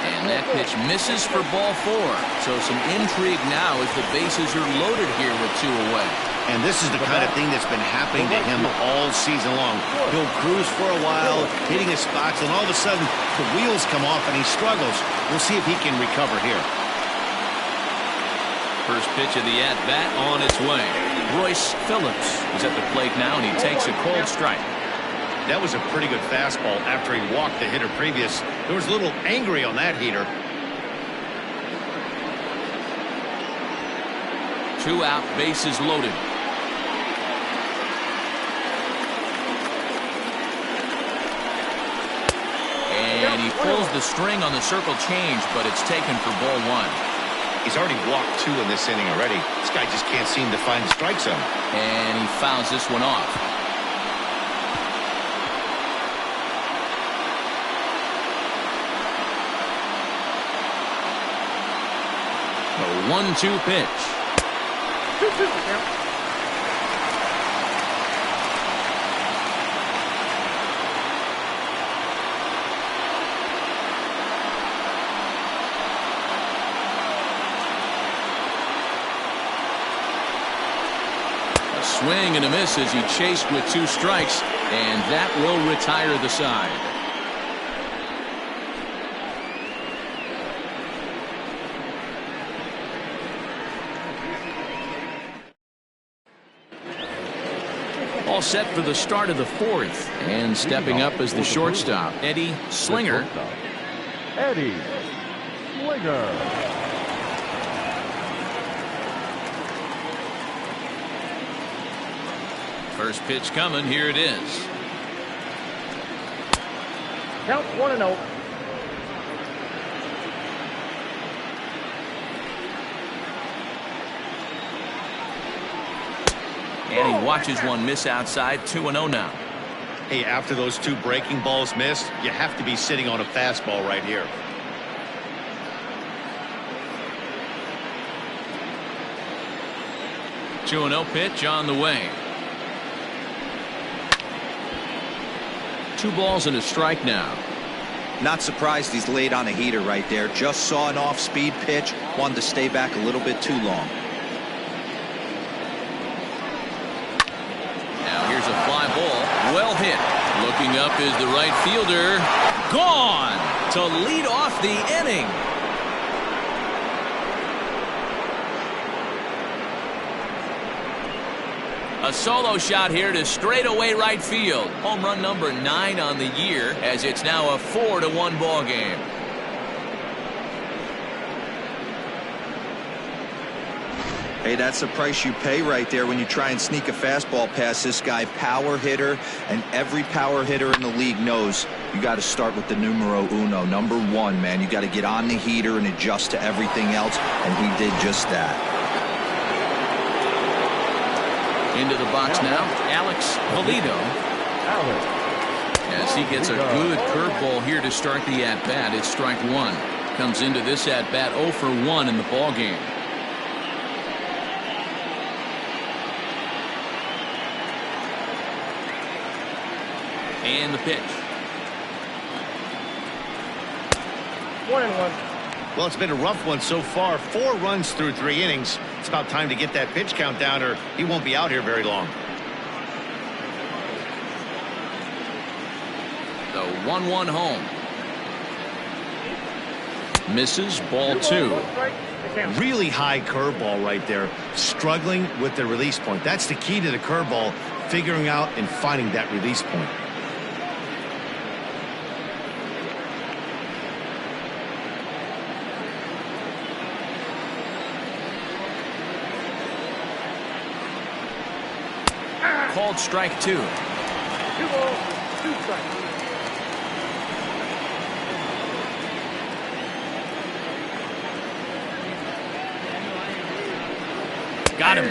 And that pitch misses for ball 4. So some intrigue now as the bases are loaded here with 2 away. And this is the kind of thing that's been happening to him all season long. He'll cruise for a while, hitting his spots, and all of a sudden the wheels come off and he struggles. We'll see if he can recover here. First pitch of the at-bat on its way. Royce Phillips is at the plate now, and he takes a cold strike. That was a pretty good fastball after he walked the hitter previous. There was a little angry on that heater. 2 out, bases loaded. And he pulls the string on the circle change, but it's taken for ball 1. He's already walked 2 in this inning already. This guy just can't seem to find the strike zone. And he fouls this one off. The 1-2 pitch. Swing and a miss as he chased with 2 strikes, and that will retire the side. All set for the start of the 4th, and stepping up as the shortstop, Eddie Slinger. Eddie Slinger. First pitch coming. Here it is. Count 1-0. And he watches one miss outside. 2-0 now. Hey, after those two breaking balls missed, you have to be sitting on a fastball right here. Two 2-0 pitch on the way. 2 balls and a strike now. Not surprised he's laid on a heater right there. Just saw an off-speed pitch. Wanted to stay back a little bit too long. Now here's a fly ball. Well hit. Looking up is the right fielder. Gone to lead off the inning. A solo shot here to straightaway right field. Home run number 9 on the year, as it's now a 4-1 ball game. Hey, that's the price you pay right there when you try and sneak a fastball past this guy. Power hitter, and every power hitter in the league knows you got to start with the numero uno, number 1, man. You got to get on the heater and adjust to everything else, and he did just that. Into the box now, Alex Valido. As he gets a good curveball here to start the at-bat. It's strike 1. Comes into this at-bat 0 for 1 in the ball game. And the pitch. 1-1. Well, it's been a rough one so far. 4 runs through 3 innings. It's about time to get that pitch count down, or he won't be out here very long. The 1-1 home. Misses, ball 2. Really high curveball right there. Struggling with the release point. That's the key to the curveball, figuring out and finding that release point. Called strike 2. 2 balls, 2 strikes. Got him.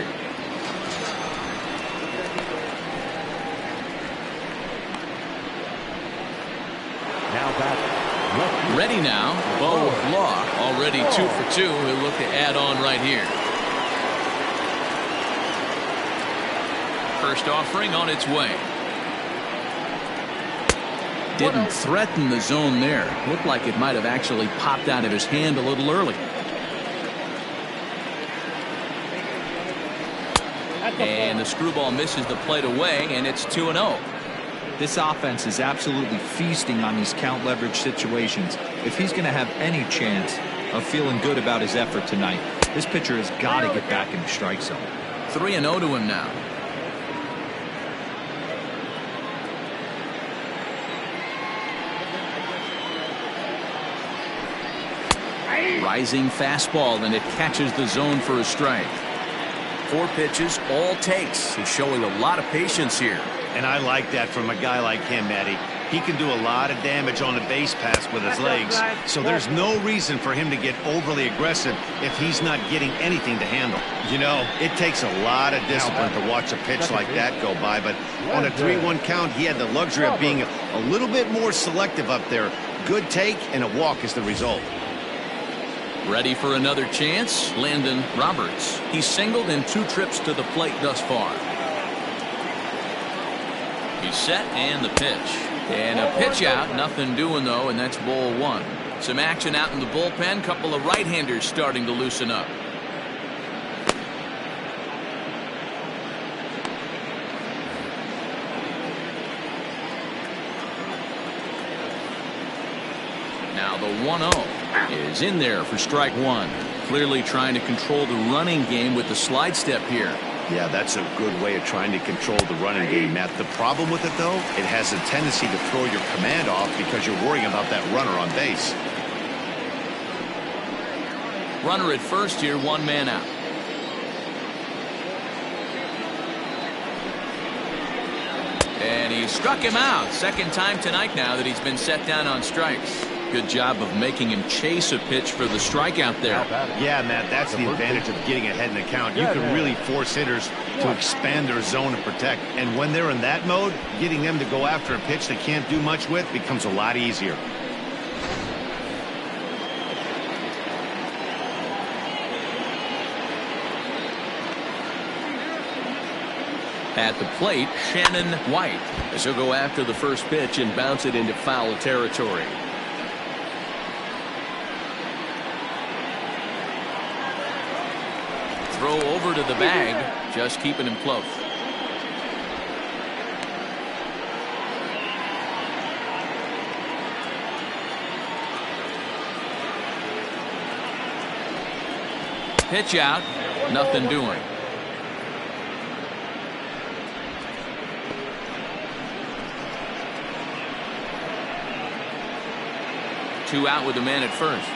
Now back. Ready now. Bo Law already 2 for 2. He'll look to add on right here. First offering on its way. Didn't threaten the zone there. Looked like it might have actually popped out of his hand a little early. And the screwball misses the plate away, and it's 2-0. This offense is absolutely feasting on these count leverage situations. If he's going to have any chance of feeling good about his effort tonight, this pitcher has got to get back in the strike zone. 3-0 to him now. Rising fastball, and it catches the zone for a strike. 4 pitches, all takes. He's showing a lot of patience here. And I like that from a guy like him, Matty. He can do a lot of damage on a base pass with his legs, so there's no reason for him to get overly aggressive if he's not getting anything to handle. You know, it takes a lot of discipline to watch a pitch like that go by, but on a 3-1 count, he had the luxury of being a little bit more selective up there. Good take, and a walk is the result. Ready for another chance, Landon Roberts. He's singled in 2 trips to the plate thus far. He's set, and the pitch. And a pitch out, nothing doing though, and that's ball 1. Some action out in the bullpen, couple of right-handers starting to loosen up. Now the 1-0 is in there for strike 1. Clearly trying to control the running game with the slide step here. Yeah, that's a good way of trying to control the running game, Matt. The problem with it, though, it has a tendency to throw your command off because you're worrying about that runner on base. Runner at first here, 1 man out. And he struck him out. Second time tonight now that he's been set down on strikes. Good job of making him chase a pitch for the strikeout there. Yeah, Matt, that's the advantage of getting ahead in the count. You can really force hitters to expand their zone and protect. And when they're in that mode, getting them to go after a pitch they can't do much with becomes a lot easier. At the plate, Shannon White, as he'll go after the first pitch and bounce it into foul territory. Throw over to the bag, just keeping him close. Pitch out, nothing doing. Two out with the man at first.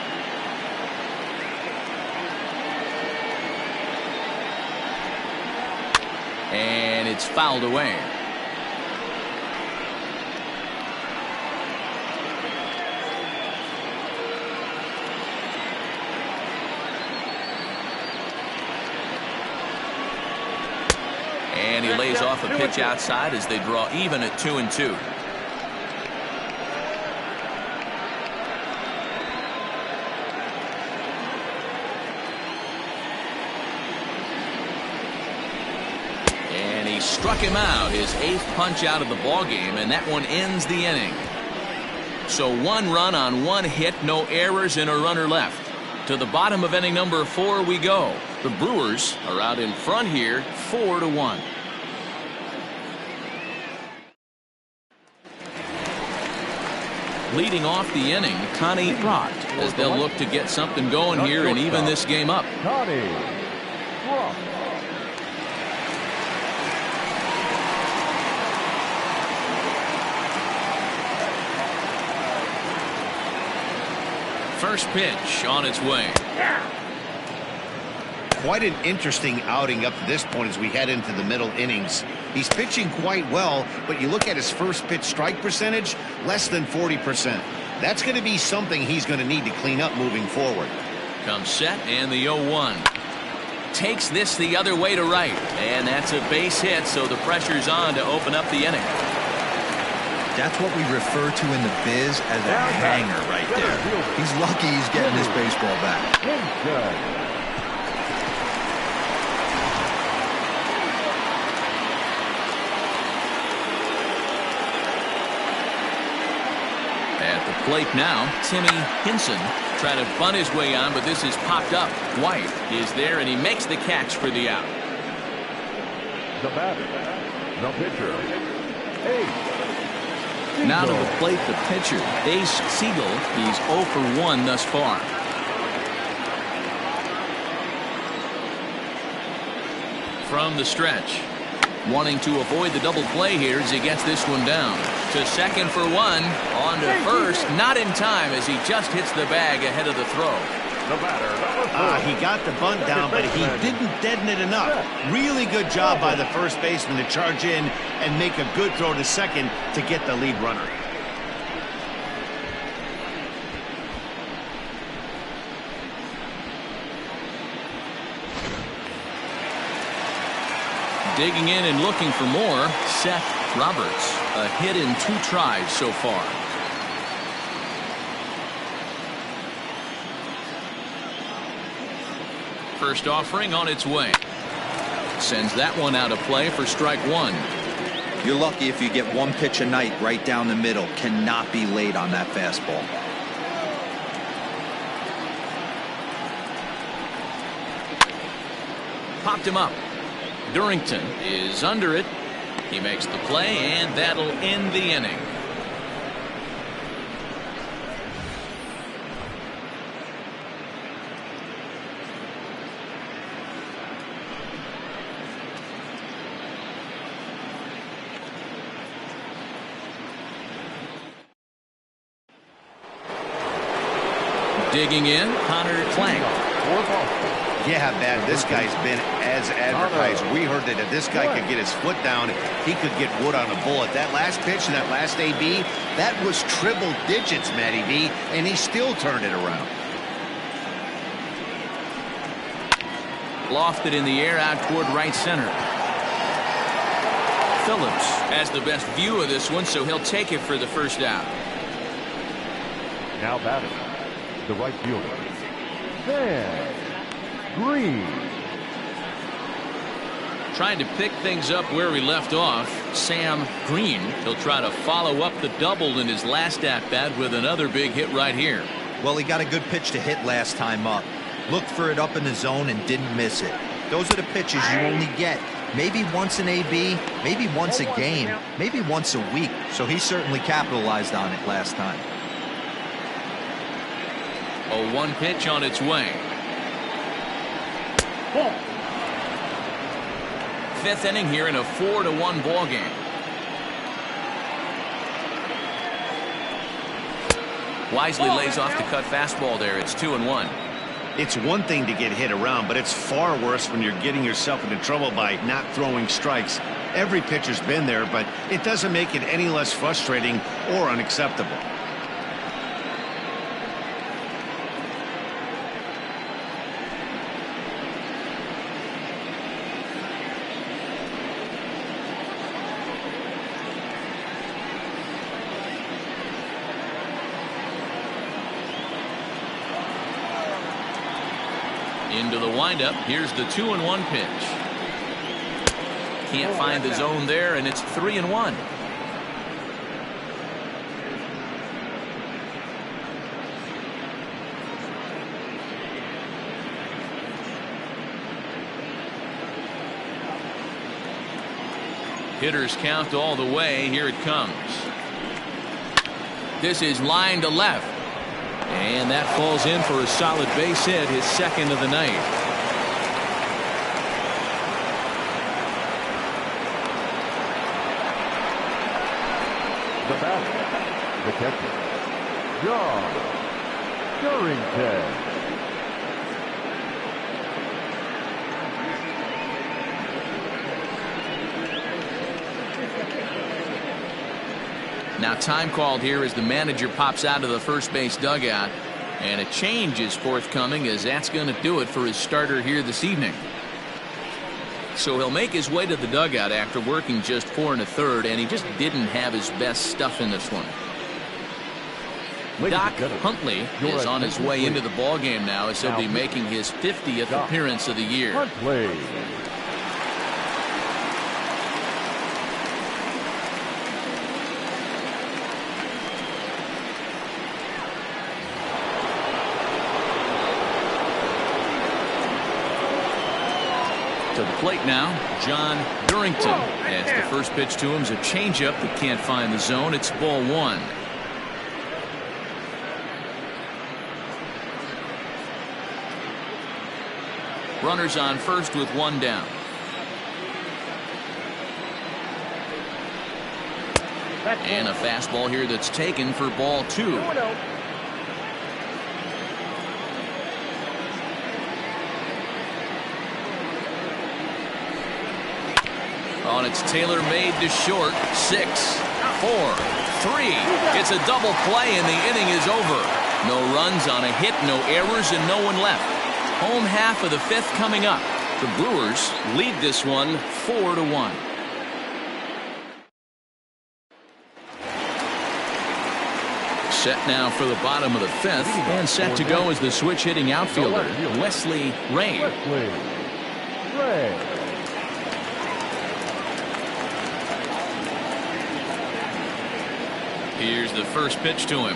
And it's fouled away. And he lays off a pitch outside as they draw even at 2-2. Struck him out, his 8th punch out of the ball game, and that one ends the inning. So 1 run on 1 hit, no errors, and a runner left. To the bottom of inning number 4 we go. The Brewers are out in front here, 4-1. Leading off the inning, Connie Rott, as they'll look to get something going here and even this game up. Connie Rott. First pitch on its way. Quite an interesting outing up to this point as we head into the middle innings. He's pitching quite well, but you look at his first pitch strike percentage, less than 40%. That's going to be something he's going to need to clean up moving forward. Comes set and the 0-1. Takes this the other way to right, and that's a base hit, so the pressure's on to open up the inning. That's what we refer to in the biz as a hanger right there. He's lucky he's getting his baseball back. At the plate now, Timmy Hinson trying to bunt his way on, but this is popped up. White is there, and he makes the catch for the out. The batter, the pitcher, now to the plate, the pitcher, Ace Siegel. He's 0 for 1 thus far. From the stretch, wanting to avoid the double play here as he gets this one down. To second for 1, on to first, not in time as he just hits the bag ahead of the throw. The batter, he got the bunt down, but he didn't deaden it enough. Really good job by the first baseman to charge in and make a good throw to second to get the lead runner. Digging in and looking for more, Seth Roberts. A hit in 2 tries so far. First offering on its way. Sends that one out of play for strike 1. You're lucky if you get 1 pitch a night right down the middle. Cannot be late on that fastball. Popped him up. Durrington is under it. He makes the play, and that'll end the inning. Digging in, Connor Clank. Yeah, man, this guy's been as advertised. We heard that if this guy could get his foot down, he could get wood on a bullet. That last pitch and that last AB, that was triple digits, Matty B, and he still turned it around. Lofted in the air out toward right center. Phillips has the best view of this one, so he'll take it for the first out. Now batting, the right fielder, Sam Green. Trying to pick things up where we left off, Sam Green. He'll try to follow up the double in his last at-bat with another big hit right here. Well, he got a good pitch to hit last time up. Looked for it up in the zone and didn't miss it. Those are the pitches you only get maybe once an AB, maybe once a game, maybe once a week. So he certainly capitalized on it last time. A 1 pitch on its way. Fifth inning here in a 4-1 ball game. Wisely lays off the cut fastball there. It's 2-1. It's one thing to get hit around, but it's far worse when you're getting yourself into trouble by not throwing strikes. Every pitcher's been there, but it doesn't make it any less frustrating or unacceptable. Into the windup. Here's the 2-1 pitch. Can't find the zone there, and it's 3-1. Hitters count all the way. Here it comes. This is line to left. And that falls in for a solid base hit, his second of the night. The batter, the catcher, John Durrington. Now time called here as the manager pops out of the first base dugout, and a change is forthcoming, as that's going to do it for his starter here this evening. So he'll make his way to the dugout after working just 4 1/3, and he just didn't have his best stuff in this one. Doc Huntley is on his way into the ballgame now, as he'll be making his 50th appearance of the year. Huntley. To the plate now, John Durrington. As the first pitch to him is a changeup that can't find the zone. It's ball 1. Runners on first with 1 down. And a fastball here that's taken for ball 2. On its tailor-made to short. 6, 4, 3. It's a double play, and the inning is over. No runs on a hit, no errors, and no one left. Home half of the 5th coming up. The Brewers lead this one 4-1. Set now for the bottom of the 5th, and set to go is the switch-hitting outfielder, Wesley Ray. Here's the first pitch to him.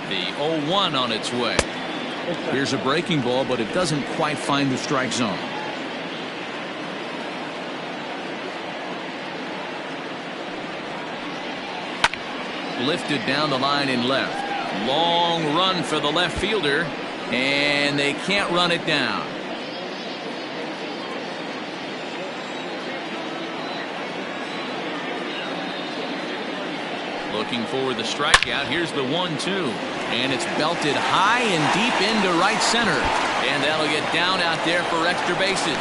The 0-1 on its way. Here's a breaking ball, but it doesn't quite find the strike zone. Lifted down the line in left. Long run for the left fielder, and they can't run it down. Looking for the strikeout. Here's the 1-2. And it's belted high and deep into right center. And that'll get down out there for extra bases.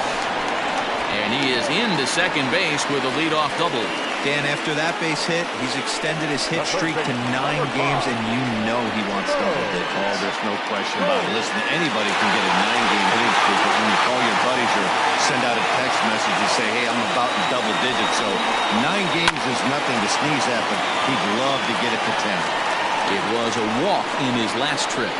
And he is into second base with a leadoff double. Dan, after that base hit, he's extended his hit streak to 9 games, and you know he wants double digits. Oh, there's no question about it. Listen, anybody can get a 9-game hitting streak, but when you call your buddies or send out a text message and say, hey, I'm about in double digits, so 9 games is nothing to sneeze at, but he'd love to get it to 10. It was a walk in his last trip.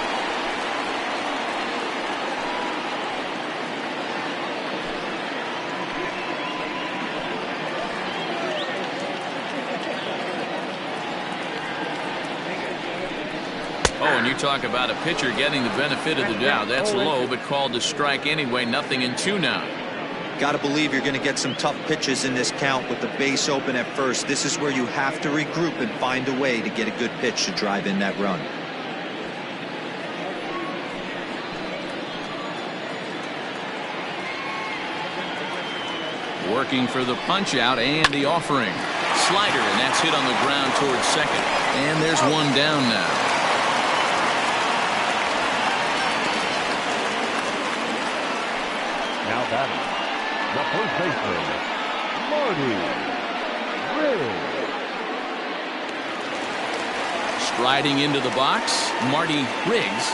Oh, and you talk about a pitcher getting the benefit of the doubt. That's low, but called to strike anyway. 0-2 now. Got to believe you're going to get some tough pitches in this count with the base open at first. This is where you have to regroup and find a way to get a good pitch to drive in that run. Working for the punch out and the offering. Slider, and that's hit on the ground towards second. And there's one down now. Now batting, the first baseman, Marty Riggs. Striding into the box, Marty Riggs.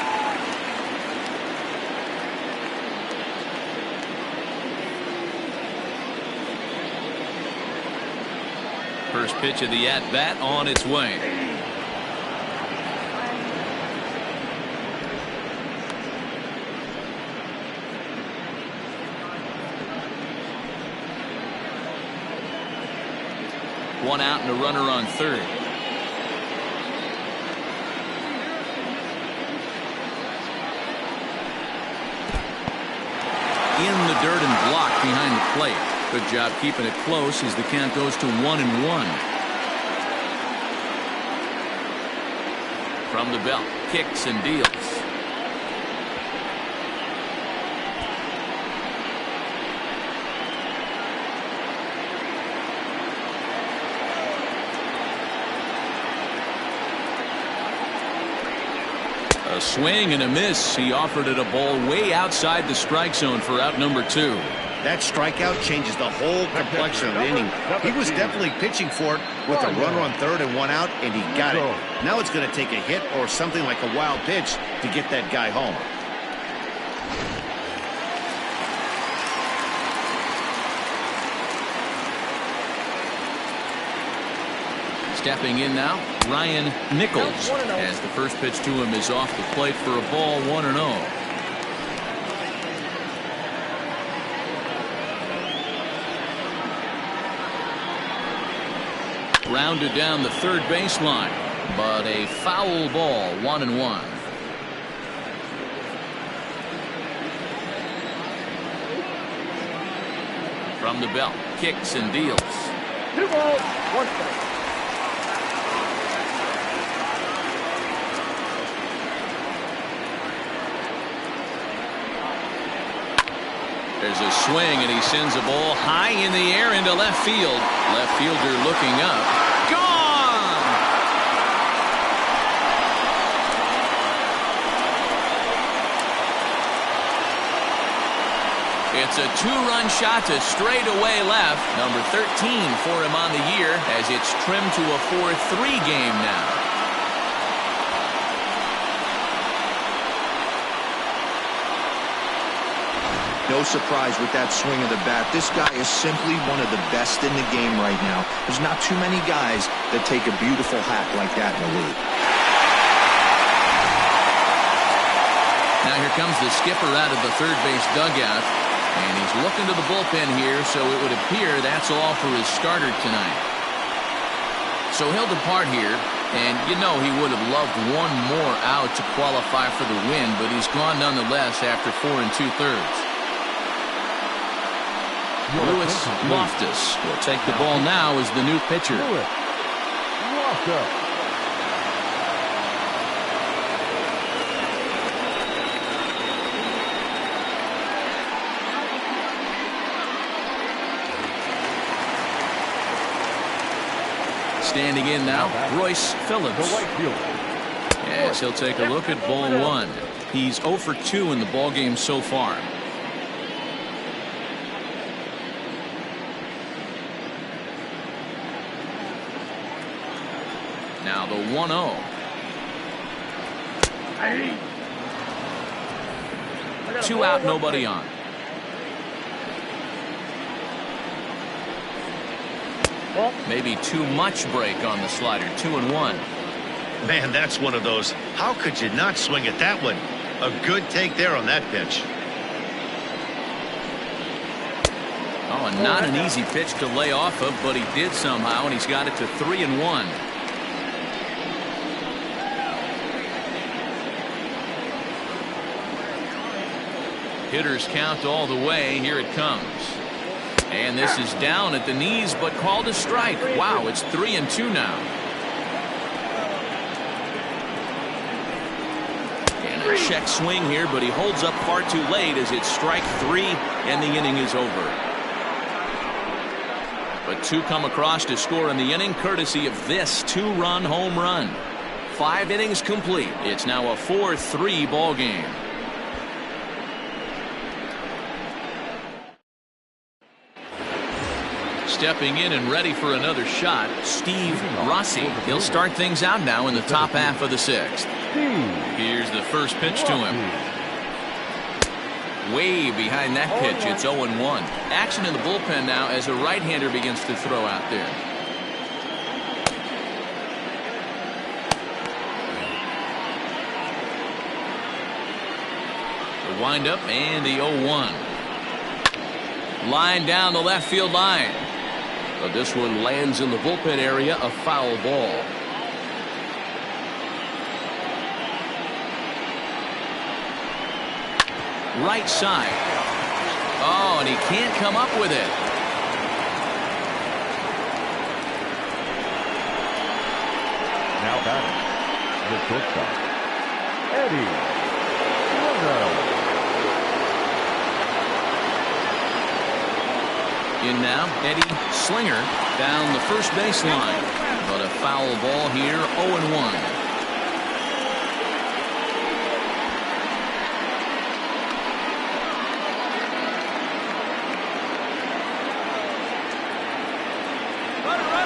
First pitch of the at-bat on its way. One out and a runner on third. In the dirt and blocked behind the plate. Good job keeping it close as the count goes to 1-1. From the belt, kicks and deals. A swing and a miss. He offered it a ball way outside the strike zone for out number 2. That strikeout changes the whole complexion of the inning. He was definitely pitching for it with a runner on third and one out, and he got it. Now it's going to take a hit or something like a wild pitch to get that guy home. Stepping in now, Ryan Nichols, as the first pitch to him is off the plate for a ball, 1-0. Rounded down the third baseline, but a foul ball, 1-1. From the belt, kicks and deals. 2 balls, 1 strike. There's a swing, and he sends a ball high in the air into left field. Left fielder looking up. Gone! It's a 2-run shot to straightaway left. Number 13 for him on the year as it's trimmed to a 4-3 game now. No surprise with that swing of the bat. This guy is simply one of the best in the game right now. There's not too many guys that take a beautiful hack like that in the league. Now here comes the skipper out of the third base dugout, and he's looking to the bullpen here, so it would appear that's all for his starter tonight. So he'll depart here, and you know he would have loved one more out to qualify for the win, but he's gone nonetheless after 4 2/3. Lewis Loftus will take the ball now as the new pitcher. Lewis Loftus. Standing in now, Royce Phillips. The right fielder. Yes, he'll take a look at ball one. He's 0 for 2 in the ball game so far. Now the 1-0. Two out, nobody on. Maybe too much break on the slider. 2-1. Man, that's one of those. How could you not swing at that one? A good take there on that pitch. Oh, and not an easy pitch to lay off of, but he did somehow, and he's got it to 3-1. Hitters count all the way. Here it comes. And this is down at the knees, but called a strike. Wow, it's 3-2 now. And a check swing here, but he holds up far too late as it's strike 3, and the inning is over. But 2 come across to score in the inning, courtesy of this 2-run home run. 5 innings complete. It's now a 4-3 ball game. Stepping in and ready for another shot, Steve Rossi. He'll start things out now in the top half of the 6th. Here's the first pitch to him. Way behind that pitch. It's 0-1. Action in the bullpen now as a right-hander begins to throw out there. The windup and the 0-1. Line down the left field line. But this one lands in the bullpen area, a foul ball. Right side. Oh, and he can't come up with it. Now batting, the shortstop, Eddie Rizzo. In now, Eddie Slinger down the first baseline. But a foul ball here, 0-1.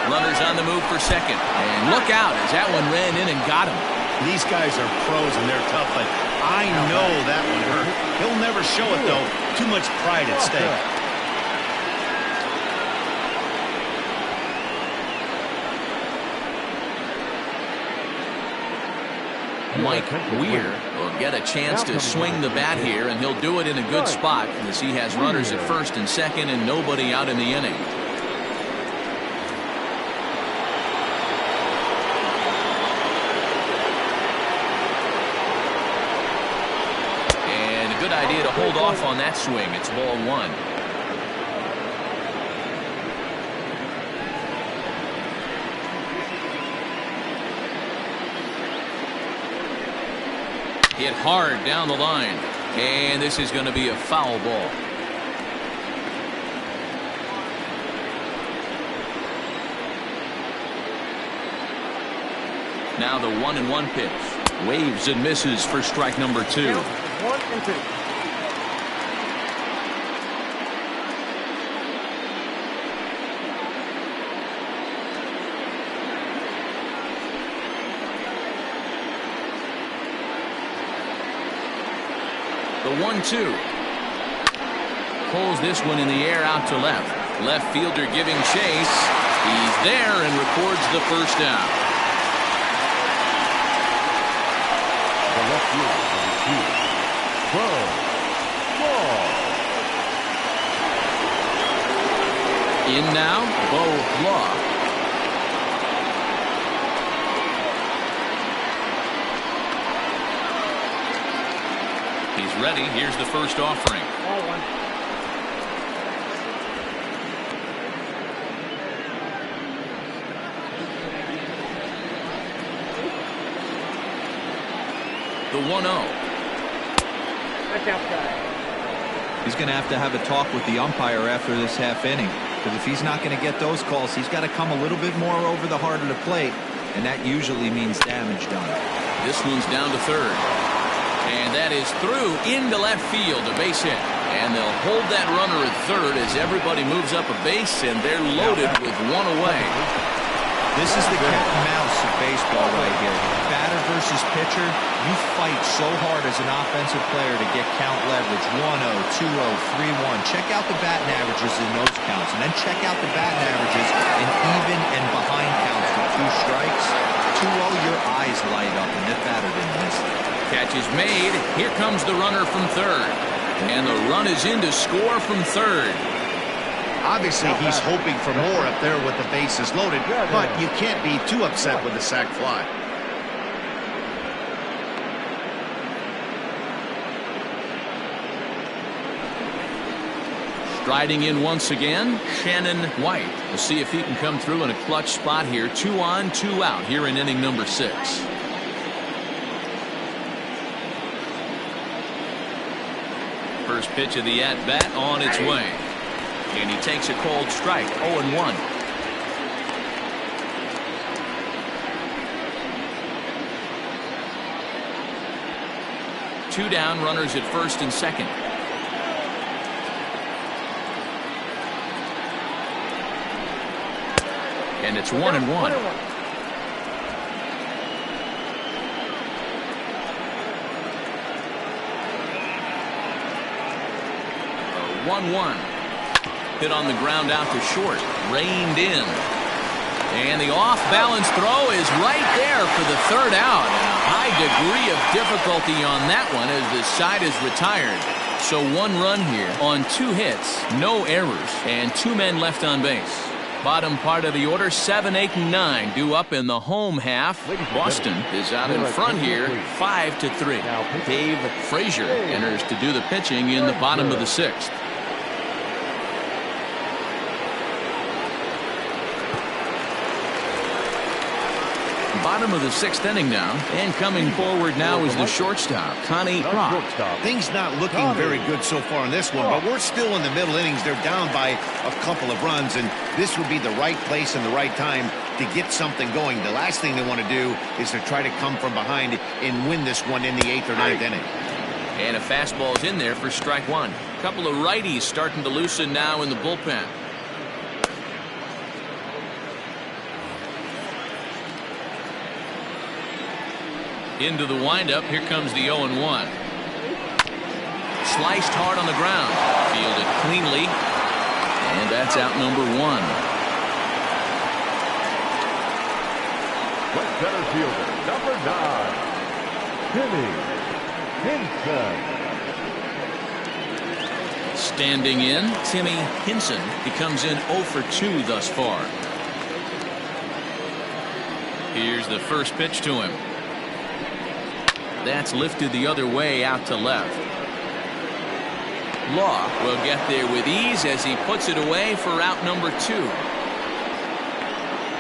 Runners on the move for second. And look out as that one ran in and got him. These guys are pros and they're tough, but I know that one hurt. He'll never show it, though. Too much pride at stake. Mike Weir will get a chance to swing the bat here, and he'll do it in a good spot as he has runners at first and second and nobody out in the inning. And a good idea to hold off on that swing. It's ball 1. Hit hard down the line, and this is going to be a foul ball. Now the 1-1 pitch. Waves and misses for strike number 2. 1-2. The 1-2. Pulls this one in the air out to left. Left fielder giving chase. He's there and records the first down. The left fielder, number 2, Bo. In now, Bo Law. He's ready. Here's the first offering. Ball 1. The 1-0. That's outside. He's going to have a talk with the umpire after this half inning. Because if he's not going to get those calls, he's got to come a little bit more over the heart of the plate, and that usually means damage done. This one's down to third. And that is through into left field, a base hit. And they'll hold that runner at third as everybody moves up a base, and they're loaded with one away. This is the cat and mouse of baseball right here. Batter versus pitcher, you fight so hard as an offensive player to get count leverage. 1-0, 2-0, 3-1. Check out the batting averages in those counts, and then check out the batting averages in even and behind counts with 2 strikes. 2-0, your eyes light up, and that batter didn't miss it. Catch is made. Here comes the runner from third. And the run is in to score from third. Obviously, he's hoping for more up there with the bases loaded, but you can't be too upset with the sac fly. Striding in once again, Shannon White. We'll see if he can come through in a clutch spot here. 2 on, 2 out here in inning number 6. First pitch of the at-bat on its way. And he takes a cold strike, 0-1. Two down, runners at first and second. And it's 1-1. 1-1. Hit on the ground out to short. Reined in. And the off-balance throw is right there for the third out. And a high degree of difficulty on that one as the side is retired. So 1 run here on 2 hits. No errors. And 2 men left on base. Bottom part of the order, 7, 8, and 9 due up in the home half. Boston is out in front here, 5-3. Dave Frazier enters to do the pitching in the bottom of the 6th. Bottom of the 6th inning now, and coming forward now is the shortstop, Connie Rock. Things not looking very good so far in this one, but we're still in the middle innings. They're down by a couple of runs, and this would be the right place and the right time to get something going. The last thing they want to do is to try to come from behind and win this one in the 8th or 9th inning. And a fastball's in there for strike 1. A couple of righties starting to loosen now in the bullpen. Into the windup. Here comes the 0-1. Sliced hard on the ground. Fielded cleanly. And that's out number 1. Right center fielder, number 9, Timmy Hinson. Standing in, Timmy Hinson. He comes in 0 for 2 thus far. Here's the first pitch to him. That's lifted the other way out to left. Law will get there with ease as he puts it away for out number 2.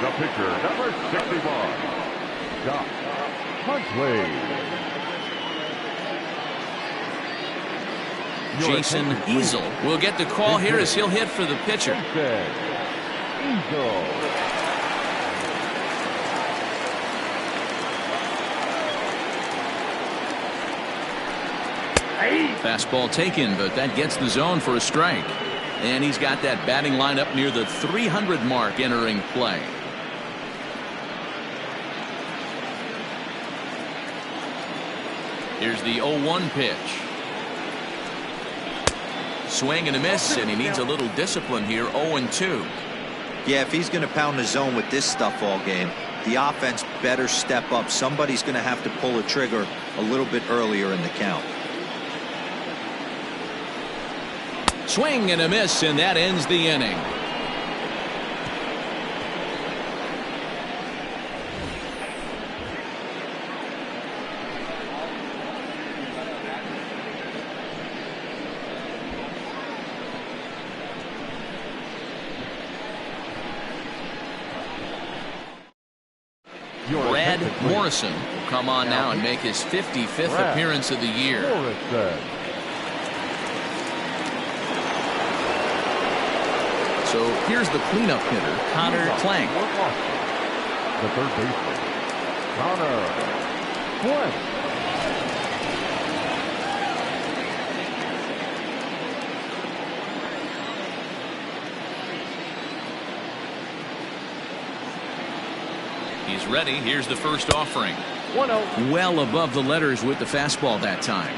The pitcher, number 61, Doc Huntley. Jason Easel will get the call here as he'll hit for the pitcher. Easel. Fastball taken, but that gets the zone for a strike. And he's got that batting lineup near the 300 mark entering play. Here's the 0-1 pitch. Swing and a miss, and he needs a little discipline here. 0-2. Yeah, if he's going to pound the zone with this stuff all game, the offense better step up. Somebody's going to have to pull a trigger a little bit earlier in the count. Swing and a miss, and that ends the inning. Brad Morrison will come on now and make his 55th appearance of the year. So Here's the cleanup hitter, Connor Plank. The third baseman, Connor Plank. He's ready. Here's the first offering. 1-0. Well above the letters with the fastball that time.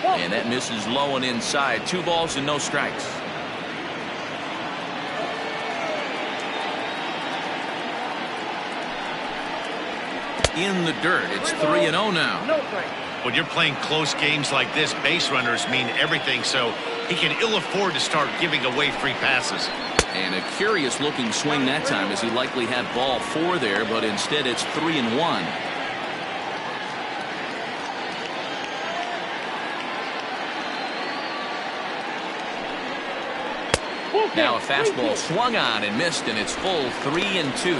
And that misses low and inside. 2 balls and no strikes. In the dirt. It's 3-0 now. No strike. When you're playing close games like this, base runners mean everything, so he can ill afford to start giving away free passes. And a curious looking swing that time, as he likely had ball 4 there, but instead it's 3-1. Now a fastball swung on and missed, and it's full 3-2.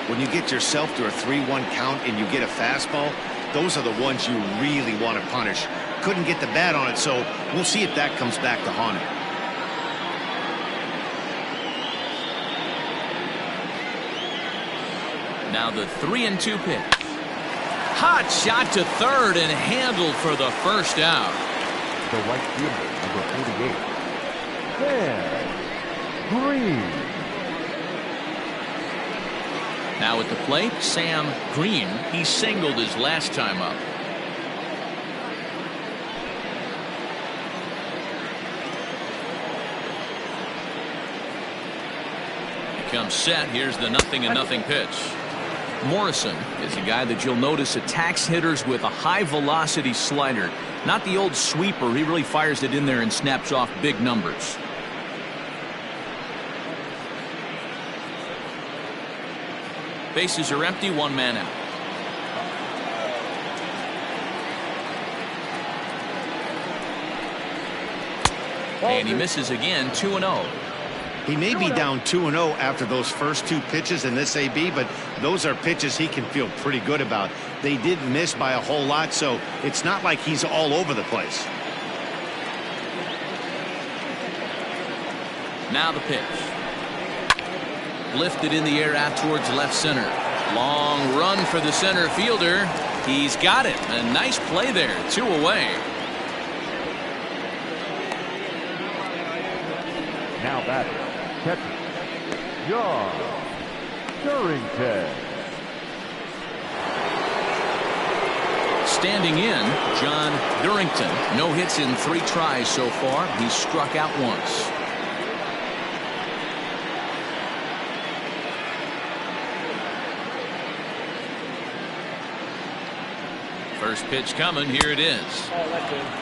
When you get yourself to a 3-1 count and you get a fastball, those are the ones you really want to punish. Couldn't get the bat on it, so we'll see if that comes back to haunt him. Now the 3-2 pitch. Hot shot to third and handled for the first out. The right fielder, number 48, Dan Green. Now at the plate, Sam Green. He singled his last time up. He comes set. Here's the 0-0 pitch. Morrison is a guy that you'll notice attacks hitters with a high velocity slider. Not the old sweeper. He really fires it in there and snaps off big numbers. Bases are empty, 1 man out. And he misses again, 2-0. He may be down 2-0 after those first 2 pitches in this AB, but those are pitches he can feel pretty good about. They did miss by a whole lot, so it's not like he's all over the place. Now the pitch. Lifted in the air out towards left center. Long run for the center fielder. He's got it. A nice play there. 2 away. Now batting, catcher, John Durrington. Standing in, John Durrington. No hits in 3 tries so far. He's struck out once. First pitch coming. Here it is.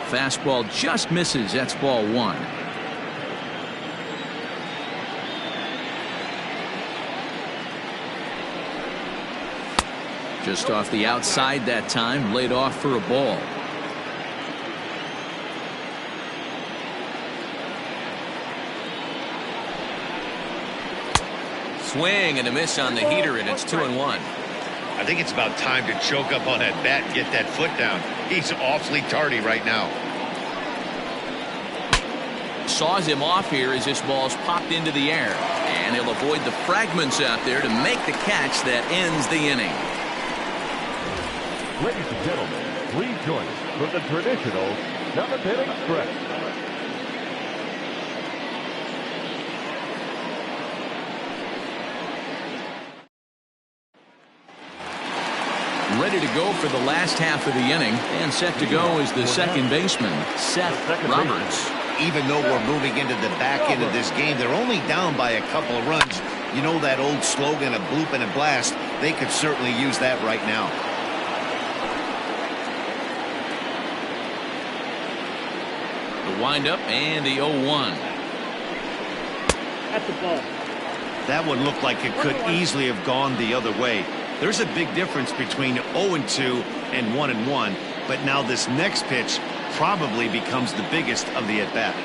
Fastball just misses. That's ball 1. Just off the outside that time. Laid off for a ball. Swing and a miss on the heater, and it's 2-1. I think it's about time to choke up on that bat and get that foot down. He's awfully tardy right now. Saws him off here as this ball's popped into the air. And he'll avoid the fragments out there to make the catch that ends the inning. Ladies and gentlemen, please join us for the traditional 7th inning stretch. Ready to go for the last half of the inning, and set to go is the second baseman, Seth Roberts. Even though we're moving into the back end of this game, they're only down by a couple of runs. You know that old slogan, a bloop and a blast. They could certainly use that right now. The windup and the 0-1. That's the ball. That one looked like it could easily have gone the other way. There's a big difference between 0-2 and 1-1, but now this next pitch probably becomes the biggest of the at-bat.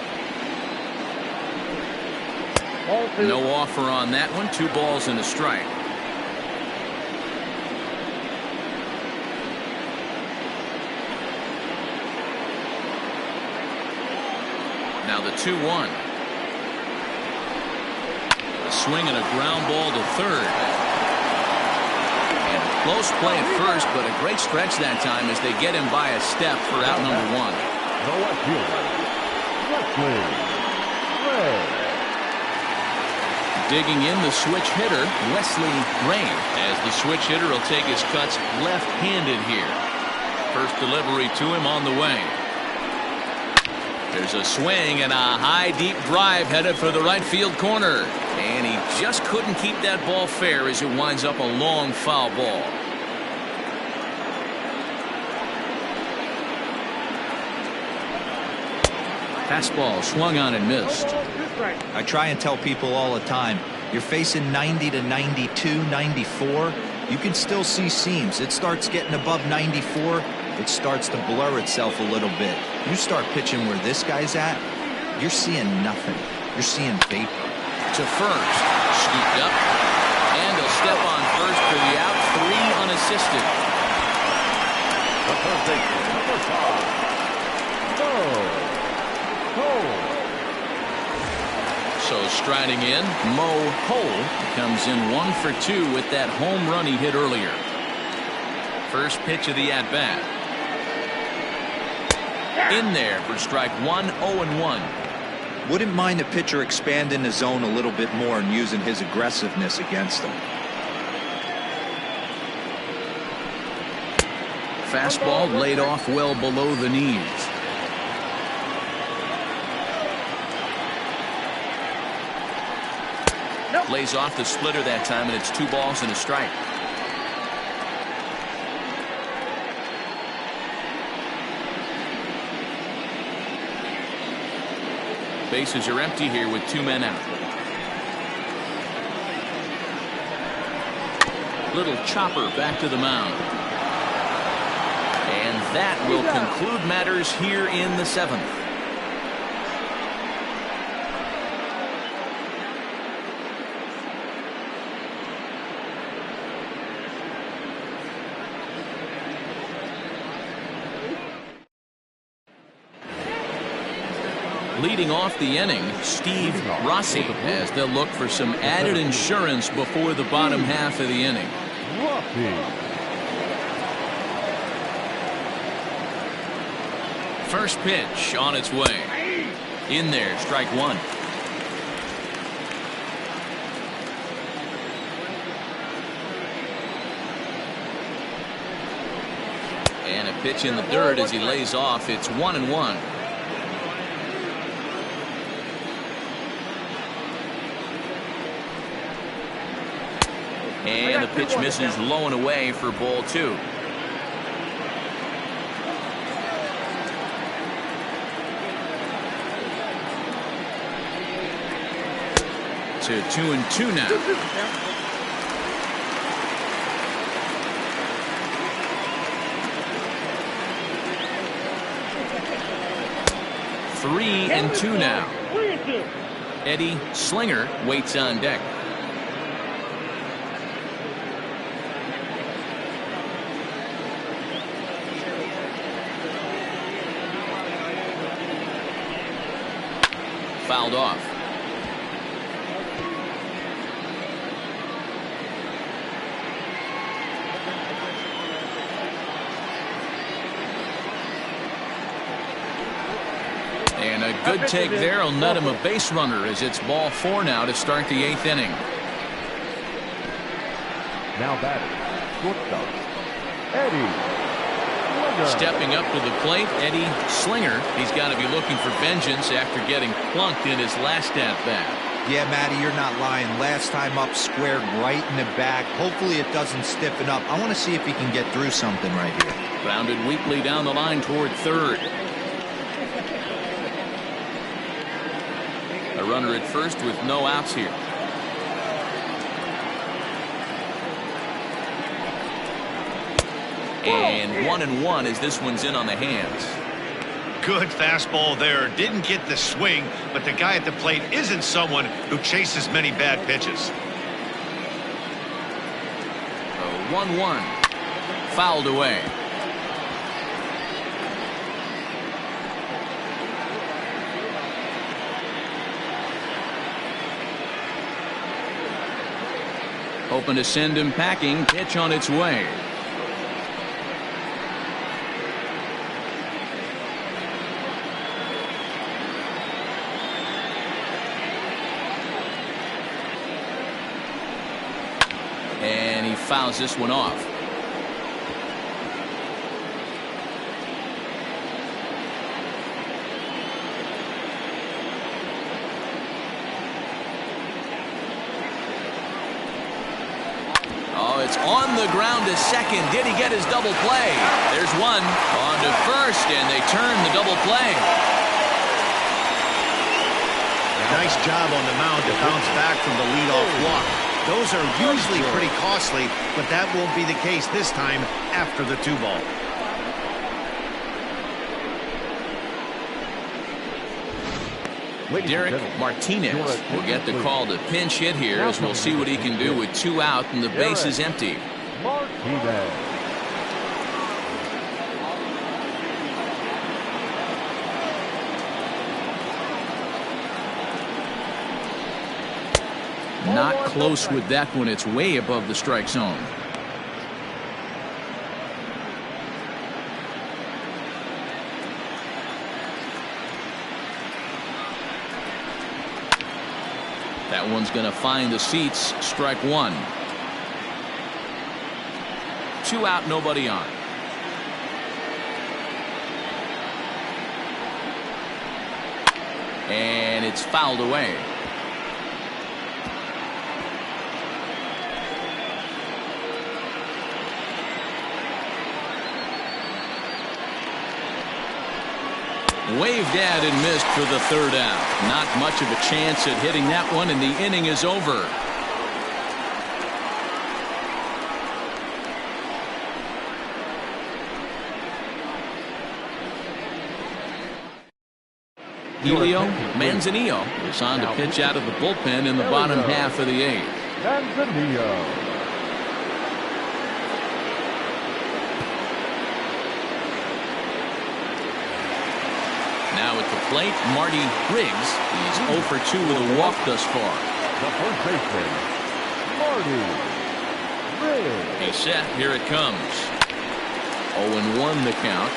No offer on that one. 2 balls and a strike. Now the 2-1. A swing and a ground ball to third. And a close play at first, but a great stretch that time as they get him by a step for out number 1. The left fielder, Wesley Ray. Digging in the switch hitter, Wesley Ray, as the switch hitter will take his cuts left-handed here. First delivery to him on the way. There's a swing and a high deep drive headed for the right field corner. And he just couldn't keep that ball fair as it winds up a long foul ball. Fastball swung on and missed. I try and tell people all the time, you're facing 90 to 92, 94. You can still see seams. It starts getting above 94. It starts to blur itself a little bit. You start pitching where this guy's at, you're seeing nothing. You're seeing vapor. To first, scooped up, and he'll step on first for the out, 3 unassisted. The first baseman, number 5, Cole. So striding in, Mo Cole comes in 1 for 2 with that home run he hit earlier. First pitch of the at-bat. In there for strike 1, 0-1. Wouldn't mind a pitcher expanding the zone a little bit more and using his aggressiveness against them. Fastball laid off well below the knees. Lays off the splitter that time, and it's 2 balls and a strike. Bases are empty here with 2 men out. Little chopper back to the mound. And that will conclude matters here in the 7th. Leading off the inning, Steve Rossi, as they'll look for some added insurance before the bottom half of the inning. First pitch on its way. In there, strike 1. And a pitch in the dirt as he lays off. It's 1-1. And the pitch misses low and away for ball 2. To 2-2 now. Three and two now. Eddie Slinger waits on deck. Fouled off. And a good take there will net him a base runner as it's ball 4 now to start the 8th inning. Now batting, shortstop, Eddie. Stepping up to the plate, Eddie Slinger. He's got to be looking for vengeance after getting plunked in his last at-bat. Yeah, Matty, you're not lying. Last time up, squared right in the back. Hopefully it doesn't stiffen up. I want to see if he can get through something right here. Grounded weakly down the line toward third. A runner at first with no outs here. And 1-1 as this one's in on the hands. Good fastball there. Didn't get the swing, but the guy at the plate isn't someone who chases many bad pitches. 1-1. Fouled away. Hoping to send him packing. Pitch on its way. And he fouls this one off. Oh, it's on the ground to second. Did he get his double play? There's one. On to first, and they turn the double play. Nice job on the mound to bounce back from the leadoff walk. Those are usually pretty costly, but that won't be the case this time after the 2-ball. Derek Martinez will get the call to pinch hit here, as we'll see what he can do with 2 out and the base is empty. Martinez. Not close with that one. It's way above the strike zone. That one's going to find the seats. Strike 1. 2 out, nobody on. And it's fouled away. Waved at and missed for the 3rd out. Not much of a chance at hitting that one, and the inning is over. Helio Manzanillo is on to pitch out of the bullpen in the bottom half of the 8th. Manzanillo. Now at the plate, Marty Riggs. He's 0 for 2 with a walk thus far. The first baseman, Marty Riggs. He's set. Here it comes. 0-1 the count.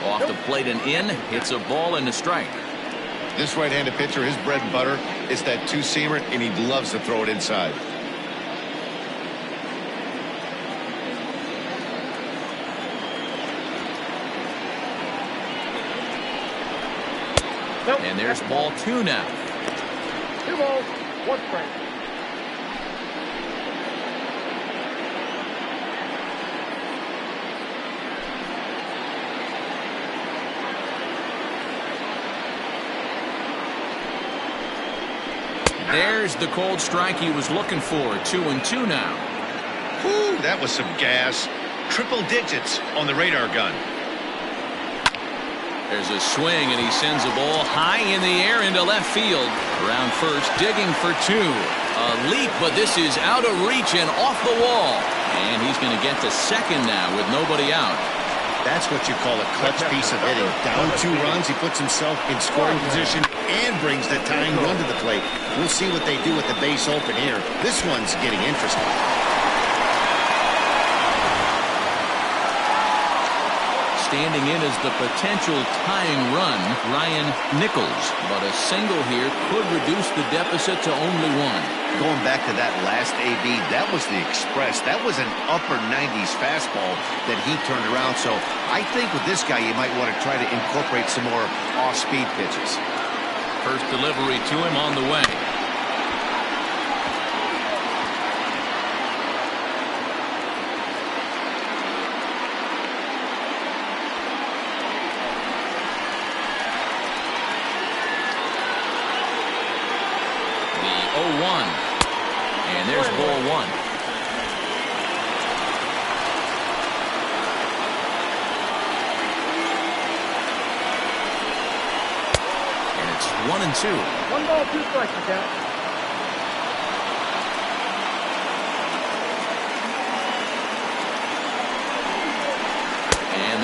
Off the plate and in. Hits a ball and a strike. This right-handed pitcher, his bread and butter is that 2-seamer, and he loves to throw it inside. And there's ball 2 now. 2 balls, 1 strike. There's the cold strike he was looking for. 2-2 now. Whew, that was some gas. Triple digits on the radar gun. There's a swing, and he sends a ball high in the air into left field. Around first, digging for 2. A leap, but this is out of reach and off the wall. And he's going to get to second now with nobody out. That's what you call a clutch piece of hitting. Down 2 runs, he puts himself in scoring position and brings the tying run to the plate. We'll see what they do with the base open here. This one's getting interesting. Standing in as the potential tying run, Ryan Nichols. But a single here could reduce the deficit to only 1. Going back to that last AB, that was the express. That was an upper 90s fastball that he turned around. So I think with this guy, you might want to try to incorporate some more off-speed pitches. First delivery to him on the way. The 0-1. And there's ball 1. And it's 1-2. 1 ball, 2 strikes, the count.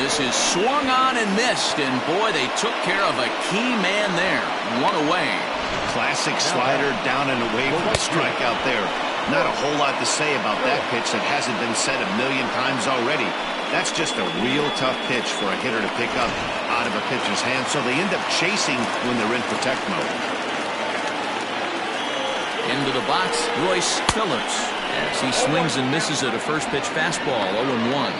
This is swung on and missed, and boy, they took care of a key man there. One away. Classic slider down and away from the strikeout there. Not a whole lot to say about that pitch that hasn't been said a million times already. That's just a real tough pitch for a hitter to pick up out of a pitcher's hand, so they end up chasing when they're in protect mode. Into the box, Royce Phillips, as he swings and misses at a first pitch fastball, 0-1.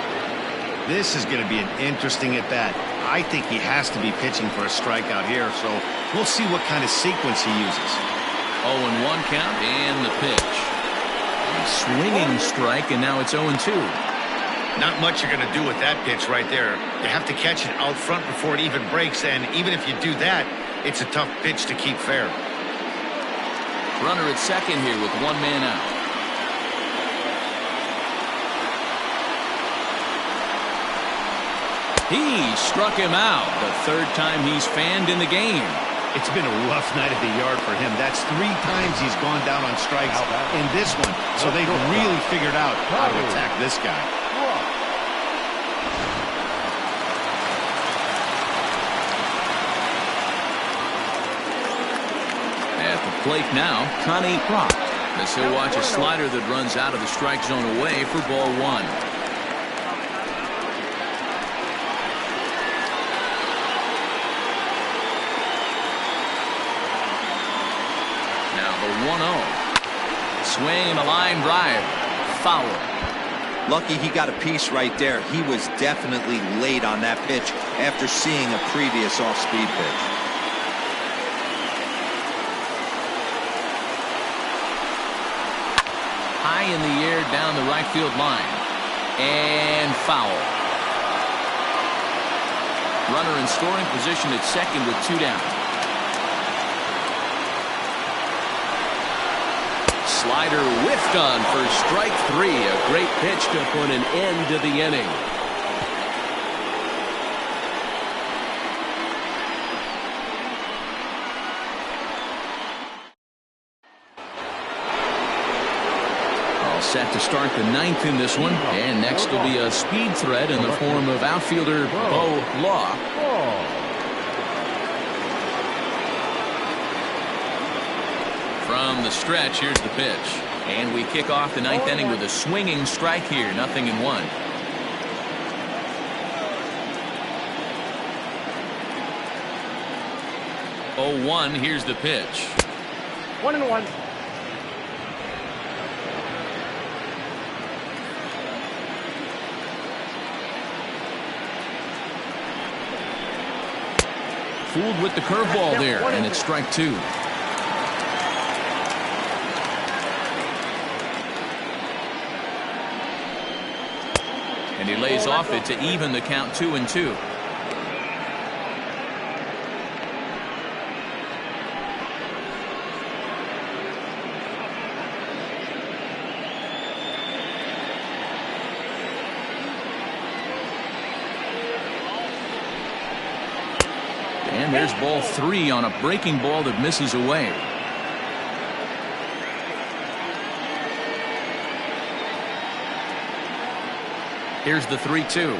This is going to be an interesting at-bat. I think he has to be pitching for a strikeout here, so we'll see what kind of sequence he uses. 0-1 count, and the pitch. A swinging strike, and now it's 0-2. Not much you're going to do with that pitch right there. You have to catch it out front before it even breaks, and even if you do that, it's a tough pitch to keep fair. Runner at second here with one man out. He struck him out, the third time he's fanned in the game. It's been a rough night at the yard for him. That's 3 times he's gone down on strikes in this one. So they've really figured out how to attack this guy. At the plate now, Connie Propp, as he'll watch a slider that runs out of the strike zone away for ball 1. Now the 1-0. Swing and a line drive. Foul. Lucky he got a piece right there. He was definitely late on that pitch after seeing a previous off-speed pitch. High in the air down the right field line. And foul. Runner in scoring position at second with 2 down. Slider whiffed on for strike 3. A great pitch to put an end to the inning. All set to start the 9th in this one. And next will be a speed threat in the form of outfielder Bo Law. From the stretch, here's the pitch. And we kick off the 9th inning with a swinging strike here. 0-1. Oh, 1. Here's the pitch. 1-1. Fooled with the curveball there, and it's strike 2. And he lays off it to even the count 2-2. And there's ball 3 on a breaking ball that misses away. Here's the 3-2.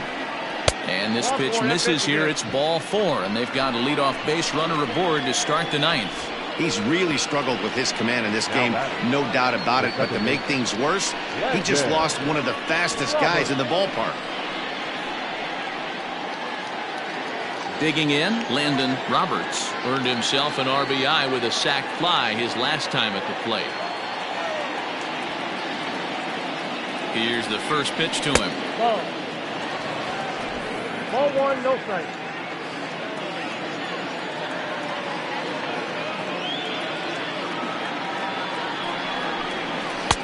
And this pitch misses here. It's ball 4, and they've got a leadoff base runner aboard to start the 9th. He's really struggled with his command in this game, no doubt about it. But to make things worse, he just lost one of the fastest guys in the ballpark. Digging in, Landon Roberts earned himself an RBI with a sac fly his last time at the plate. Here's the first pitch to him. Ball 1, no strike.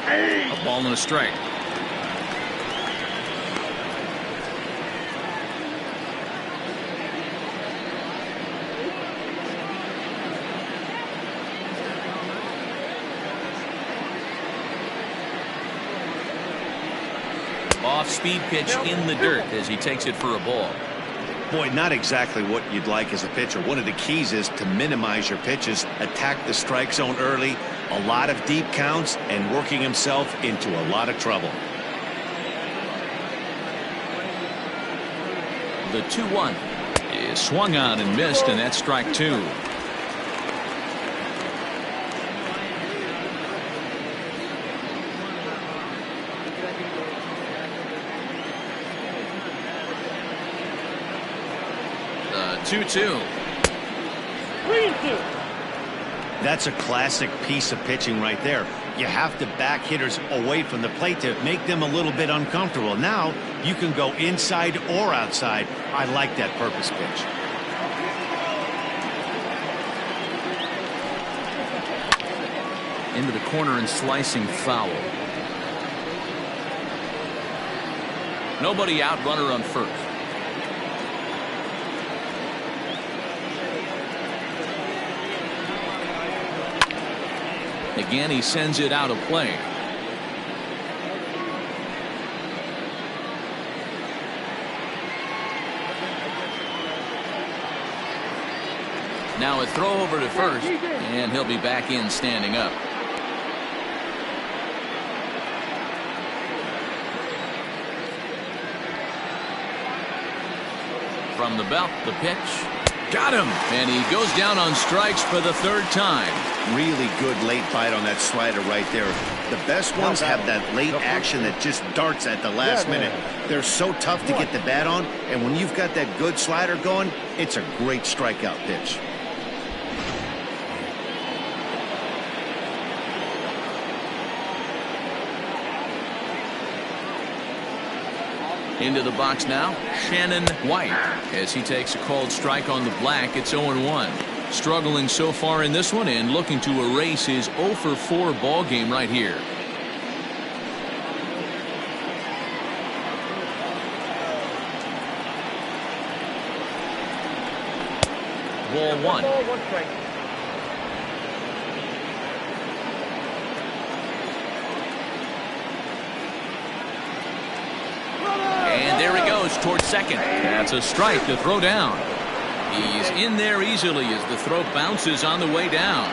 A ball and a strike. Off-speed pitch in the dirt as he takes it for a ball. Boy, not exactly what you'd like as a pitcher. One of the keys is to minimize your pitches, attack the strike zone early, a lot of deep counts, and working himself into a lot of trouble. The 2-1 is swung on and missed, and that's strike 2. The 2-2. 3-2. That's a classic piece of pitching right there. You have to back hitters away from the plate to make them a little bit uncomfortable. Now you can go inside or outside. I like that purpose pitch. Into the corner and slicing foul. Nobody out, runner on first. Again, he sends it out of play. Now a throw over to first, and he'll be back in standing up. From the belt, the pitch. Got him! And he goes down on strikes for the third time. Really good late bite on that slider right there. The best ones have that late action that just darts at the last minute. They're so tough to get the bat on, and when you've got that good slider going, it's a great strikeout pitch. Into the box now, Shannon White, as he takes a called strike on the black. It's 0-1. Struggling so far in this one and looking to erase his 0 for 4 ball game right here. Ball 1. Ball, 1 strike. And there he goes towards second. That's a strike to throw down. He's in there easily as the throw bounces on the way down.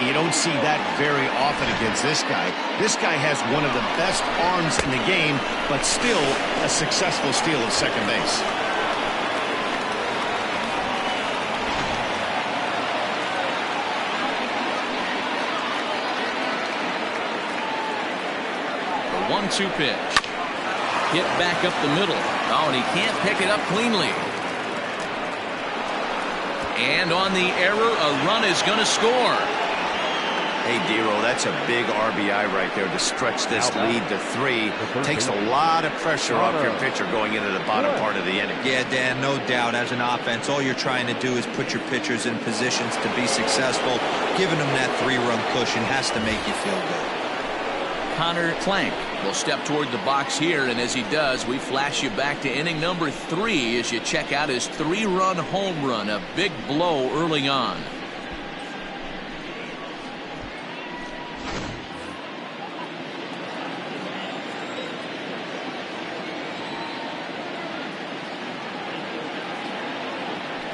You don't see that very often against this guy. This guy has one of the best arms in the game, but still a successful steal at second base. The 1-2 pitch. Hit back up the middle. Oh, and he can't pick it up cleanly. And on the error, a run is going to score. Hey, Dero, that's a big RBI right there to stretch this lead to 3. Takes a lot of pressure off your pitcher going into the bottom part of the inning. Yeah, Dan, no doubt. As an offense, all you're trying to do is put your pitchers in positions to be successful. Giving them that 3-run cushion has to make you feel good. Connor Plank will step toward the box here, and as he does, we flash you back to inning number 3 as you check out his 3-run home run, a big blow early on.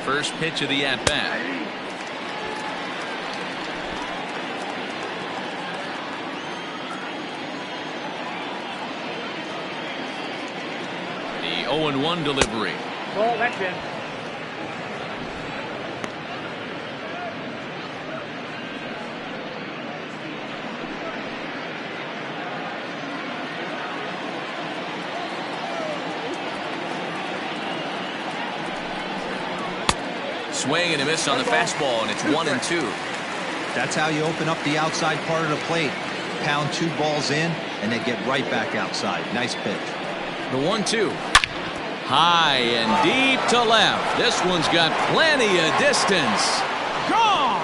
First pitch of the at-bat. The 0-1 delivery. Ball, that's in. Swing and a miss on the fastball, and it's 1-2. That's how you open up the outside part of the plate. Pound 2 balls in, and they get right back outside. Nice pitch. The 1-2. High and deep to left. This one's got plenty of distance. Gone!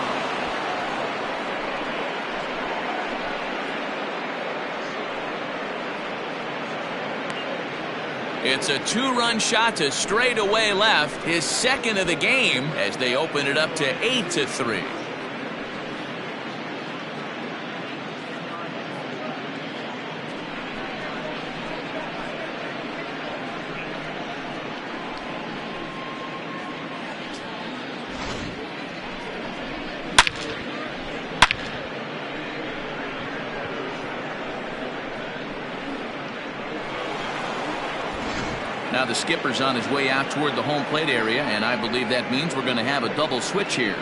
It's a 2-run shot to straightaway left, his second of the game, as they open it up to 8-3. Now the skipper's on his way out toward the home plate area, and I believe that means we're going to have a double switch here.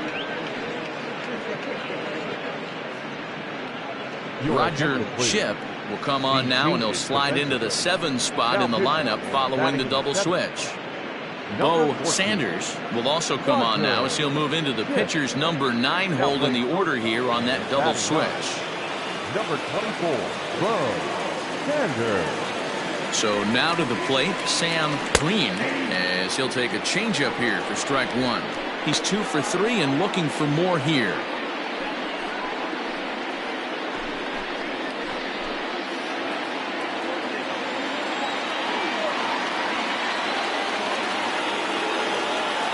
Roger Shipp will come on now, and he'll slide into the 7 spot in the lineup following the double switch. Bo Sanders will also come on now as he'll move into the pitcher's number 9 hold in the order here on that double switch. Number 24, Bo Sanders. So now to the plate, Sam Green, as he'll take a changeup here for strike 1. He's 2 for 3 and looking for more here.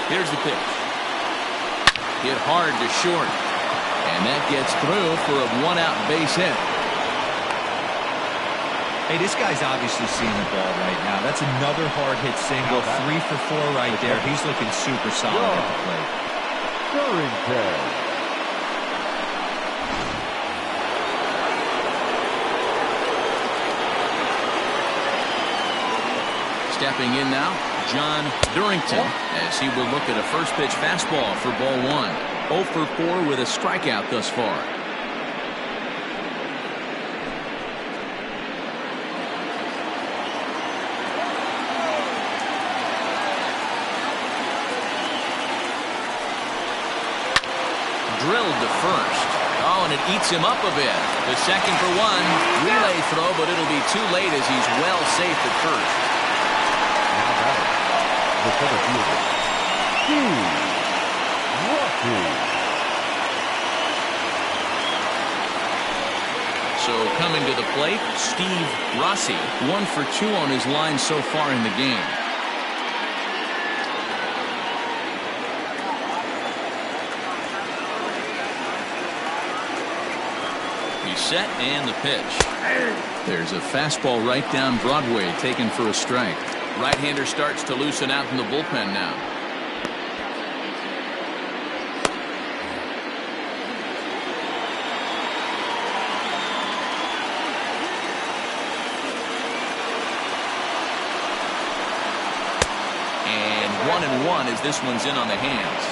Here's the pitch. Hit hard to short. And that gets through for a 1-out base hit. Hey, this guy's obviously seeing the ball right now. That's another hard hit single. 3 for 4 right there. He's looking super solid at the plate. Stepping in now, John Durrington, as he will look at a first pitch fastball for ball 1. 0 for 4 with a strikeout thus far. Drilled to first. Oh, and it eats him up a bit. The second for 1. Relay throw, but it'll be too late as he's well safe at first. Now batting, the center fielder, Steve Rossi. So coming to the plate, Steve Rossi. 1 for 2 on his line so far in the game. Set and the pitch. There's a fastball right down Broadway taken for a strike. Right-hander starts to loosen out in the bullpen now. And 1-1 as this one's in on the hands.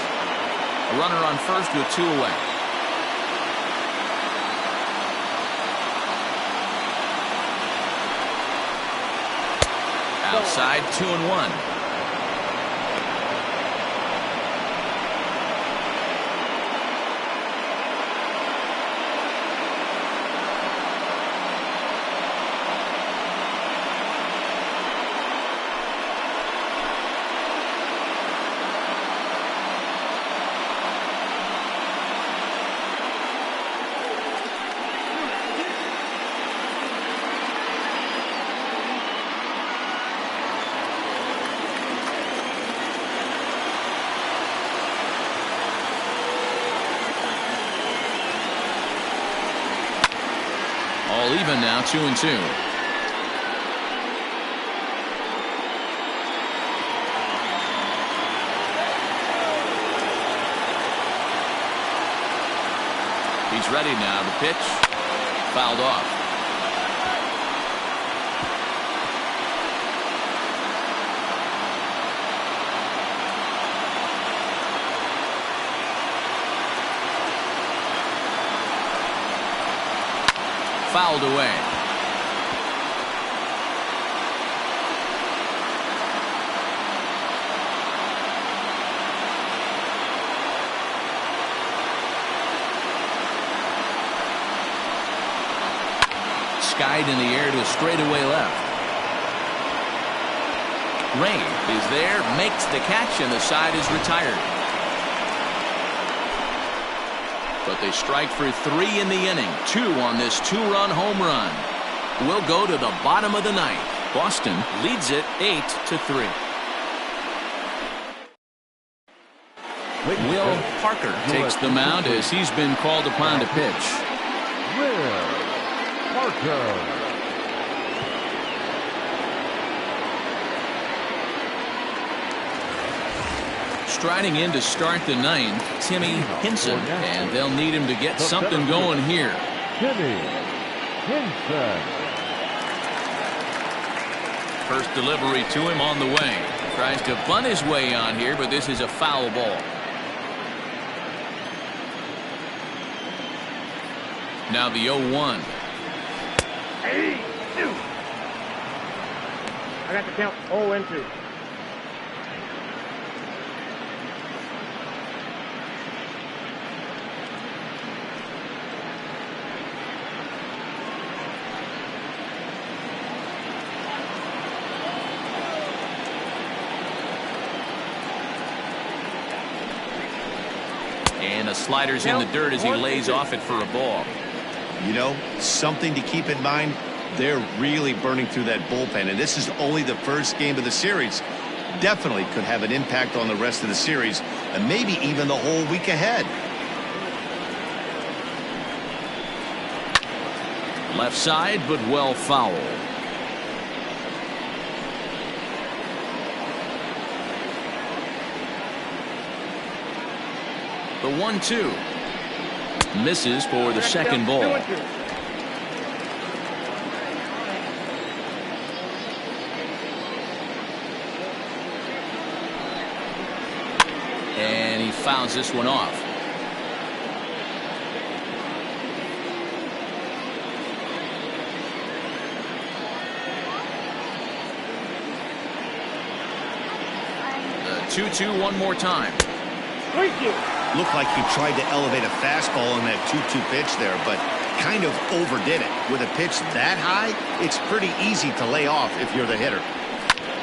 A runner on first with 2 away. Outside, 2-1. All even now, 2-2. He's ready now. The pitch fouled off. Fouled away. Skied in the air to a straightaway left. Ray is there, makes the catch, and the side is retired. But they strike for 3 in the inning. 2 on this 2-run home run. We'll go to the bottom of the 9th. Boston leads it 8-3. Will Parker takes the mound as he's been called upon to pitch. Will Parker. Striding in to start the 9th, Timmy Henson, and they'll need him to get something going here. Timmy Henson. First delivery to him on the way. Tries to bunt his way on here, but this is a foul ball. Now the 0-1. Hey, I got the count 0-2. And a slider's in the dirt as he lays off it for a ball. You know, something to keep in mind, they're really burning through that bullpen, and this is only the first game of the series. Definitely could have an impact on the rest of the series, and maybe even the whole week ahead. Left side, but well foul. The 1-2. Misses for the second ball. And he fouls this one off. The 2-2 one more time. Looked like he tried to elevate a fastball in that 2-2 pitch there, but kind of overdid it. With a pitch that high, it's pretty easy to lay off if you're the hitter.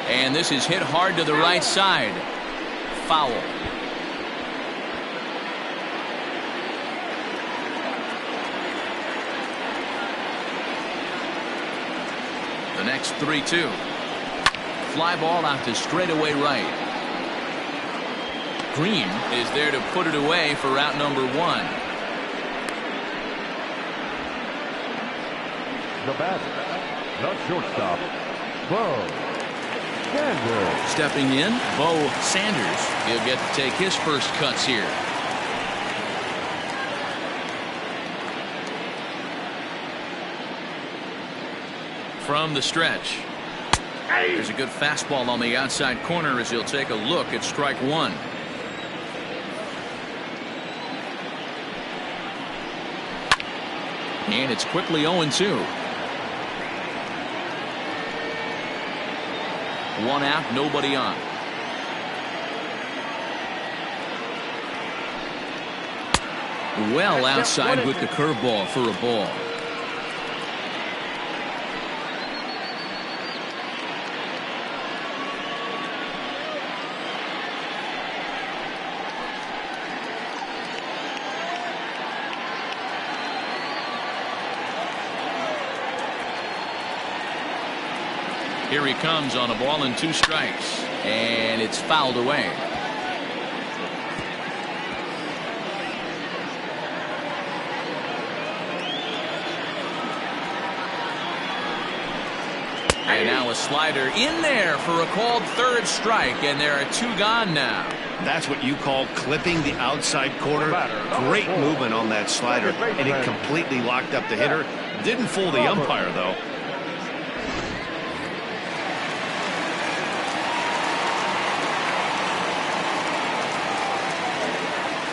And this is hit hard to the right side. Foul. The next 3-2. Fly ball out to straightaway right. Green is there to put it away for out number 1. The batter, the shortstop, Bo Sanders. Stepping in, Bo Sanders. He'll get to take his first cuts here. From the stretch. There's a good fastball on the outside corner as he'll take a look at strike 1. And it's quickly 0-2. One out, nobody on. Well outside with the curveball for a ball. Here he comes on a ball and 2 strikes, and it's fouled away. And now a slider in there for a called 3rd strike, and there are 2 gone now. That's what you call clipping the outside corner. Great movement on that slider, and it completely locked up the hitter. Didn't fool the umpire, though.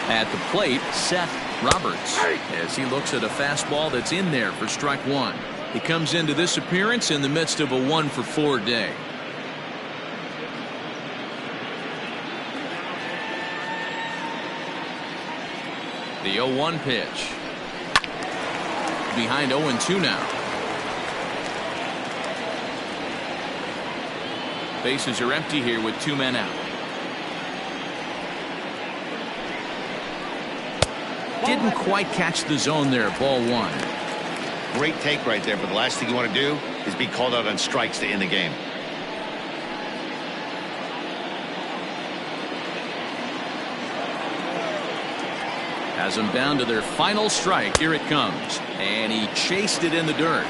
At the plate, Seth Roberts, as he looks at a fastball that's in there for strike 1. He comes into this appearance in the midst of a 1-for-4 day. The 0-1 pitch. Behind 0-2 now. Bases are empty here with 2 men out. Didn't quite catch the zone there. Ball 1. Great take right there, but the last thing you want to do is be called out on strikes to end the game. Has them down to their final strike. Here it comes. And he chased it in the dirt.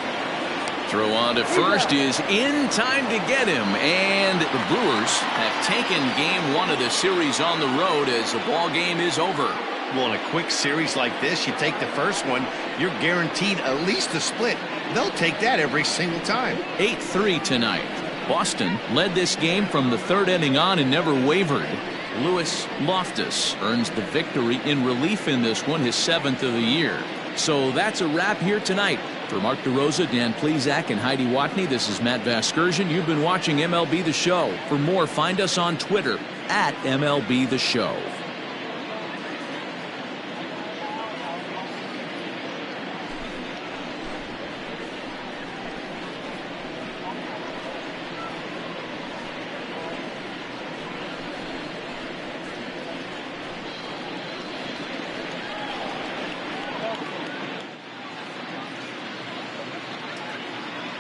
Throw on to first is in time to get him. And the Brewers have taken game 1 of the series on the road as the ball game is over. Well, in a quick series like this, you take the first one, you're guaranteed at least a split. They'll take that every single time. 8-3 tonight. Boston led this game from the third inning on and never wavered. Louis Loftus earns the victory in relief in this one, his 7th of the year. So that's a wrap here tonight. For Mark DeRosa, Dan Plezak, and Heidi Watney, this is Matt Vasgersian. You've been watching MLB The Show. For more, find us on Twitter at MLB The Show.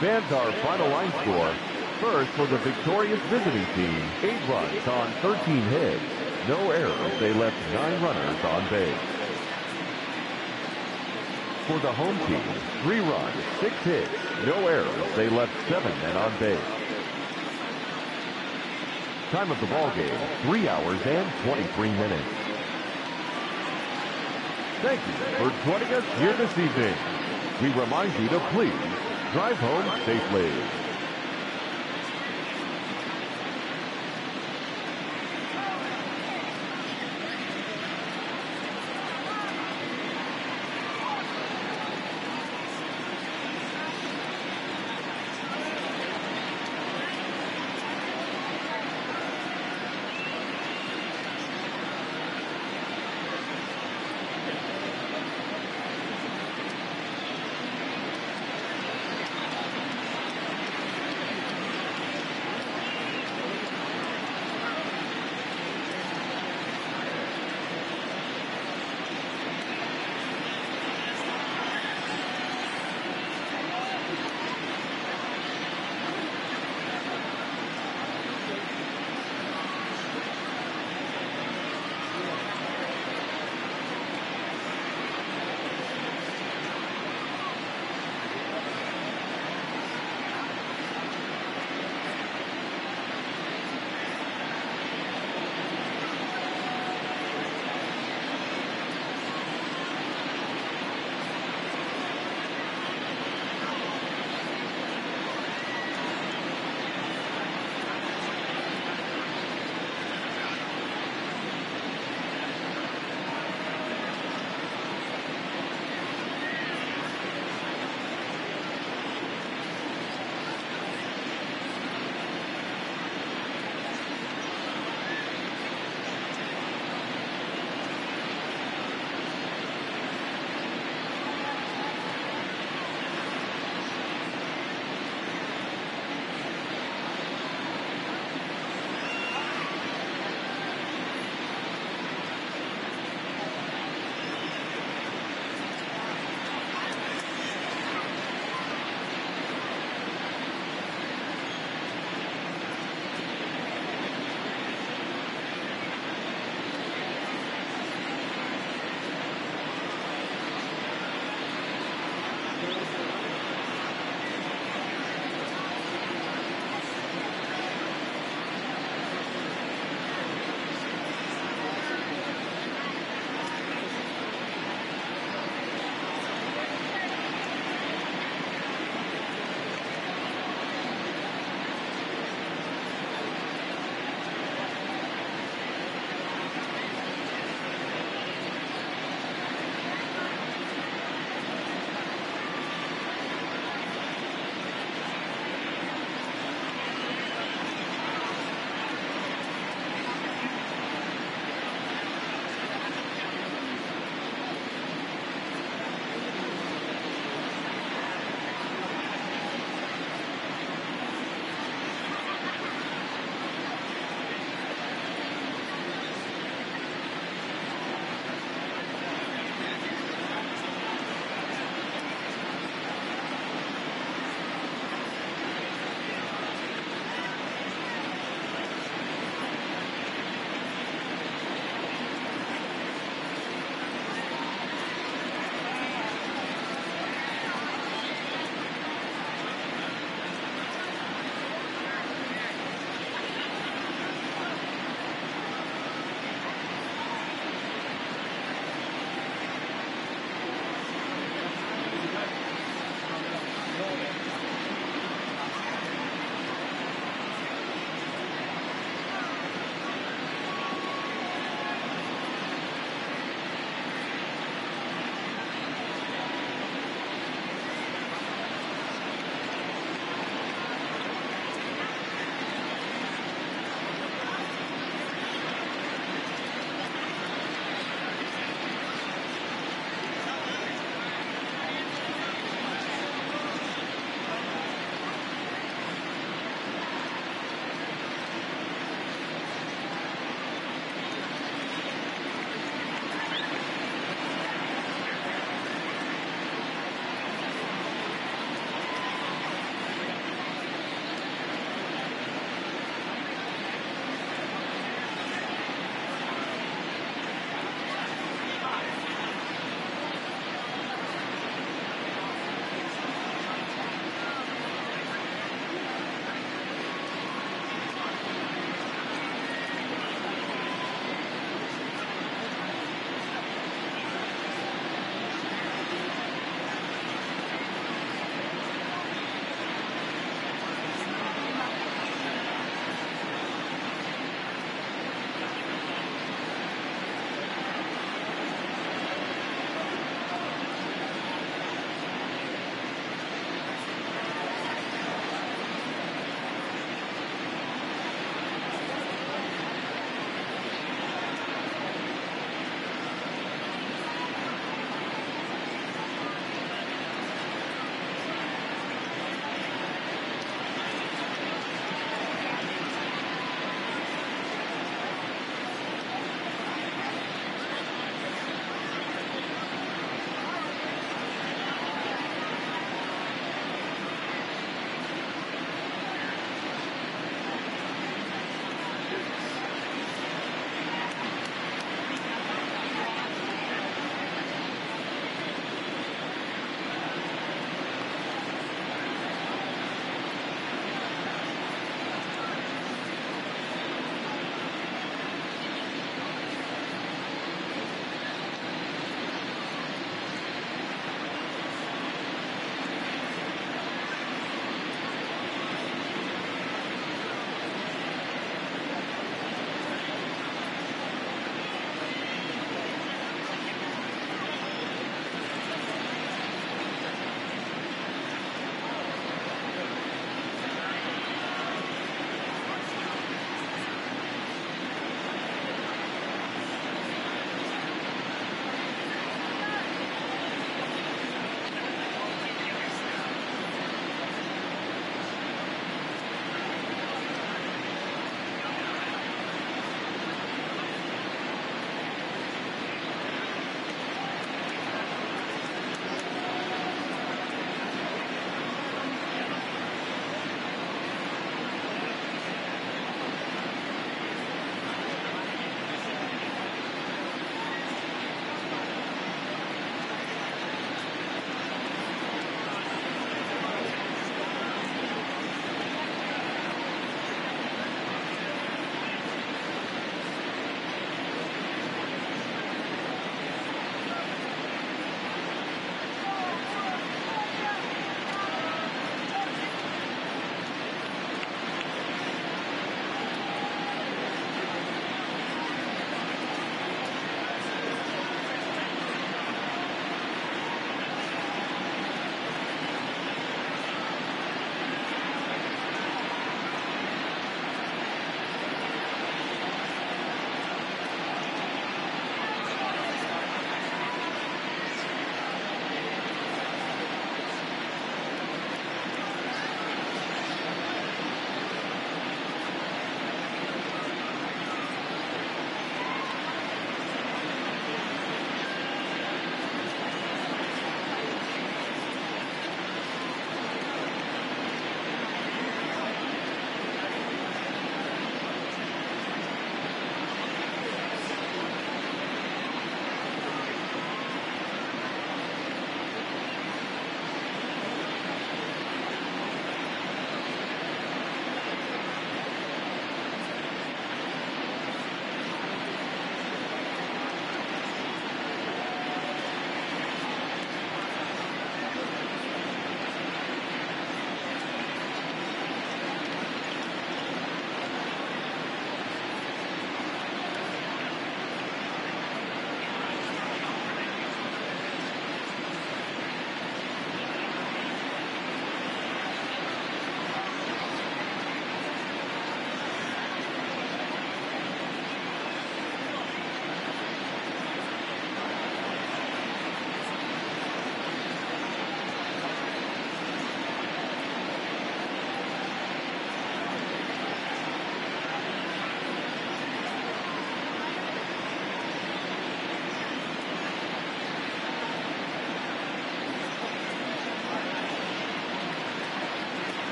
Fans, our final line score. First, for the victorious visiting team, 8 runs on 13 hits. No errors. They left 9 runners on base. For the home team, 3 runs, 6 hits. No errors. They left 7 men on base. Time of the ball game, 3 hours and 23 minutes. Thank you for joining us here this evening. We remind you to please drive home safely.